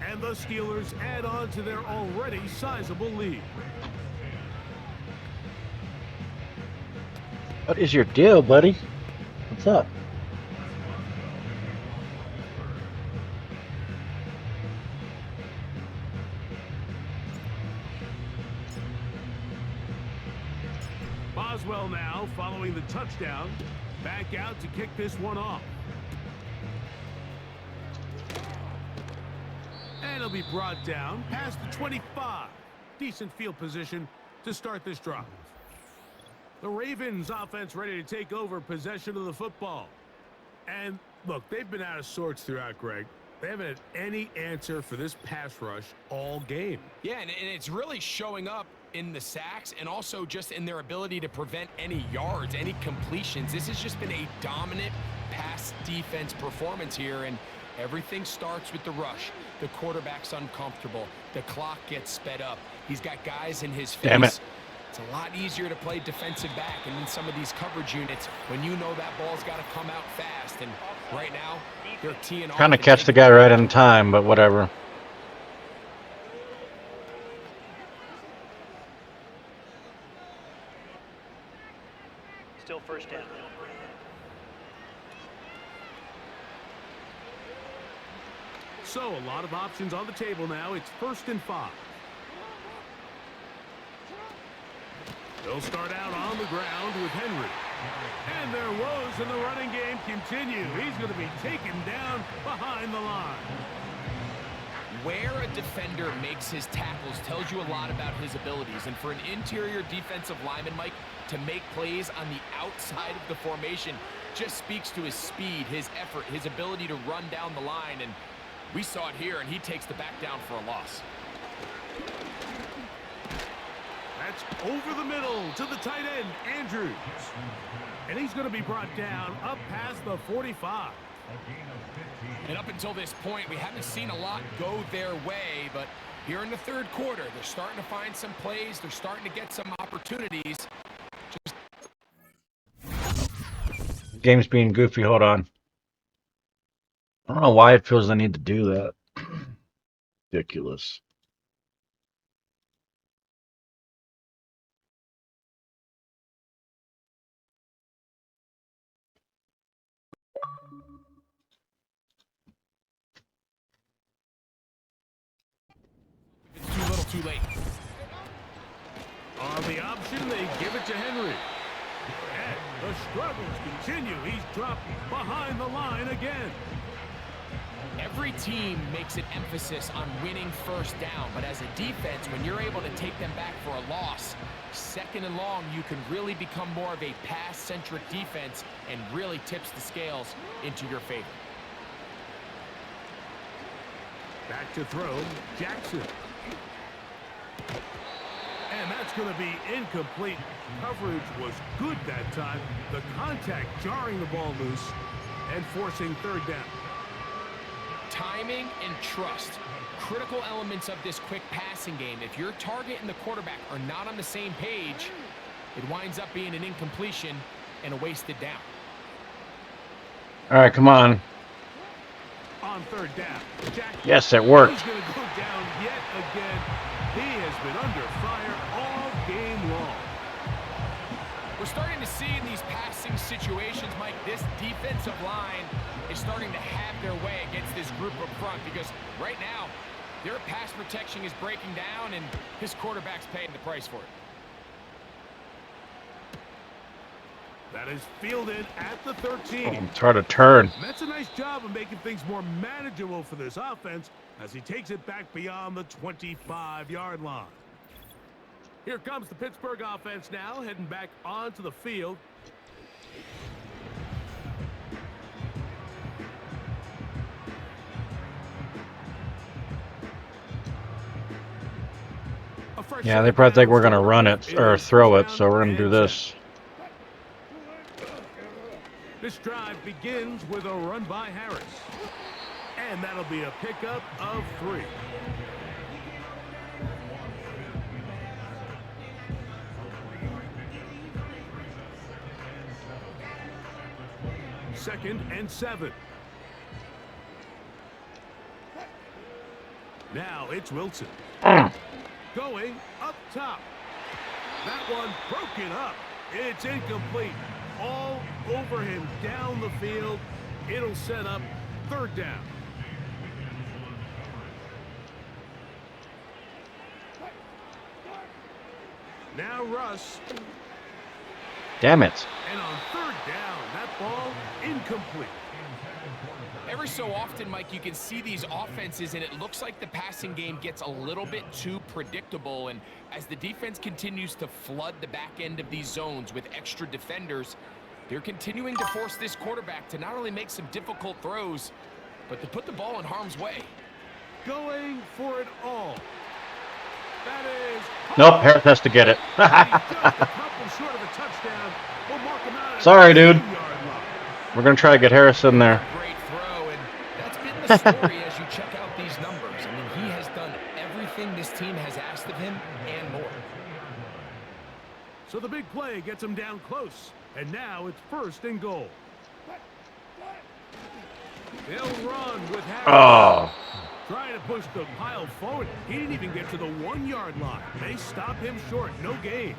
And the Steelers add on to their already sizable lead. What is your deal, buddy? What's up? Boswell now following the touchdown. Back out to kick this one off. And he'll be brought down past the 25. Decent field position to start this drive. The Ravens offense ready to take over possession of the football. And look, they've been out of sorts throughout, Greg. They haven't had any answer for this pass rush all game. Yeah, and it's really showing up in the sacks and also just in their ability to prevent any yards, any completions. This has just been a dominant pass defense performance here, and everything starts with the rush. The quarterback's uncomfortable. The clock gets sped up. He's got guys in his face. Damn it. It's a lot easier to play defensive back, and in some of these coverage units, when you know that ball's got to come out fast, and right now, they're teeing off. Trying to catch the guy right in time, but whatever. Still first down. So a lot of options on the table now. It's 1st and 5. They'll start out on the ground with Henry. And their woes in the running game continue. He's going to be taken down behind the line. Where a defender makes his tackles tells you a lot about his abilities. And for an interior defensive lineman, Mike, to make plays on the outside of the formation just speaks to his speed, his effort, his ability to run down the line. And we saw it here, and he takes the back down for a loss. That's over the middle to the tight end, Andrews. And he's going to be brought down up past the 45. And up until this point, we haven't seen a lot go their way, but here in the third quarter, they're starting to find some plays. They're starting to get some opportunities. Game's being goofy. Hold on. I don't know why it feels I need to do that. Ridiculous. too late. On the option, they give it to Henry. And the struggles continue. He's dropped behind the line again. Every team makes an emphasis on winning first down, but as a defense, when you're able to take them back for a loss, second and long, you can really become more of a pass-centric defense and really tips the scales into your favor. Back to throw, Jackson. And that's going to be incomplete. Coverage was good that time. The contact jarring the ball loose and forcing third down. Timing and trust, critical elements of this quick passing game. If your target and the quarterback are not on the same page, it winds up being an incompletion and a wasted down. All right, come on. On third down, Jackson. Yes, it worked. He's going to go down yet again. He has been under fire all game long. We're starting to see in these passing situations, Mike, this defensive line is starting to have their way against this group up front because right now, their pass protection is breaking down and his quarterback's paying the price for it. That is fielded at the 13. Oh, it's hard to turn. That's a nice job of making things more manageable for this offense as he takes it back beyond the 25-yard line. Here comes the Pittsburgh offense now, heading back onto the field. Yeah, they probably think we're going to run it or throw it, so we're going to do this. This drive begins with a run by Harris. And that'll be a pickup of 3. Second and 7. Now it's Wilson. Going up top. That one broken up. It's incomplete. All over him down the field. It'll set up third down. Now Russ. Damn it. And on third down, that ball incomplete. Every so often, Mike, you can see these offenses, and it looks like the passing game gets a little bit too predictable. And as the defense continues to flood the back end of these zones with extra defenders, they're continuing to force this quarterback to not only make some difficult throws, but to put the ball in harm's way. Going for it all. That is... Nope, Harris has to get it. Just a couple short of a touchdown. We'll mark him out at Sorry, the dude. 10-yard line. We're going to try to get Harris in there. Great throw, and that's been the story as you check out these numbers. I mean, he has done everything this team has asked of him and more. So the big play gets him down close. And now it's first and goal. They'll run with Harris. Oh. Trying to push the pile forward. He didn't even get to the 1-yard line. They stop him short. No gain.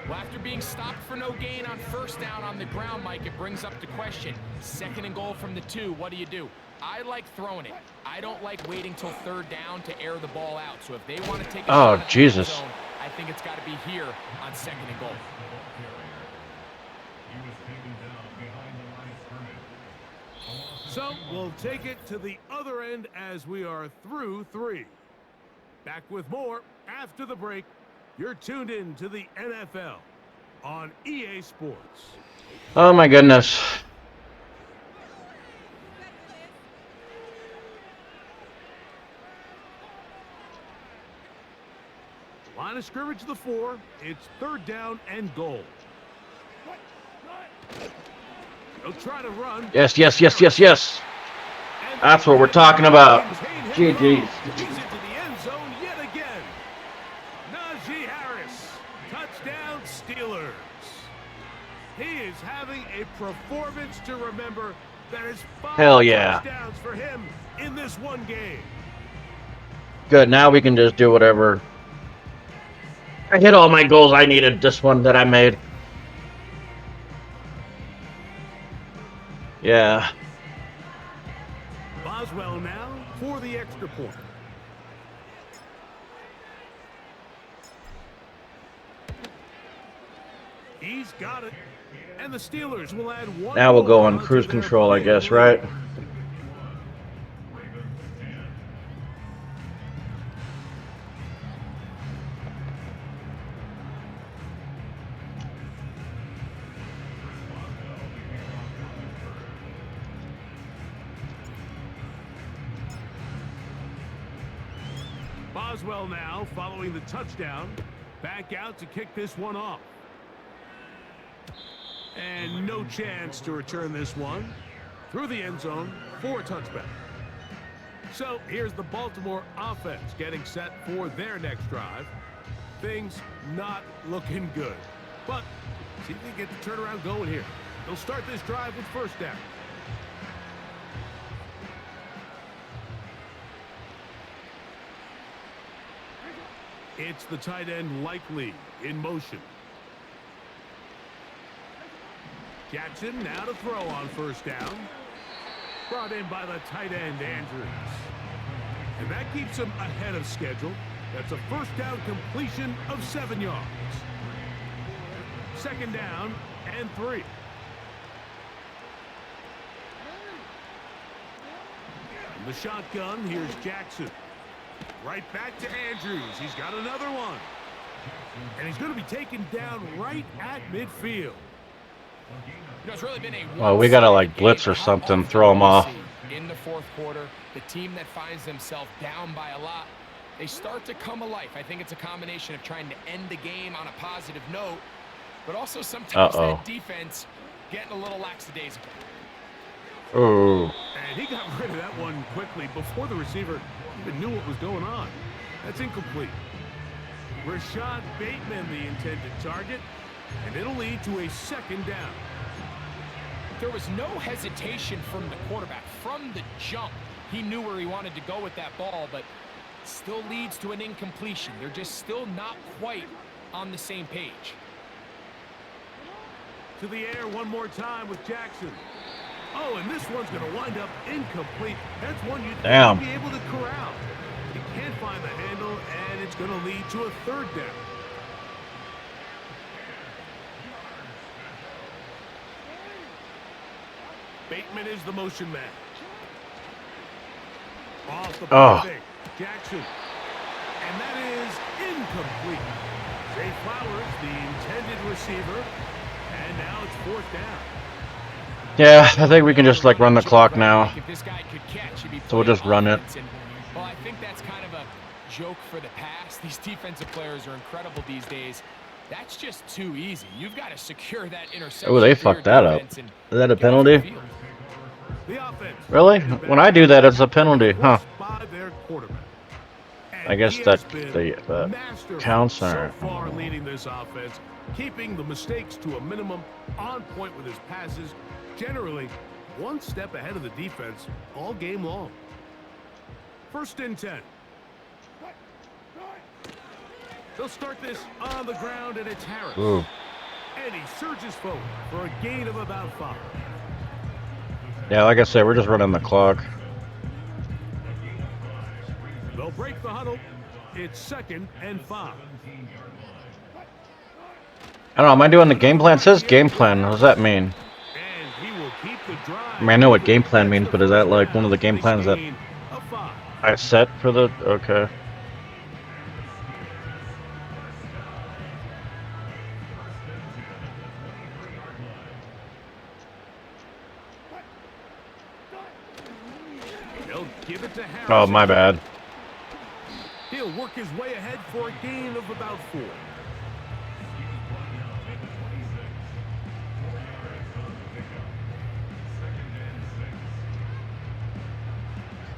Well, after being stopped for no gain on first down on the ground, Mike, it brings up the question. Second and goal from the 2. What do? I like throwing it. I don't like waiting till third down to air the ball out. So if they want to take a shot at the Jesus. end zone, I think it's got to be here on second and goal. So we'll take it to the other end as we are through 3. Back with more after the break. You're tuned in to the NFL on EA Sports. Oh, my goodness. Line of scrimmage to the 4. It's third down and goal. They'll try to run. Yes, yes, yes, yes, yes. That's what we're talking about. GG's. He's into the end zone yet again. Najee Harris. Touchdown Steelers. He is having a performance to remember. That is 5 Hell yeah. touchdowns for him in this one game. Good, now we can just do whatever. I hit all my goals I needed, this one that I made. Yeah. Boswell now for the extra point. He's got it. And the Steelers will add one Now we'll go more on onto cruise their control, I big guess, lead. right? Boswell now following the touchdown. Back out to kick this one off. And no chance to return this one. Through the end zone for a touchback. So here's the Baltimore offense getting set for their next drive. Things not looking good. But see if they get the turnaround going here. They'll start this drive with first down. It's the tight end Likely in motion. Jackson now to throw on first down. Brought in by the tight end Andrews. And that keeps him ahead of schedule. That's a first down completion of 7 yards. Second down and 3. In the shotgun, here's Jackson. Right back to Andrews. He's got another one. And he's going to be taken down right at midfield. You know, it's really been a Well, we gotta like blitz or something, throw them off. In the fourth quarter, the team that finds themselves down by a lot, they start to come alive. I think it's a combination of trying to end the game on a positive note, but also sometimes that defense getting a little lackadaisical. Ooh. And he got rid of that one quickly before the receiver even knew what was going on. That's incomplete. Rashad Bateman, the intended target, and it'll lead to a second down. There was no hesitation from the quarterback. From the jump, he knew where he wanted to go with that ball, but still leads to an incompletion. They're just still not quite on the same page. To the air one more time with Jackson. Oh, and this one's going to wind up incomplete. That's one you'd be able to corral. He can't find the handle, and it's going to lead to a third down. Bateman is the motion man. Off the perfect. Jackson. And that is incomplete. Zay Flowers, the intended receiver. And now it's fourth down. Yeah, I think we can just like run the clock now. If this guy could catch, he'd be So we'll just run it. Well, I think that's kind of a joke for the past. These defensive players are incredible these days. That's just too easy. You've got to secure that interception. Oh, they fucked that up. Is that a penalty? Really? When I do that, it's a penalty, huh? I guess that the counts are. So far leading this offense, keeping the mistakes to a minimum, on point with his passes, generally one step ahead of the defense all game long. First and 10. They'll start this on the ground, and it's Harris. Ooh. And he surges forward for a gain of about 5. Yeah, like I said, we're just running the clock. They'll break the huddle. It's 2nd and 5. I don't know, am I doing the game plan? It says game plan. What does that mean? And he will keep the drive. I mean, I know what game plan means, but is that like one of the game plans that I set for the... Okay. They'll give it to Harris. Oh, my bad. He'll work his way ahead for a gain of about 4.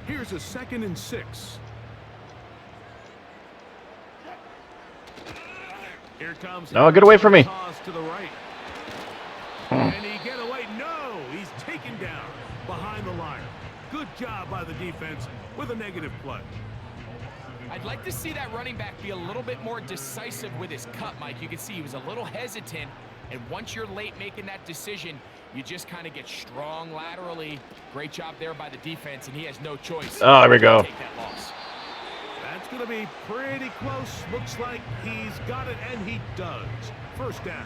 Here's a 2nd and 6. Here comes. No, get away from me. Toss to the right. And he get away. No, he's taken down behind the line. Good job by the defense with a negative play. I'd like to see that running back be a little bit more decisive with his cut, Mike. You can see he was a little hesitant, and once you're late making that decision, you just kind of get strong laterally. Great job there by the defense, and he has no choice. Oh, there we go. Take that loss. That's going to be pretty close. Looks like he's got it, and he does. First down.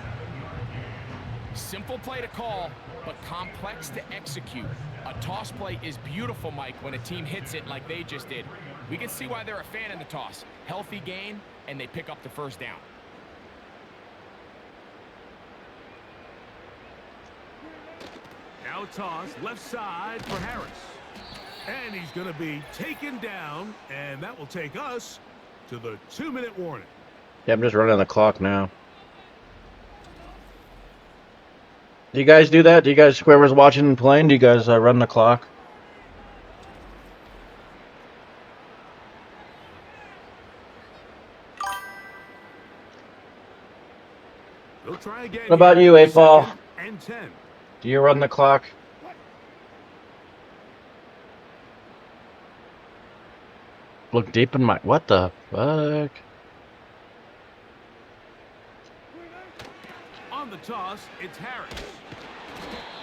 Simple play to call, but complex to execute. A toss play is beautiful, Mike, when a team hits it like they just did. We can see why they're a fan in the toss. Healthy gain, and they pick up the first down. Now toss left side for Harris. And he's going to be taken down, and that will take us to the 2-minute warning. Yeah, I'm just running the clock now. Do you guys do that? Do you guys, whoever's watching and playing, do you guys run the clock? They'll try again. What about you, 8-Ball? 2nd and 10. Do you run the clock? Look deep in my... What the fuck? On the toss, it's Harris.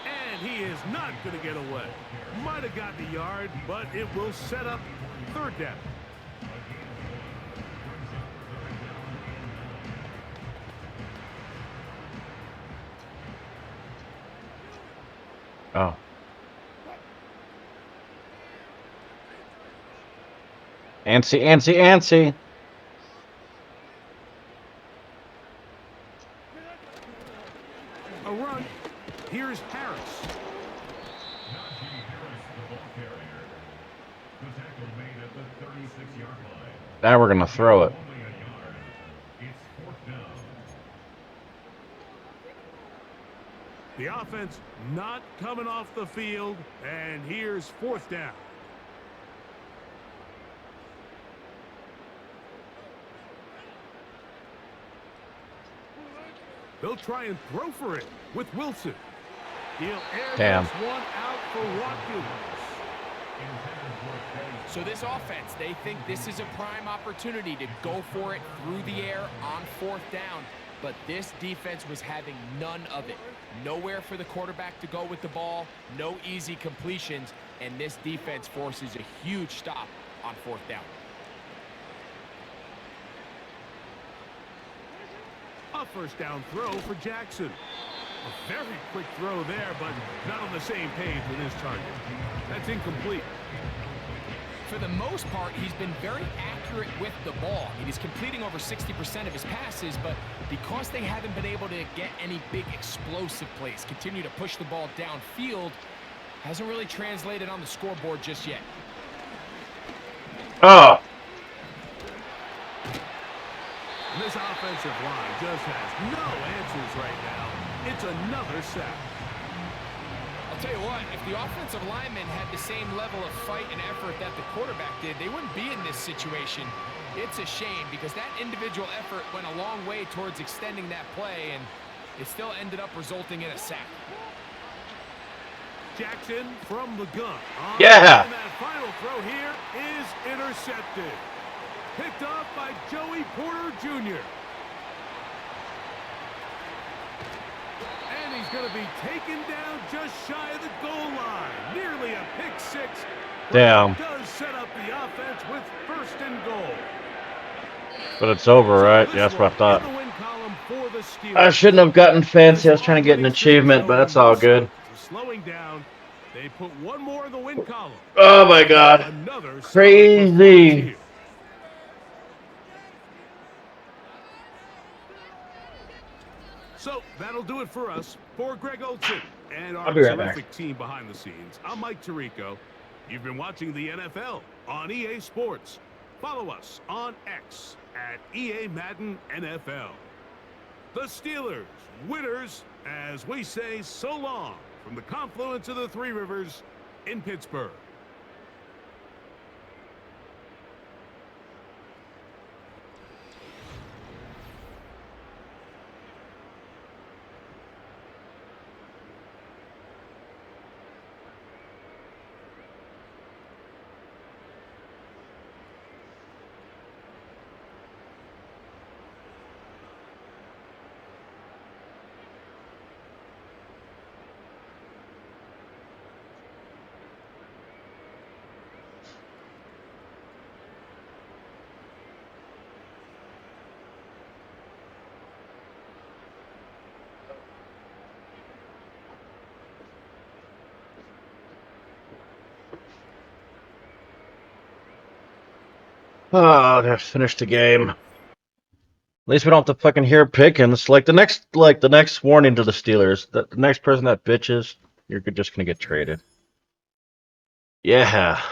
And he is not going to get away. Might have gotten a yard, but it will set up 3rd down. Oh. Antsy, antsy, antsy. A run. Here's Harris. Najee Harris, the ball carrier. The tackle made at the 36-yard line. Now we're gonna throw it. Only a yard. It's 4th down. The offense not coming off the field, and here's 4th down. They'll try and throw for it with Wilson. He'll air Damn. this one out for Watkins. So this offense, they think this is a prime opportunity to go for it through the air on 4th down. But this defense was having none of it. Nowhere for the quarterback to go with the ball, no easy completions, and this defense forces a huge stop on 4th down. A 1st down throw for Jackson. A very quick throw there, but not on the same page with his target. That's incomplete. For the most part, he's been very accurate with the ball. He's completing over 60% of his passes, but because they haven't been able to get any big explosive plays, continue to push the ball downfield, hasn't really translated on the scoreboard just yet. Oh. This offensive line just has no answers right now. It's another sack. I'll tell you what, if the offensive linemen had the same level of fight and effort that the quarterback did, they wouldn't be in this situation. It's a shame because that individual effort went a long way towards extending that play, and it still ended up resulting in a sack. Jackson from the gun. Yeah. And that final throw here is intercepted. Picked off by Joey Porter Jr. And he's going to be taken down just shy of the goal line. Nearly a pick six. Damn. It does set up the offense with 1st and goal. But it's over, right? Yeah, that's what I thought. I shouldn't have gotten fancy. I was trying to get an achievement, but that's all good. Slowing down, they put one more in the win column. Oh my God. Crazy. So that'll do it for us. For Greg Olson and our I'll be right terrific back. team behind the scenes, I'm Mike Tirico. You've been watching the NFL on EA Sports. Follow us on X at EA Madden NFL. The Steelers, winners, as we say so long from the confluence of the Three Rivers in Pittsburgh. Oh, they finished the game. At least we don't have to fucking hear Pickens. Like the next warning to the Steelers, the next person that bitches, you're just gonna get traded. Yeah.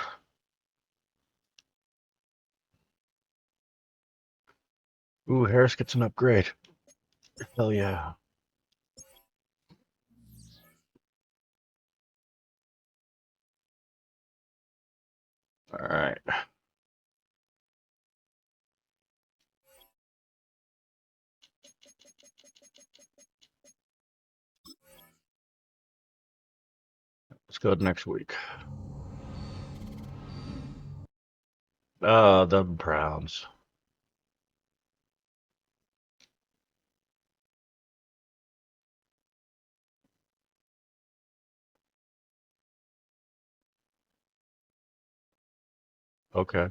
Ooh, Harris gets an upgrade. Hell yeah. All right. Let's go to next week. The Browns. Okay.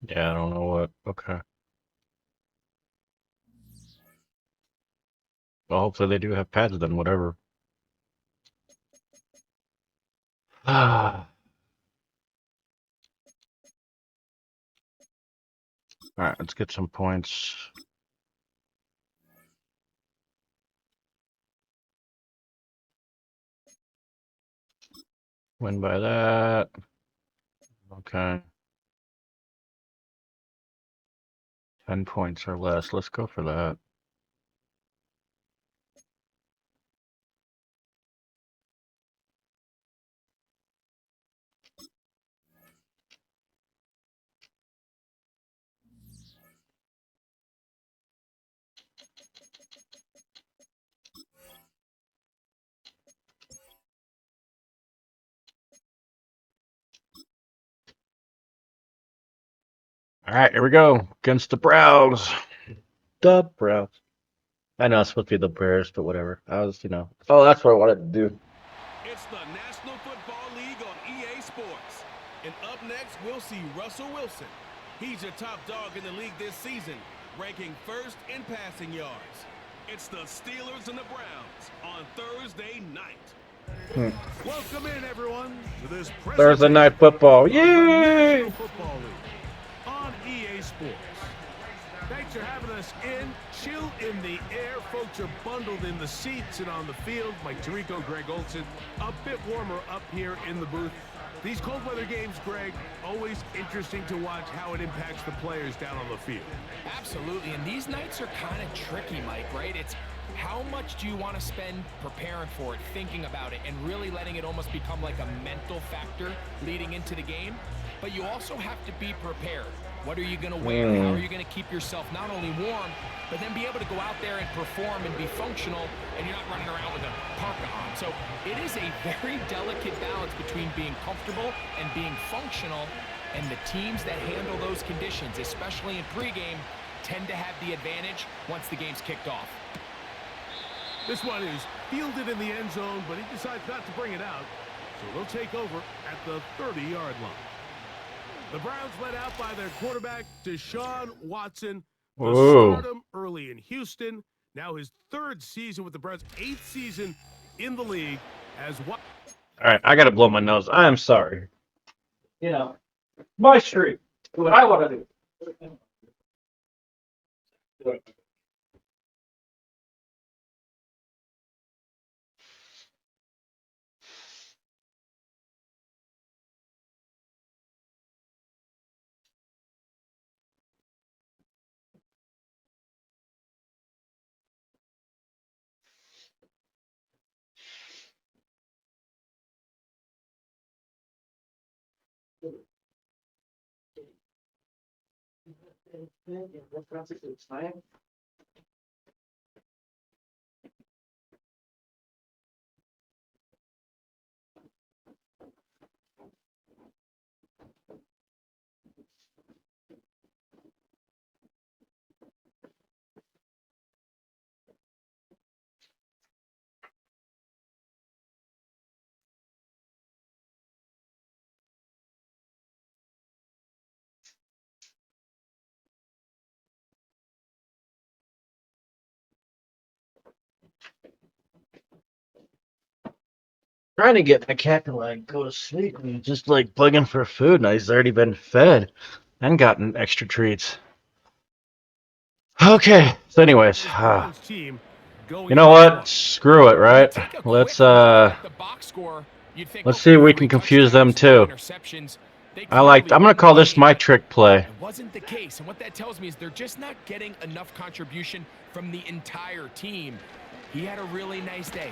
Yeah, I don't know what. Okay. Well, hopefully they do have pads then, whatever. All right, let's get some points. Win by that. Okay. 10 points or less. Let's go for that. All right, here we go. Against the Browns. The Browns. I know it's supposed to be the Bears, but whatever. Oh, that's what I wanted to do. It's the National Football League on EA Sports. And up next, we'll see Russell Wilson. He's your top dog in the league this season, ranking first in passing yards. It's the Steelers and the Browns on Thursday night. Welcome in, everyone, to this Thursday night football. Yay! National Football League on EA Sports. Thanks for having us in. Chill in the air. Folks are bundled in the seats and on the field. Mike Tirico, Greg Olson. A bit warmer up here in the booth. These cold weather games, Greg, always interesting to watch how it impacts the players down on the field. Absolutely, and these nights are kind of tricky, Mike, right? It's how much do you want to spend preparing for it, thinking about it, and really letting it almost become like a mental factor leading into the game? But you also have to be prepared. What are you going to wear? How are you going to keep yourself not only warm, but then be able to go out there and perform and be functional, and you're not running around with a parka on. So it is a very delicate balance between being comfortable and being functional, and the teams that handle those conditions, especially in pregame, tend to have the advantage once the game's kicked off. This one is fielded in the end zone, but he decides not to bring it out. So they'll take over at the 30-yard line. The Browns led out by their quarterback, Deshaun Watson. The stardom early in Houston. Now his third season with the Browns, 8th season in the league as what? All right, I got to blow my nose. I am sorry. My street. What I want to do. Trying to get my cat to like go to sleep and he's just like bugging for food, and he's already been fed and gotten extra treats. Okay. So, anyways, This Browns team going you know into this what? one. Screw it, When you right? take a Let's quick look at the box score, you'd think, let's okay, see if we 3 can confuse them touchdowns, 5 too. interceptions. They I'm gonna clearly call this wouldn't my be. trick play. It wasn't the case, and what that tells me is they're just not getting enough contribution from the entire team. He had a really nice day.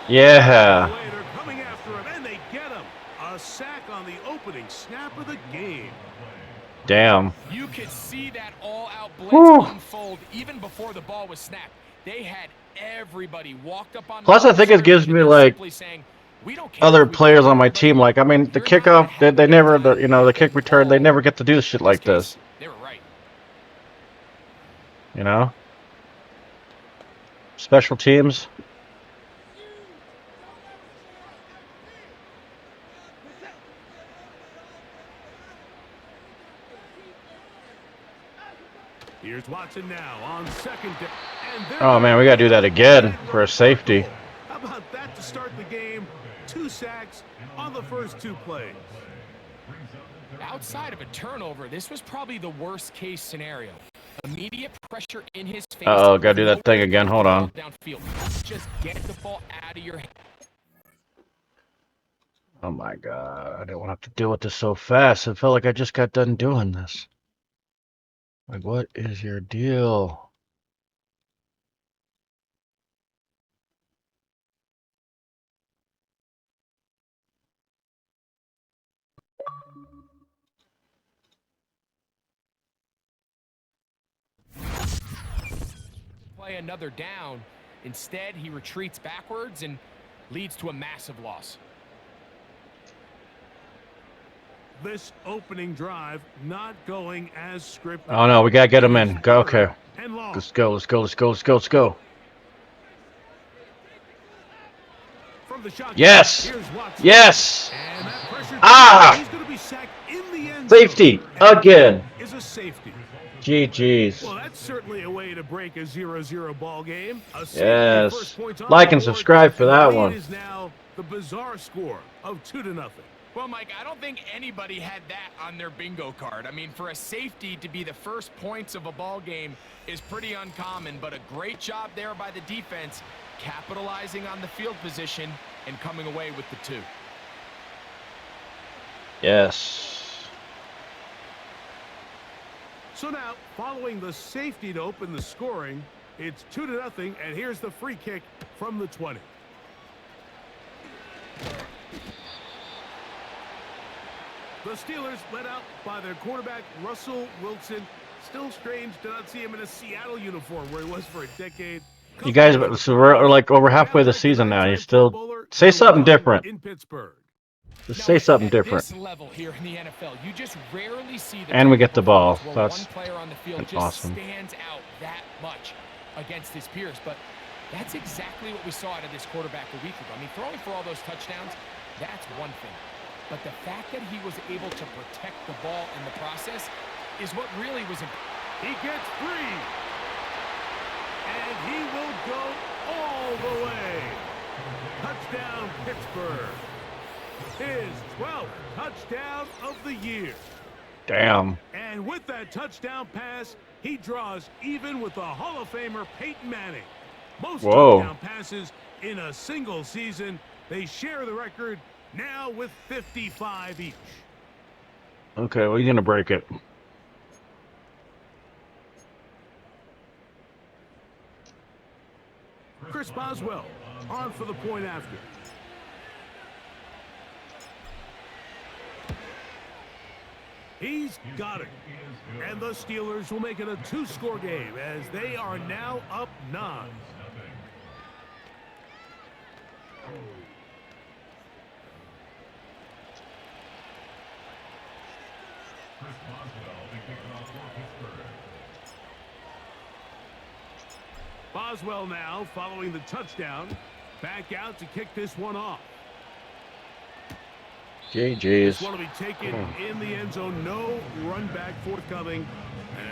Yeah. Away, they're coming after him, and they get him. A sack on the opening snap of the game. Damn. You could see that all-out blitz Whew. unfold even before the ball was snapped. They had everybody walked up on. Plus, I think it gives me like other players on my team. Like, I mean, the kickoff, they never, the kick return, they never get to do shit like this. They were right. You know? Special teams. Here's Watson now on second down. Oh man, we gotta do that again for a safety. How about that to start the game? 2 sacks on the first 2 plays. Outside of a turnover, this was probably the worst case scenario. Immediate pressure in his face. Uh-oh, gotta do that thing again. Hold on. Downfield. Just get the ball out of your hand. Oh my god, I didn't want to have to deal with this so fast. It felt like I just got done doing this. Like, what is your deal? Play another down. Instead, he retreats backwards and leads to a massive loss. This opening drive not going as scripted. Oh no, we gotta get him in. Go, okay. Let's go, let's go, let's go, let's go, let's go. From the shotgun, Yes! Yes! And that pressure Ah! he's going to be sacked in the end Safety! zone. Again! Is a safety. GG's. Well, that's certainly a way to break a 0-0 ball game. A safety, Yes. first points on Like the and board, subscribe for and that the lead one. is now the bizarre score of 2-0. Well, Mike, I don't think anybody had that on their bingo card. I mean, for a safety to be the first points of a ball game is pretty uncommon, but a great job there by the defense, capitalizing on the field position and coming away with the 2. Yes. So now, following the safety to open the scoring, it's 2-0, and here's the free kick from the 20. The Steelers led out by their quarterback, Russell Wilson. Still strange to not see him in a Seattle uniform where he was for a decade. You guys, so we're like over halfway the season now. You still say something different. In Pittsburgh. Just say something different. At this level here in the NFL, you just rarely see the And we get the ball. where That's one player on the field just awesome. stands out that much against his peers. But that's exactly what we saw out of this quarterback a week ago. I mean, throwing for all those touchdowns, that's one thing. But the fact that he was able to protect the ball in the process is what really was important. He gets free. And he will go all the way. Touchdown, Pittsburgh. His 12th touchdown of the year. Damn. And with that touchdown pass, he draws even with the Hall of Famer Peyton Manning. Most touchdown passes in a single season. They share the record now with 55 each. Okay, well, you're gonna break it. Chris Boswell on for the point after. He's got it. And the Steelers will make it a 2-score game as they are now up 9. Boswell now following the touchdown. Back out to kick this one off. GG's. This one will be taken in the end zone. No run back forthcoming.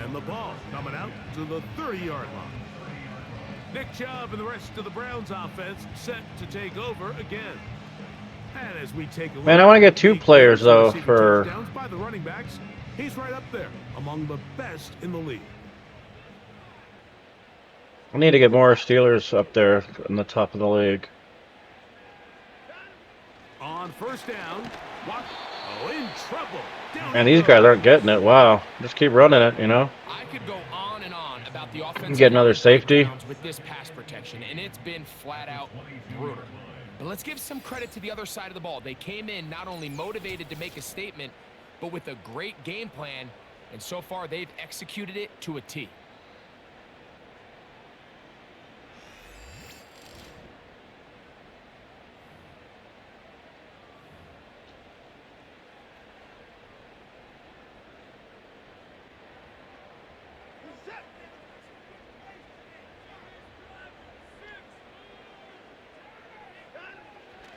And the ball coming out to the 30-yard line. Nick Chubb and the rest of the Browns offense set to take over again. And as we take a look Man, I want to get at 2 the players leaders in though receiving for. touchdowns by the running backs, he's right up there among the best in the league. I need to get more Steelers up there in the top of the league. On first down, in trouble. Down And he these guys goes. aren't getting it. Wow, just keep running it, you know. I could go on and on about the offensive Get another line safety. breakdowns with this pass protection, and it's been flat out brutal. But let's give some credit to the other side of the ball. They came in not only motivated to make a statement, but with a great game plan, and so far they've executed it to a T.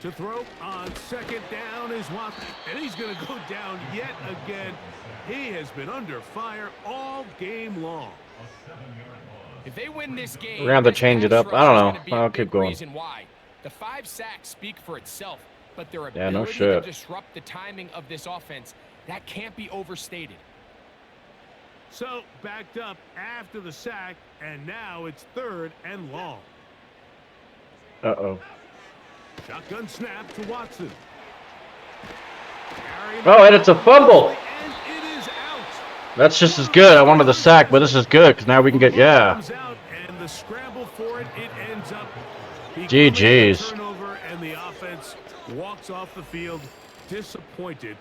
To throw on second down is Watson, and he's going to go down yet again. He has been under fire all game long. If they win this game, We're gonna have to this change it pass up. rush I don't is know. gonna be a I'll big keep going. reason why. The 5 sacks speak for itself, but their Yeah, no ability to shit. disrupt the timing of this offense, that can't be overstated. So backed up after the sack, and now it's 3rd and long. Uh-oh. Shotgun snap to Watson. Oh, and it's a fumble. And it is out. That's just as good. I wanted the sack, but this is good because now we can get, yeah. Comes out, and the scramble for it ends up GG's. becoming a turnover, and the offense walks off the field disappointed.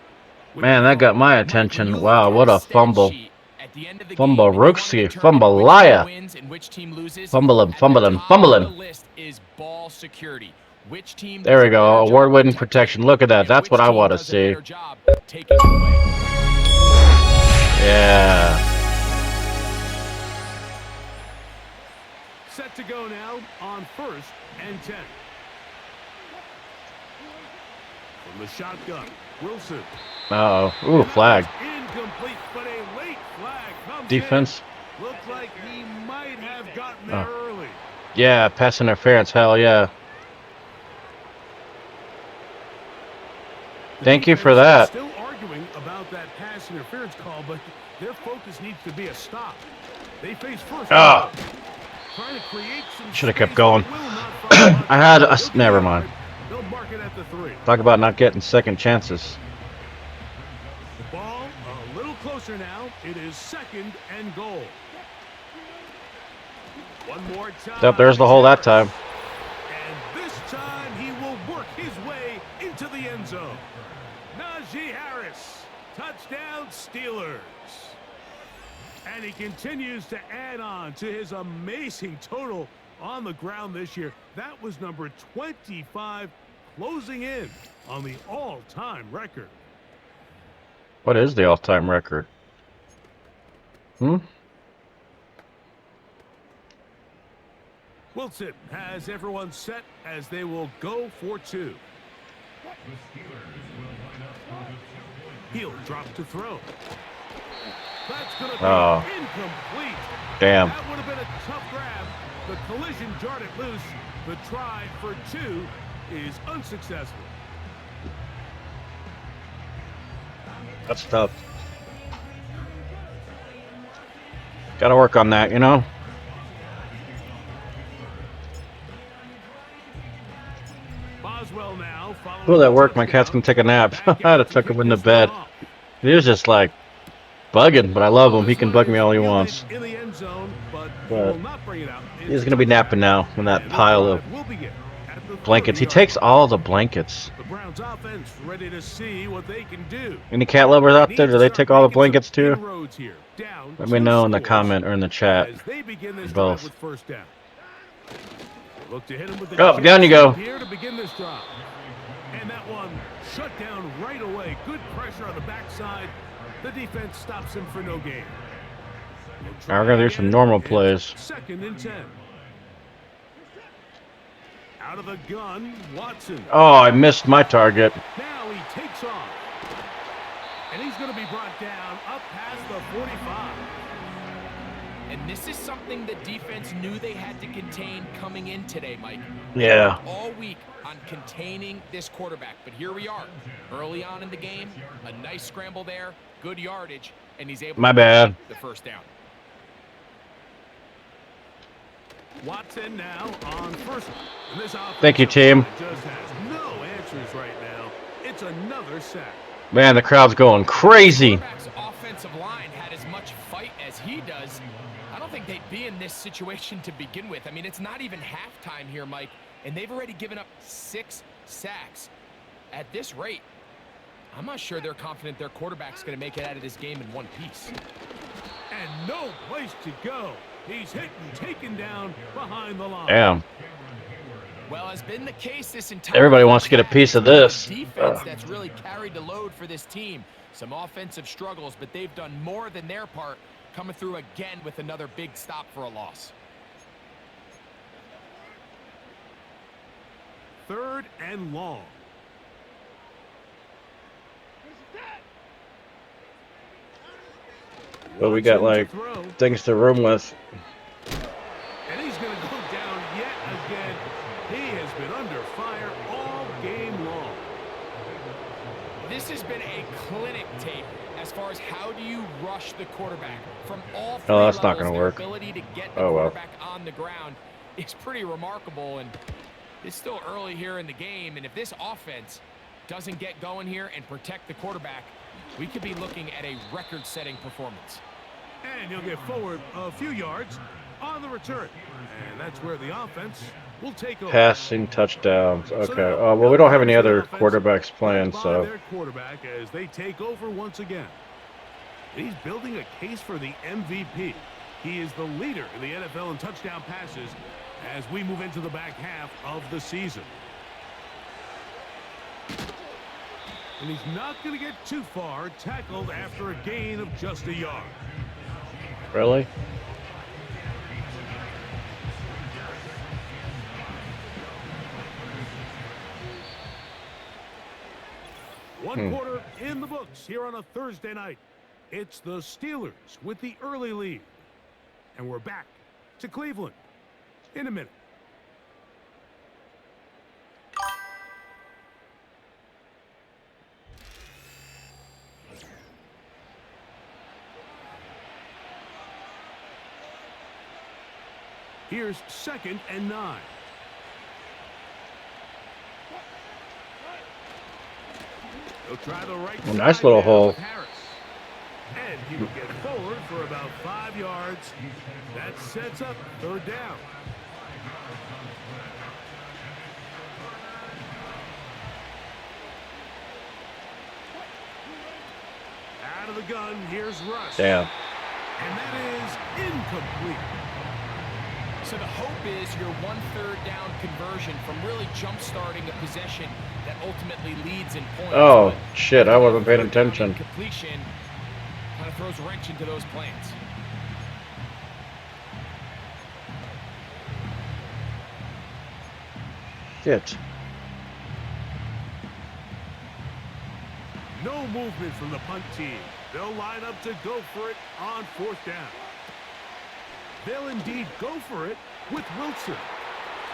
Man, that got my attention. Wow, what a fumble. At the end of the Fumble game, if you wanna Rooksy, determine fumble which team liar. wins and which team loses, Fumbling, at the fumbling, top of fumbling. the list is ball security. Which team There does we a go. better job Award-winning protecting protection. Look at that. and That's which what I team want to does a see. better job taking it away. Yeah. Set to go now on 1st and 10. From the shotgun, Wilson. Uh-oh. Ooh, flag. Incomplete, but a late flag comes Defense. in. Looks like he might have gotten there early. Yeah, pass interference. Hell yeah. Thank you for that. Still arguing about that pass interference call, but their focus needs to be a stop. They face first. Ah. Trying to create some Should have kept space, going. but will not find much. I had a... They'll get Never after mind. it. They'll mark it at the 3. Talk about not getting second chances. The ball a little closer now. It is 2nd and goal. One more time. Yep, there's the hole that time. And this time he will work his way into the end zone. Najee Harris, touchdown Steelers. And he continues to add on to his amazing total on the ground this year. That was number 25, closing in on the all-time record. What is the all-time record? Wilson has everyone set as they will go for 2. He'll drop to throw. That's going to be incomplete. Damn. That would have been a tough grab. The collision jarred it loose. The try for 2 is unsuccessful. That's tough. Gotta work on that, you know? Boswell now Oh, that worked. My cat's gonna take a nap. I had to tuck him into bed. He was just like bugging, but I love him. He can bug me all he wants. In the end zone, but But not bring it out. he's gonna be napping now in that pile of blankets. He takes all the blankets. The Browns offense ready to see what they can do. Any cat lovers out there? Do they take all the blankets too? Inroads here. Down Let me 2 know in the scores comment or in the chat. as they begin this Both. drive with first down. Look to hit him with the Oh, down you go. Here to begin this drive. And that one shut down right away. Good pressure on the backside. The defense stops him for no gain. Now we're gonna do some normal plays. 2nd and 10. Out of the gun, Watson. Oh, I missed my target. Now he takes off. And he's going to be brought down up past the 45. And this is something the defense knew they had to contain coming in today, Mike. Yeah. All week on containing this quarterback. But here we are, early on in the game, a nice scramble there, good yardage, and he's able My to bad. get the first down. Watson now on first. And this Thank you, offensive team. line just has no answers right now. It's another sack. Man, the crowd's going crazy. Quarterback's offensive line had as much fight as he does. I don't think they'd be in this situation to begin with. I mean, it's not even halftime here, Mike, and they've already given up 6 sacks. At this rate, I'm not sure they're confident their quarterback's going to make it out of this game in one piece. And no place to go. He's hit and taken down behind the line. Damn. Well, has been the case this entire Everybody wants to get a piece of this. Defense that's really carried the load for this team. Some offensive struggles, but they've done more than their part, coming through again with another big stop for a loss. 3rd and long. But we got like things to room with. And he's going to go down yet again. He has been under fire all game long. This has been a clinic tape as far as how do you rush the quarterback from all 3 Oh, that's not levels. gonna Their work. ability to get the Oh, well. quarterback on the ground is pretty remarkable, and it's still early here in the game, and if this offense doesn't get going here and protect the quarterback, we could be looking at a record-setting performance. And he'll get forward a few yards on the return. And that's where the offense will take over. Passing touchdowns. Okay. Well, we don't have any other quarterbacks playing, so. Their quarterback as they take over once again. He's building a case for the MVP. He is the leader in the NFL in touchdown passes as we move into the back half of the season. And he's not going to get too far, tackled after a gain of just a yard. Really? One quarter in the books here on a Thursday night. It's the Steelers with the early lead. And we're back to Cleveland in a minute. Here's 2nd and 9. He'll try the right A nice side little now hole. with Harris. And he will get forward for about 5 yards. That sets up 3rd down. Out of the gun, here's Russ. Damn. And that is incomplete. So the hope is your 1/3 down conversion from really jump-starting a possession that ultimately leads in points. Oh, But shit. I wasn't paying 3rd down attention. Completion kind of throws a wrench into those plans. Shit. No movement from the punt team. They'll line up to go for it on 4th down. They'll indeed go for it with Wilson.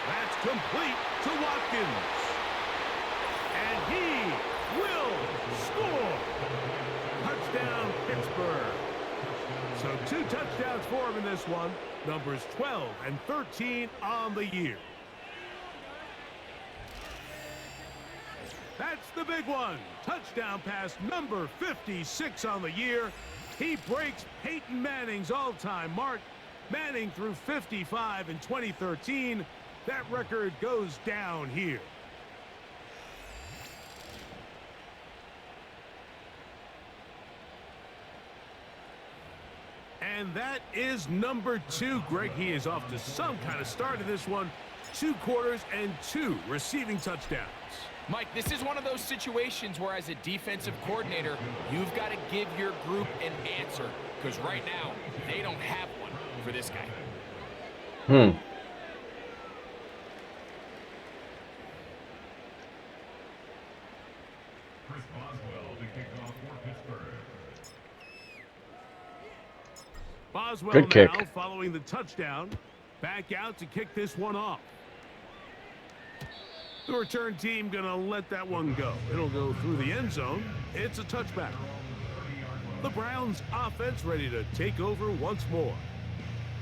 That's complete to Watkins. And he will score. Touchdown, Pittsburgh. So 2 touchdowns for him in this one. Numbers 12 and 13 on the year. That's the big one. Touchdown pass number 56 on the year. He breaks Peyton Manning's all-time mark. Manning threw 55 in 2013. That record goes down here. And that is number 2. Greg, he is off to some kind of start in this one. 2 quarters and 2 receiving touchdowns. Mike, this is one of those situations where as a defensive coordinator, you've got to give your group an answer. Because right now, they don't have one for this guy. Chris Boswell to kick off for Pittsburgh. Boswell Good kick. now following the touchdown. Back out to kick this one off. The return team going to let that one go. It'll go through the end zone. It's a touchback. The Browns offense ready to take over once more.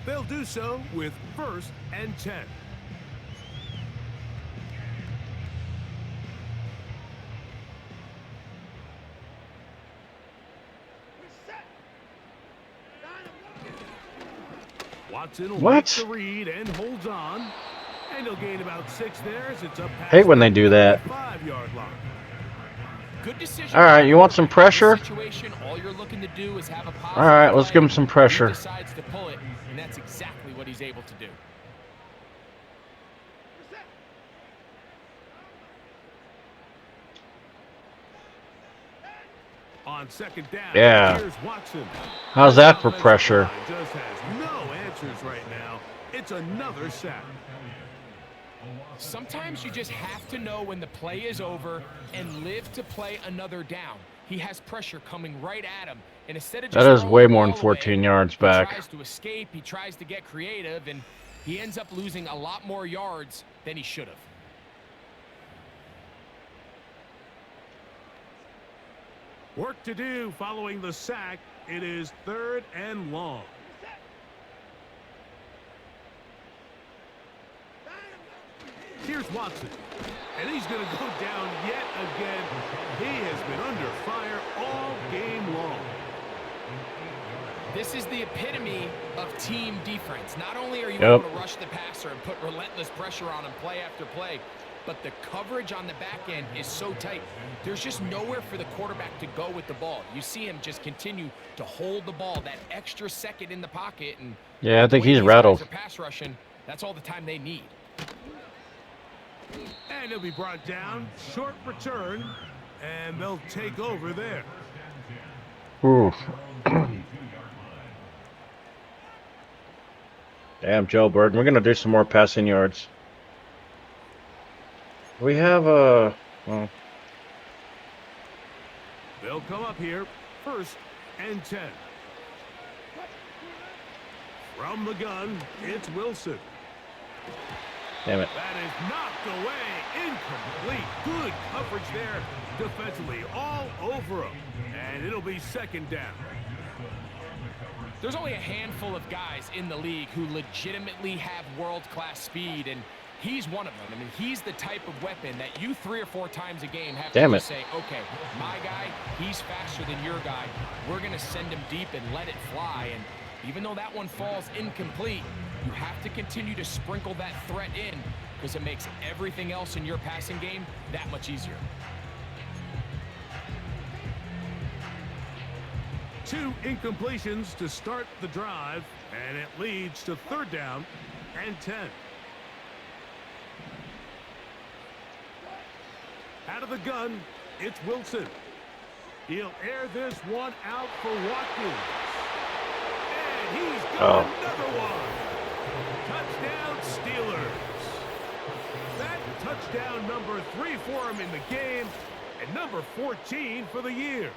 They'll do so with 1st and 10. Watson will make the read and holds on. And he'll gain about 6 there as it's up past Hate when they do that. 5-yard line. Good decision. All right, you want some pressure? Situation, all you're looking to do is have a All right, let's give him some pressure. He decides to pull it, and that's exactly what he's able to do. On 2nd down, Yeah. here's Watson. How's that for pressure? Just has no answers right now. It's another sack. Sometimes you just have to know when the play is over and live to play another down. He has pressure coming right at him, and instead of just That is throwing way the more than ball 14 away, yards he back. tries to escape, he tries to get creative, and he ends up losing a lot more yards than he should have. Work to do following the sack. It is 3rd and long. Here's Watson. And he's going to go down yet again. He has been under fire all game long. This is the epitome of team defense. Not only are you able to rush the passer and put relentless pressure on him play after play, but the coverage on the back end is so tight. There's just nowhere for the quarterback to go with the ball. You see him just continue to hold the ball that extra second in the pocket. And Yeah, I think he's these rattled. guys are pass rushing, that's all the time they need. And he'll be brought down. Short return. And they'll take over there. Ooh. Damn, Joe Bird. We're going to do some more passing yards. We have a... well, They'll come up here. 1st and 10. From the gun, it's Wilson. damn it. That is knocked away. Incomplete. Good coverage there defensively. All over him. And it'll be 2nd down. There's only a handful of guys in the league who legitimately have world-class speed, and he's one of them. I mean, he's the type of weapon that you 3 or 4 times a game have to say, okay, my guy, he's faster than your guy. We're going to send him deep and let it fly. And even though that one falls incomplete, you have to continue to sprinkle that threat in because it makes everything else in your passing game that much easier. 2 incompletions to start the drive, and it leads to 3rd down and 10. Out of the gun, it's Wilson. He'll air this one out for Watkins. And he's got another one. Touchdown Steelers. That touchdown number 3 for him in the game, and number 14 for the year.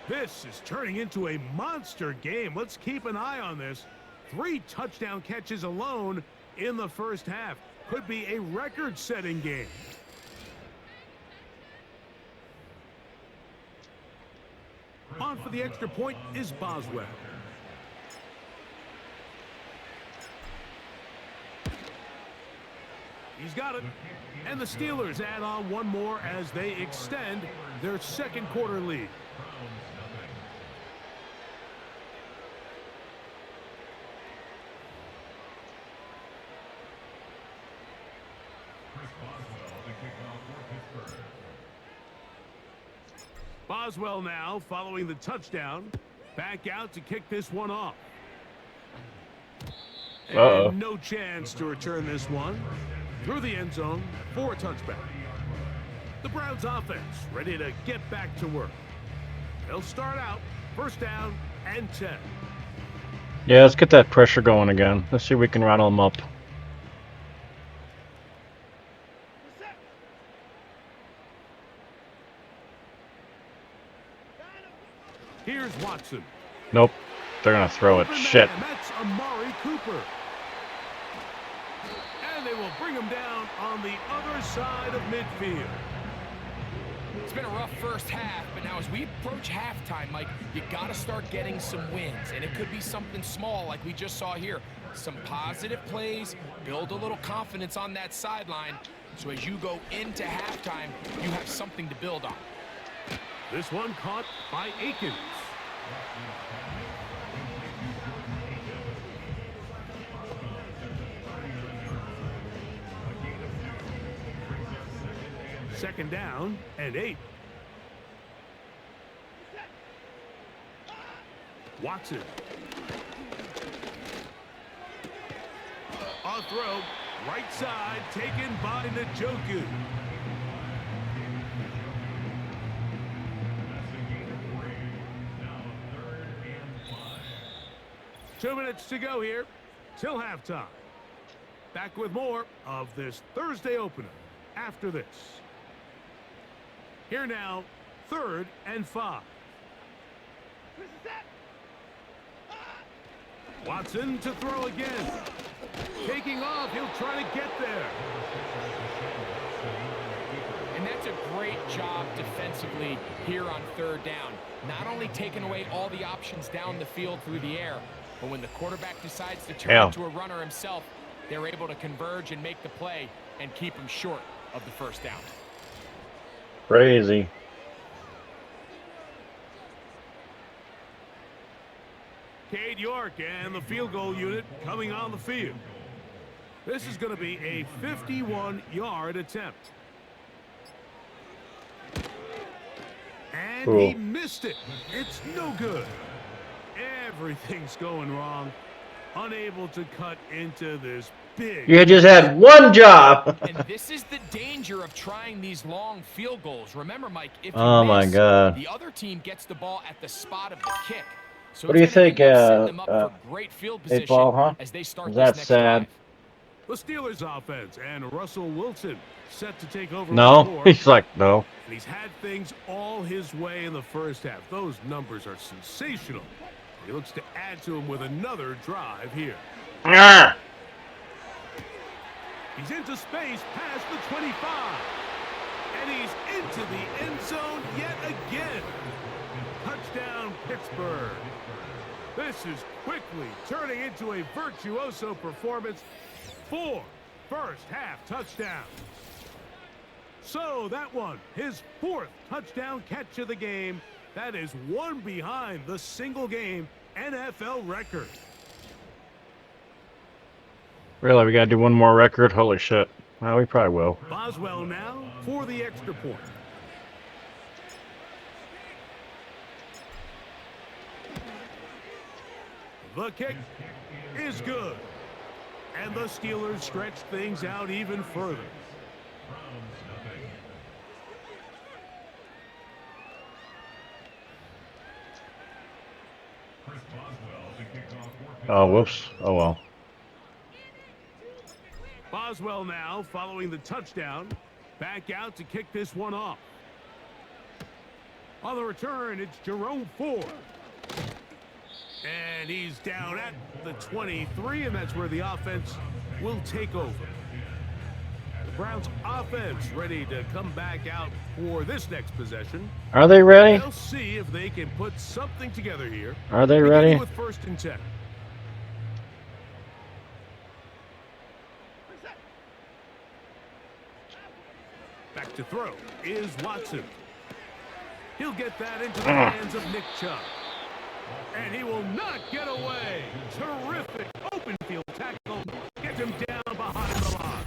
This is turning into a monster game. Let's keep an eye on this. 3 touchdown catches alone in the first half. Could be a record-setting game. On for the extra point is Boswell. He's got it. And the Steelers add on one more as they extend their 2nd quarter lead. Boswell now following the touchdown. Back out to kick this one off. And no chance to return this one. Through the end zone for a touchback. The Browns offense ready to get back to work. They'll start out 1st down and 10. Yeah, let's get that pressure going again. Let's see if we can rattle them up. Here's Watson. Nope. They're gonna throw it. Open Shit. man, that's Amari Cooper. And they will bring him down on the other side of midfield. It's been a rough first half, but now as we approach halftime, Mike, you got to start getting some wins. And it could be something small like we just saw here. Some positive plays, build a little confidence on that sideline. So as you go into halftime, you have something to build on. This one caught by Akins. Second down and 8. Watson. On throw, right side, taken by Njoku. 2 minutes to go here till halftime. Back with more of this Thursday opener after this. Here now, 3rd and 5. Watson to throw again. Taking off, he'll try to get there. And that's a great job defensively here on 3rd down. Not only taking away all the options down the field through the air, but when the quarterback decides to turn into a runner himself, they're able to converge and make the play and keep him short of the 1st down. Crazy. Cade York and the field goal unit coming on the field. This is going to be a 51-yard attempt. And he missed it. It's no good. Everything's going wrong. Unable to cut into this big... You just had one job. And this is the danger of trying these long field goals. Remember, Mike, if you Oh my miss, God. the other team gets the ball at the spot of the kick. So What do you it's gonna think, end up setting them up for great field position 8-ball, huh? as they start Is this that next sad? drive. The Steelers offense and Russell Wilson set to take over. No, he's like, no. And he's had things all his way in the first half. Those numbers are sensational. He looks to add to him with another drive here. Ah! He's into space past the 25. And he's into the end zone yet again. Touchdown, Pittsburgh. This is quickly turning into a virtuoso performance. 4 first-half touchdowns. So that one, his 4th touchdown catch of the game. That is one behind the single-game NFL record. Really, we gotta do one more record? Holy shit. Well, we probably will. Boswell now for the extra point. The kick is good. And the Steelers stretch things out even further. Oh, whoops. Oh, well. Boswell now following the touchdown. Back out to kick this one off. On the return, it's Jerome Ford. And he's down at the 23, and that's where the offense will take over. The Browns offense ready to come back out for this next possession. Are they ready? They'll see if they can put something together here. Are they ready? With 1st and 10. Back to throw is Watson. He'll get that into the hands of Nick Chubb. And he will not get away. Terrific open field tackle. Get him down behind the line.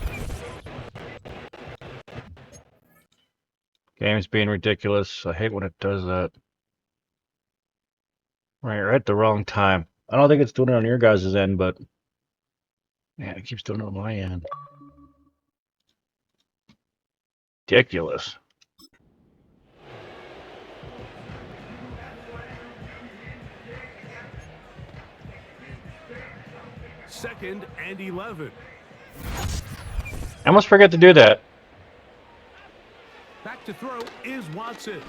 Game's being ridiculous. I hate when it does that. Right at the wrong time. I don't think it's doing it on your guys' end, but man, it keeps doing it on my end. Ridiculous. Second and 11. I almost forget to do that. Back to throw is Watson.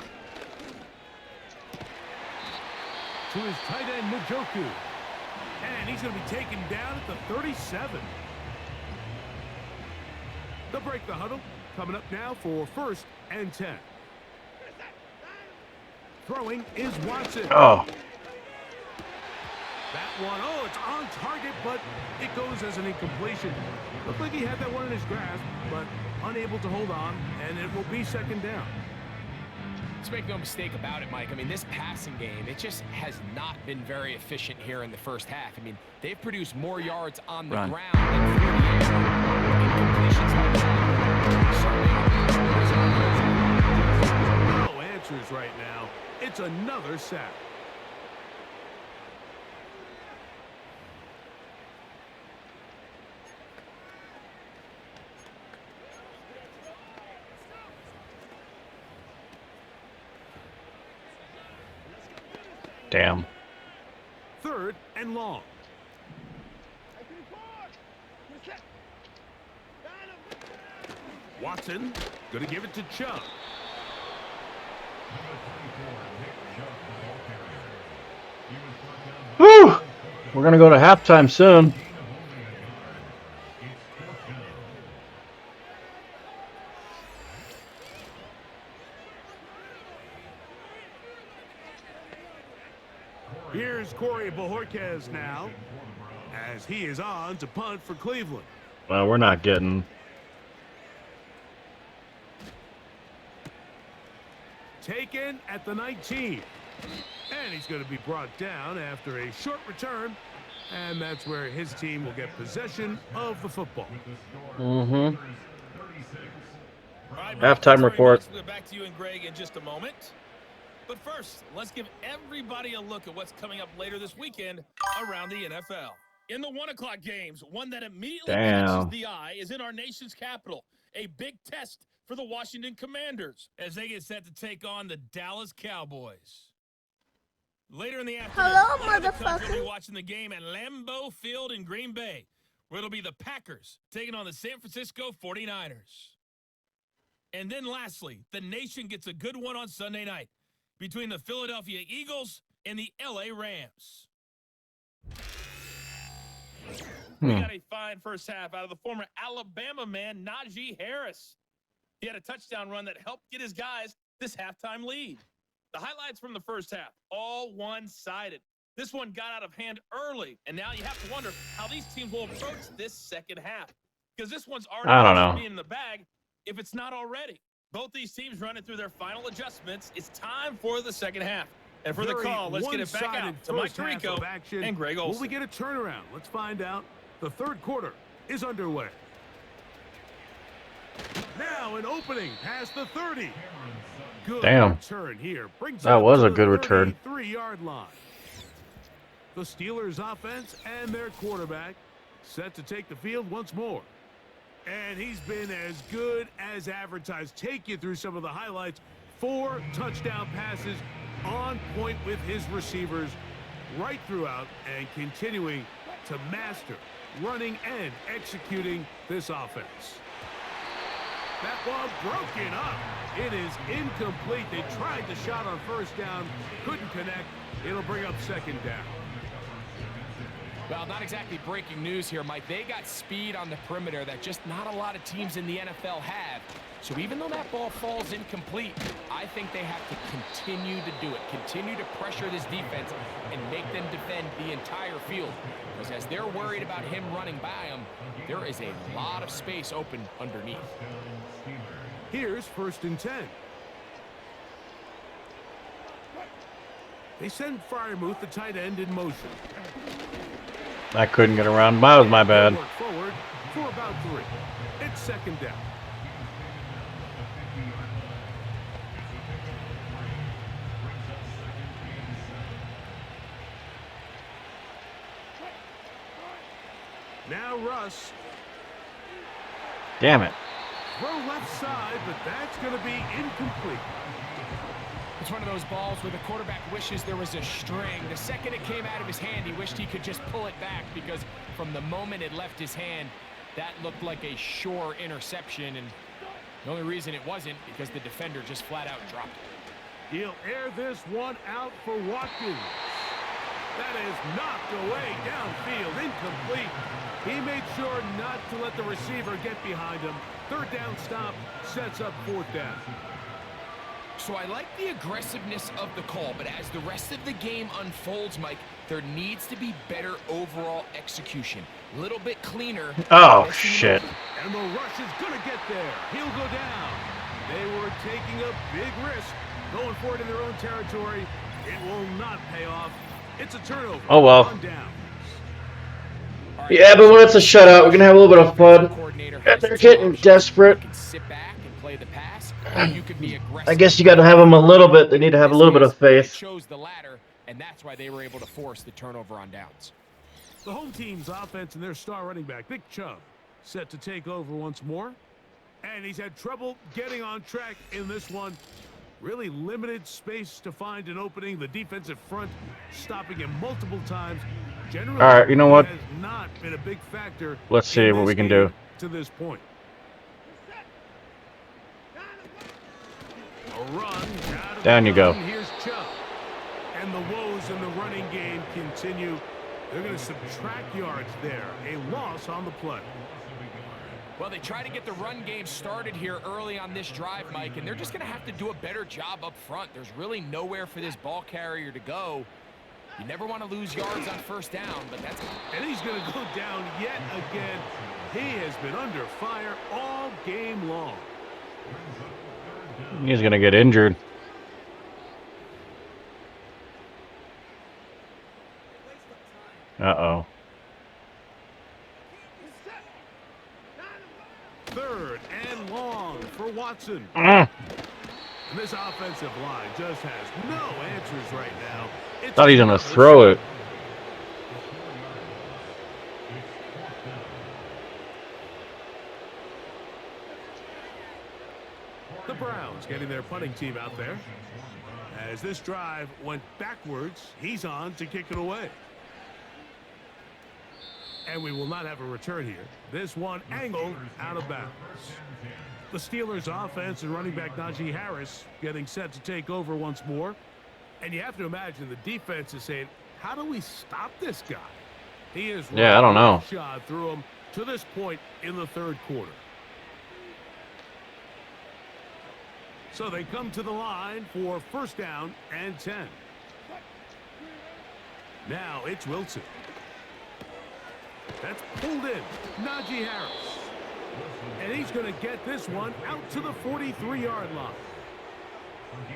to his tight end, Njoku. And he's going to be taken down at the 37. They'll break the huddle. Coming up now for 1st and 10. Throwing is Watson. Oh. That one, oh, it's on target, but it goes as an incompletion. Looked like he had that one in his grasp, but unable to hold on, and it will be 2nd down. Let's make no mistake about it, Mike. I mean, this passing game, it just has not been very efficient here in the first half. I mean, they've produced more yards on the ground than through the air. Incompletions like that. No answers right now. It's another sack. Damn. 3rd and long. Watson going to give it to Chubb. Whew! We're gonna go to halftime soon. Here's Corey Bojorquez now, as he is on to punt for Cleveland. Well, we're not getting. Taken at the 19. And he's going to be brought down after a short return. And that's where his team will get possession of the football. Mm-hmm. Right, Halftime report. We'll get back to you and Greg in just a moment. But first, let's give everybody a look at what's coming up later this weekend around the NFL. In the 1 o'clock games, one that immediately catches the eye is in our nation's capital. A big test for the Washington Commanders as they get set to take on the Dallas Cowboys. Later in the afternoon, we'll be watching the game at Lambeau Field in Green Bay, where it'll be the Packers taking on the San Francisco 49ers. And then lastly, the nation gets a good one on Sunday night between the Philadelphia Eagles and the LA Rams. We got a fine first half out of the former Alabama man, Najee Harris. He had a touchdown run that helped get his guys this halftime lead. The highlights from the first half, all one-sided. This one got out of hand early, and now you have to wonder how these teams will approach this second half. Because this one's already in the bag if it's not already. Both these teams running through their final adjustments. It's time for the second half. And for the call, let's get it back out to Mike Tirico and Greg Olsen. Will we get a turnaround? Let's find out. The 3rd quarter is underway. Now an opening past the 30. Good return here. Brings that was a good return. 3-yard line. The Steelers offense and their quarterback set to take the field once more. And he's been as good as advertised. Take you through some of the highlights. 4 touchdown passes on point with his receivers right throughout and continuing to master running and executing this offense. That ball broken up. It is incomplete. They tried the shot on 1st down, couldn't connect. It'll bring up 2nd down. Well, not exactly breaking news here, Mike. They got speed on the perimeter that just not a lot of teams in the NFL have. So even though that ball falls incomplete, I think they have to continue to do it. Continue to pressure this defense and make them defend the entire field. Because as they're worried about him running by them, there is a lot of space open underneath. Here's 1st and 10. They send Freiermuth, the tight end, in motion. I couldn't get around. That was my bad. Forward for about 3. It's 2nd down. Now Russ. Damn it. Throw left side, but that's going to be incomplete. It's one of those balls where the quarterback wishes there was a string. The second it came out of his hand, he wished he could just pull it back because from the moment it left his hand, that looked like a sure interception. And the only reason it wasn't because the defender just flat out dropped it. He'll air this one out for Watkins. That is knocked away downfield, incomplete. He made sure not to let the receiver get behind him. Third down stop sets up fourth down. So I like the aggressiveness of the call, but as the rest of the game unfolds, Mike, there needs to be better overall execution. A little bit cleaner. Oh, shit. And the rush is going to get there. He'll go down. They were taking a big risk, going for it in their own territory. It will not pay off. It's a turnover. Oh, well. On down. Yeah, but when it's a shutout, we're going to have a little bit of fun. They're getting desperate. Sit back and play the pass, or you can be aggressive. I guess you got to have them a little bit. They need to have a little bit of faith. Chose the latter, and that's why they were able to force the turnover on downs. The home team's offense and their star running back, Nick Chubb, set to take over once more. And he's had trouble getting on track in this one. Really limited space to find an opening. The defensive front stopping him multiple times. Generally, all right, you know what? Has not been a big factor. Let's see what we can do to this point. A run. Down you go. Here's Chubb. And the woes in the running game continue. They're going to subtract yards there. A loss on the play. Well, they try to get the run game started here early on this drive, Mike, and they're just going to have to do a better job up front. There's really nowhere for this ball carrier to go. You never want to lose yards on first down, but that's... And he's going to go down yet again. He has been under fire all game long. He's going to get injured. Uh-oh. Third and long for Watson. Mm. And this offensive line just has no answers right now. It's Thought he's going to throw it. The Browns getting their punting team out there. As this drive went backwards, he's on to kick it away. And we will not have a return here. This one angled out of bounds. The Steelers offense and running back Najee Harris getting set to take over once more. And you have to imagine the defense is saying, how do we stop this guy? He is I don't know. Shot through him to this point in the third quarter. So they come to the line for first down and 10. Now it's Wilson. That's pulled in. Najee Harris. And he's going to get this one out to the 43-yard line.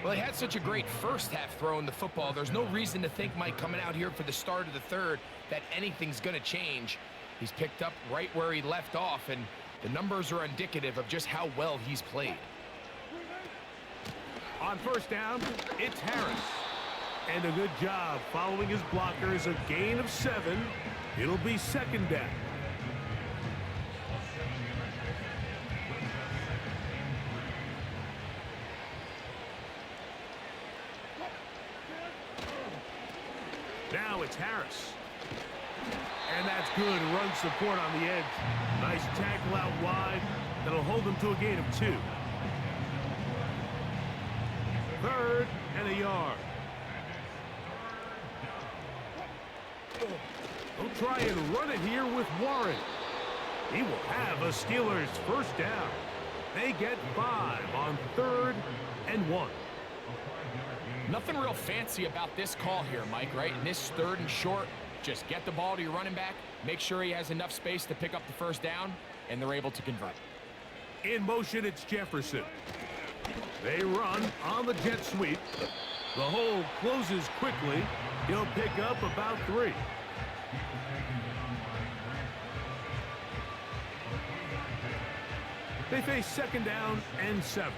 Well, he had such a great first half throwing the football. There's no reason to think, Mike, coming out here for the start of the third, that anything's going to change. He's picked up right where he left off, and the numbers are indicative of just how well he's played. On first down, it's Harris. And a good job following his blockers. A gain of 7. It'll be second down. Now it's Harris. And that's good run support on the edge. Nice tackle out wide. That'll hold them to a gain of 2. Third and a yard. They'll try and run it here with Warren. He will have a Steelers first down. They get 5 on third and 1. Nothing real fancy about this call here, Mike, right? In this third and short, just get the ball to your running back, make sure he has enough space to pick up the first down, and they're able to convert. In motion, it's Jefferson. They run on the jet sweep. The hole closes quickly. He'll pick up about 3. They face second down and 7.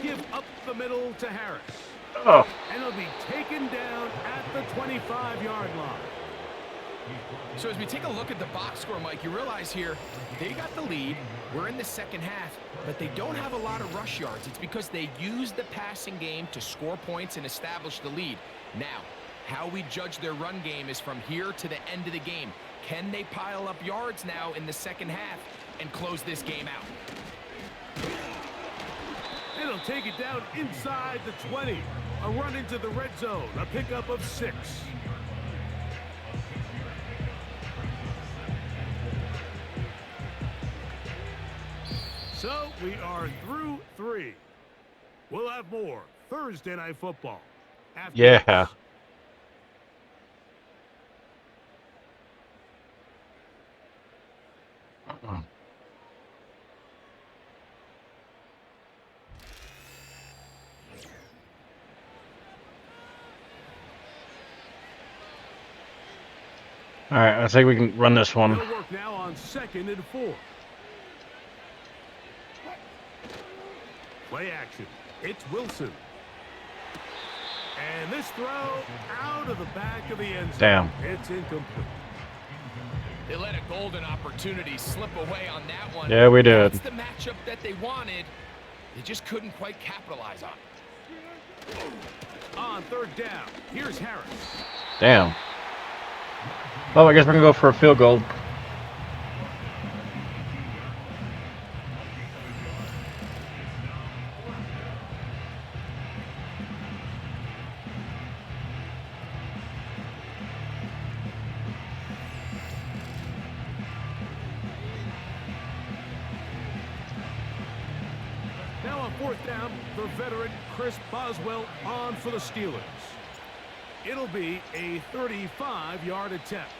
Give up the middle to Harris. Oh. And he'll be taken down at the 25-yard line. So as we take a look at the box score, Mike, you realize here they got the lead. We're in the second half, but they don't have a lot of rush yards. It's because they use the passing game to score points and establish the lead. Now, how we judge their run game is from here to the end of the game. Can they pile up yards now in the second half and close this game out? And It'll take it down inside the 20. A run into the red zone. A pickup of 6. So we are through 3. We'll have more Thursday Night Football. After Yeah. this. All right, I think we can run this one. They'll work now on 2nd and 4. Play action. It's Wilson. And this throw out of the back of the end zone. Damn. It's incomplete. They let a golden opportunity slip away on that one. Yeah, we did. That's the matchup that they wanted. They just couldn't quite capitalize on it. On 3rd down, here's Harris. Damn. Well, I guess we're gonna go for a field goal. Now on 4th down, the veteran Chris Boswell on for the Steelers. It'll be a 35-yard attempt.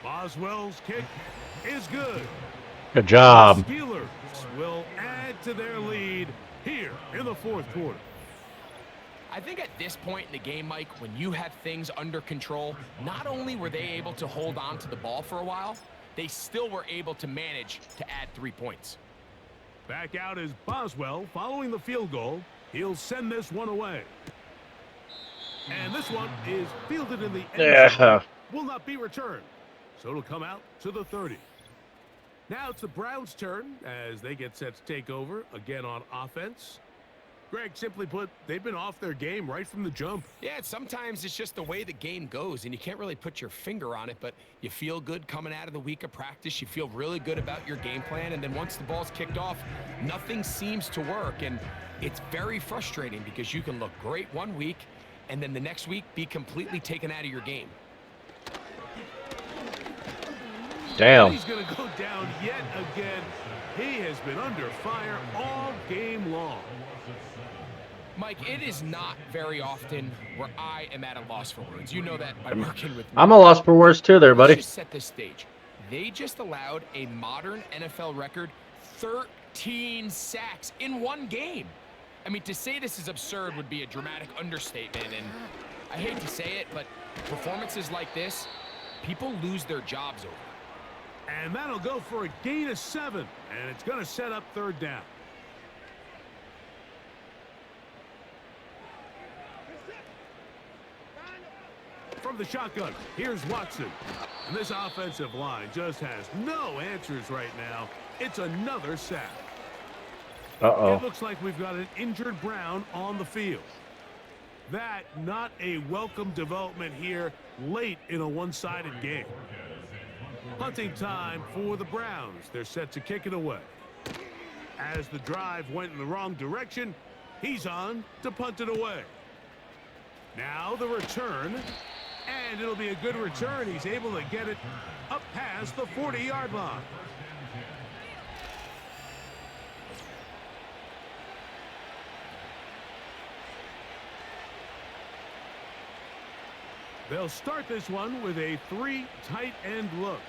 Boswell's kick is good. Good job. The Steelers will add to their lead here in the 4th quarter. I think at this point in the game, Mike, when you have things under control, not only were they able to hold on to the ball for a while, they still were able to manage to add 3 points. Back out is Boswell following the field goal. He'll send this one away. And this one is fielded in the end zone. Will not be returned. So it'll come out to the 30. Now it's the Browns' turn as they get set to take over again on offense. Greg, simply put, they've been off their game right from the jump. Yeah, sometimes it's just the way the game goes, and you can't really put your finger on it, but you feel good coming out of the week of practice. You feel really good about your game plan, and then once the ball's kicked off, nothing seems to work, and it's very frustrating because you can look great one week, and then the next week be completely taken out of your game. Damn. He's going to go down yet again. He has been under fire all game long. Mike, it is not very often where I am at a loss for words. You know that by working with me. I'm a loss for words too there, buddy. Let's just set this stage. They just allowed a modern NFL record 13 sacks in one game. I mean, to say this is absurd would be a dramatic understatement, and I hate to say it, but performances like this, people lose their jobs over. And that'll go for a gain of 7, and it's going to set up 3rd down. From the shotgun, here's Watson. And this offensive line just has no answers right now. It's another sack. Uh-oh. It looks like we've got an injured Brown on the field. That not a welcome development here late in a one-sided game. Punting time for the Browns. They're set to kick it away. As the drive went in the wrong direction, he's on to punt it away. Now the return, and it'll be a good return. He's able to get it up past the 40-yard line. They'll start this one with a 3 tight end look.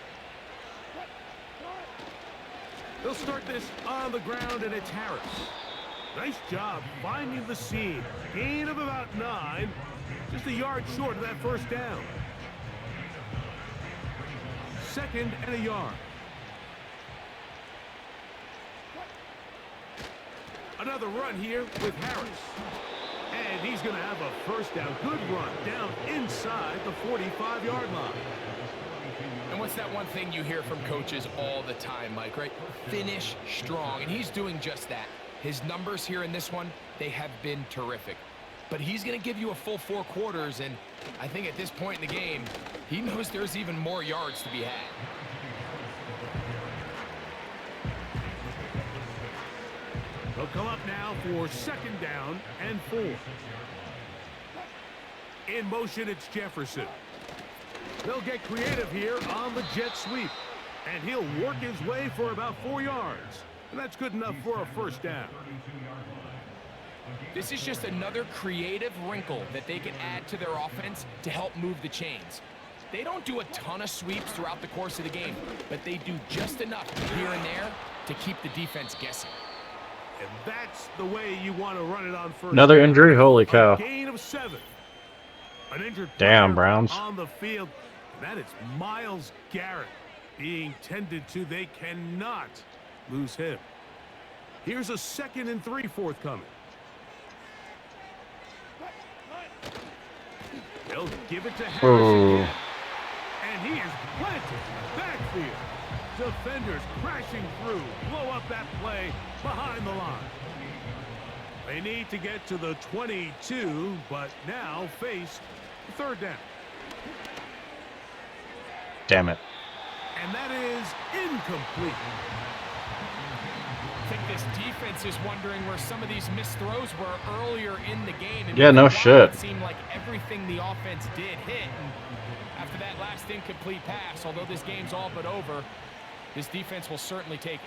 They'll start this on the ground, and it's Harris. Nice job finding the seam. Gain of about 9. Just a yard short of that 1st down. 2nd and a yard. Another run here with Harris. And he's going to have a 1st down. Good run down inside the 45-yard line. And what's that one thing you hear from coaches all the time, Mike, right? Finish strong. And he's doing just that. His numbers here in this one, they have been terrific. But he's going to give you a full 4 quarters, and I think at this point in the game, he knows there's even more yards to be had. They'll come up now for 2nd down and 4. In motion, it's Jefferson. They'll get creative here on the jet sweep. And he'll work his way for about 4 yards. And that's good enough for a 1st down. This is just another creative wrinkle that they can add to their offense to help move the chains. They don't do a ton of sweeps throughout the course of the game, but they do just enough here and there to keep the defense guessing. And that's the way you want to run it on 1st Another down. injury? Holy cow. A gain of 7. An injured Damn, player Browns. on the field. That is Myles Garrett being tended to. They cannot lose him. Here's a 2nd and 3 forthcoming. They'll give it to Harris again. And he is planted backfield. Defenders crashing through. Blow up that play behind the line. They need to get to the 22, but now face 3rd down. Damn it. And that is incomplete. I think this defense is wondering where some of these missed throws were earlier in the game. And Yeah, no while shit. It seemed like everything the offense did hit. And after that last incomplete pass, although this game's all but over, this defense will certainly take it.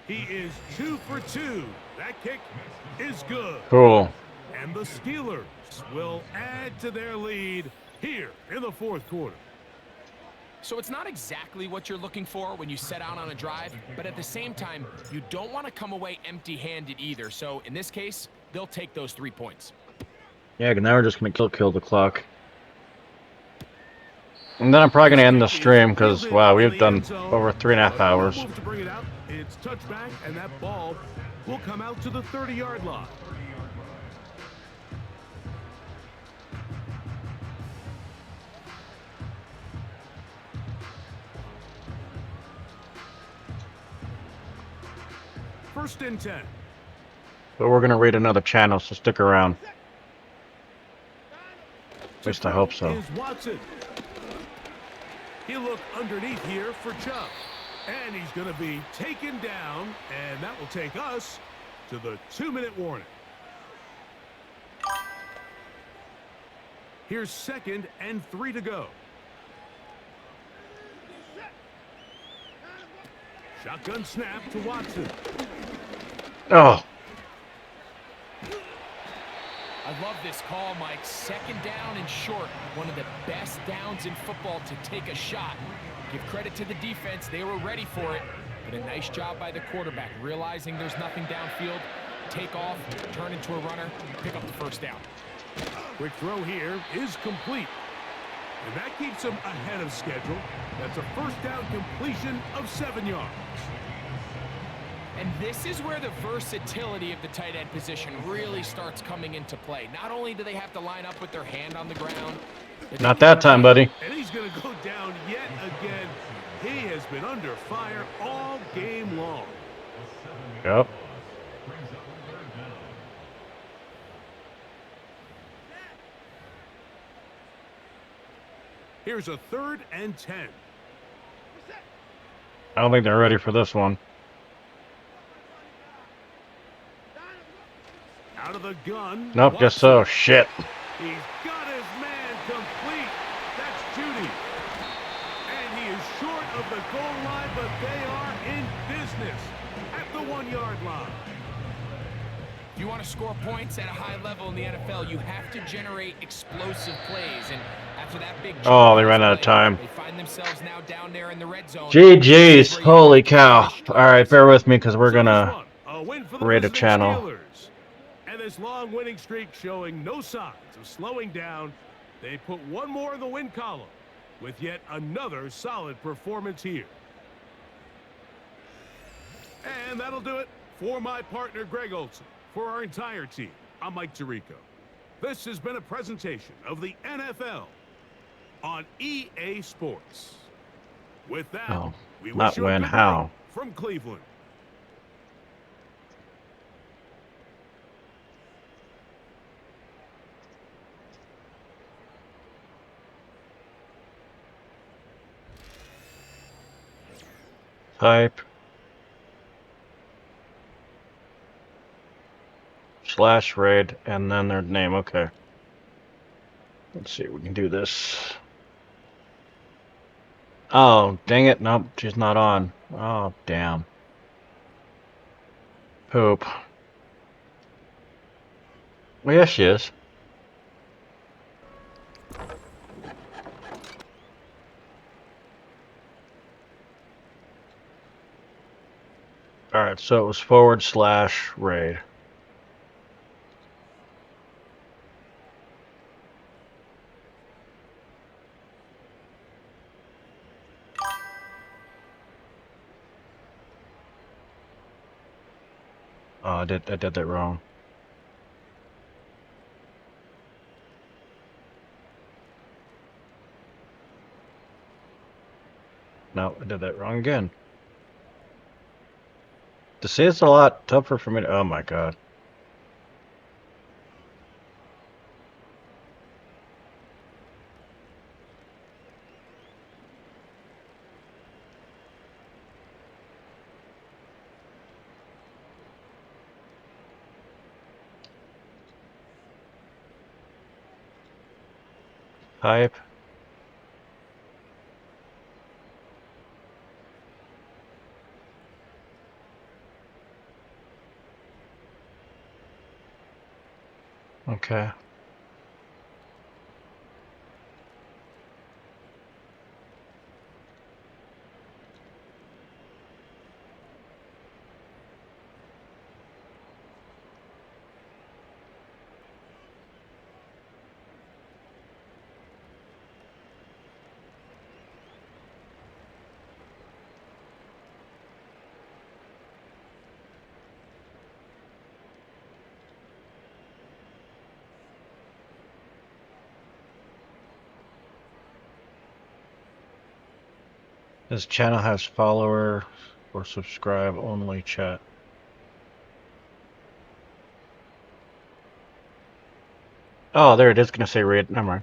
He is 2 for 2. That kick is good. Cool. And the Steelers will add to their lead here in the 4th quarter. So it's not exactly what you're looking for when you set out on a drive, but at the same time, you don't want to come away empty-handed either. So in this case, they'll take those 3 points. Yeah, now we're just going to kill the clock. And then I'm probably going to end the stream because, wow, we've done over 3.5 hours. To bring it out, it's touchback, and that ball will come out to the 30-yard line. First and 10. But we're going to raid another channel, so stick around. At least I hope so. Is Watson. He'll look underneath here for Chubb. And he's going to be taken down, and that will take us to the 2-minute warning. Here's 2nd and 3 to go. Shotgun snap to Watson. Oh. I love this call, Mike. 2nd down and short. One of the best downs in football to take a shot. Give credit to the defense. They were ready for it. But a nice job by the quarterback, realizing there's nothing downfield. Take off, turn into a runner, pick up the 1st down. Quick throw here is complete. And that keeps him ahead of schedule. That's a 1st down completion of 7 yards. And this is where the versatility of the tight end position really starts coming into play. Not only do they have to line up with their hand on the ground. Not that time, buddy. And he's going to go down yet again. He has been under fire all game long. Yep. Here's a 3rd and 10. I don't think they're ready for this one. Out of the gun. Nope, guess so. Shit. He's got his man complete. That's Judy. And he is short of the goal line, but they are in business at the 1-yard line. If you want to score points at a high level in the NFL, you have to generate explosive plays. And after that big Oh, they ran out of time. They find themselves now down there in the red zone. GG's. Holy cow. All right, bear with me because we're going to raid a channel. Steelers. And this long winning streak showing no signs of slowing down. They put one more in the win column with yet another solid performance here. And that'll do it for my partner, Greg Olson. For our entire team, I'm Mike Tirico. This has been a presentation of the NFL on EA Sports. With that, we not wish you a when, good how? night from Cleveland. Type / raid and then their name. Okay. Let's see if we can do this. Oh, dang it. Nope, she's not on. Oh, damn. Poop. Well, yes, she is. Alright, so it was / raid. Oh, I did that wrong. No, I did that wrong again. To see, it's a lot tougher for me to... Oh my god. Hype. Okay. This channel has follower or subscribe only chat. Oh, there it is gonna say read. Never mind.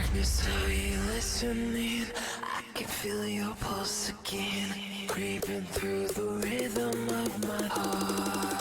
Darkness, are you listening? I can feel your pulse again, creeping through the rhythm of my heart.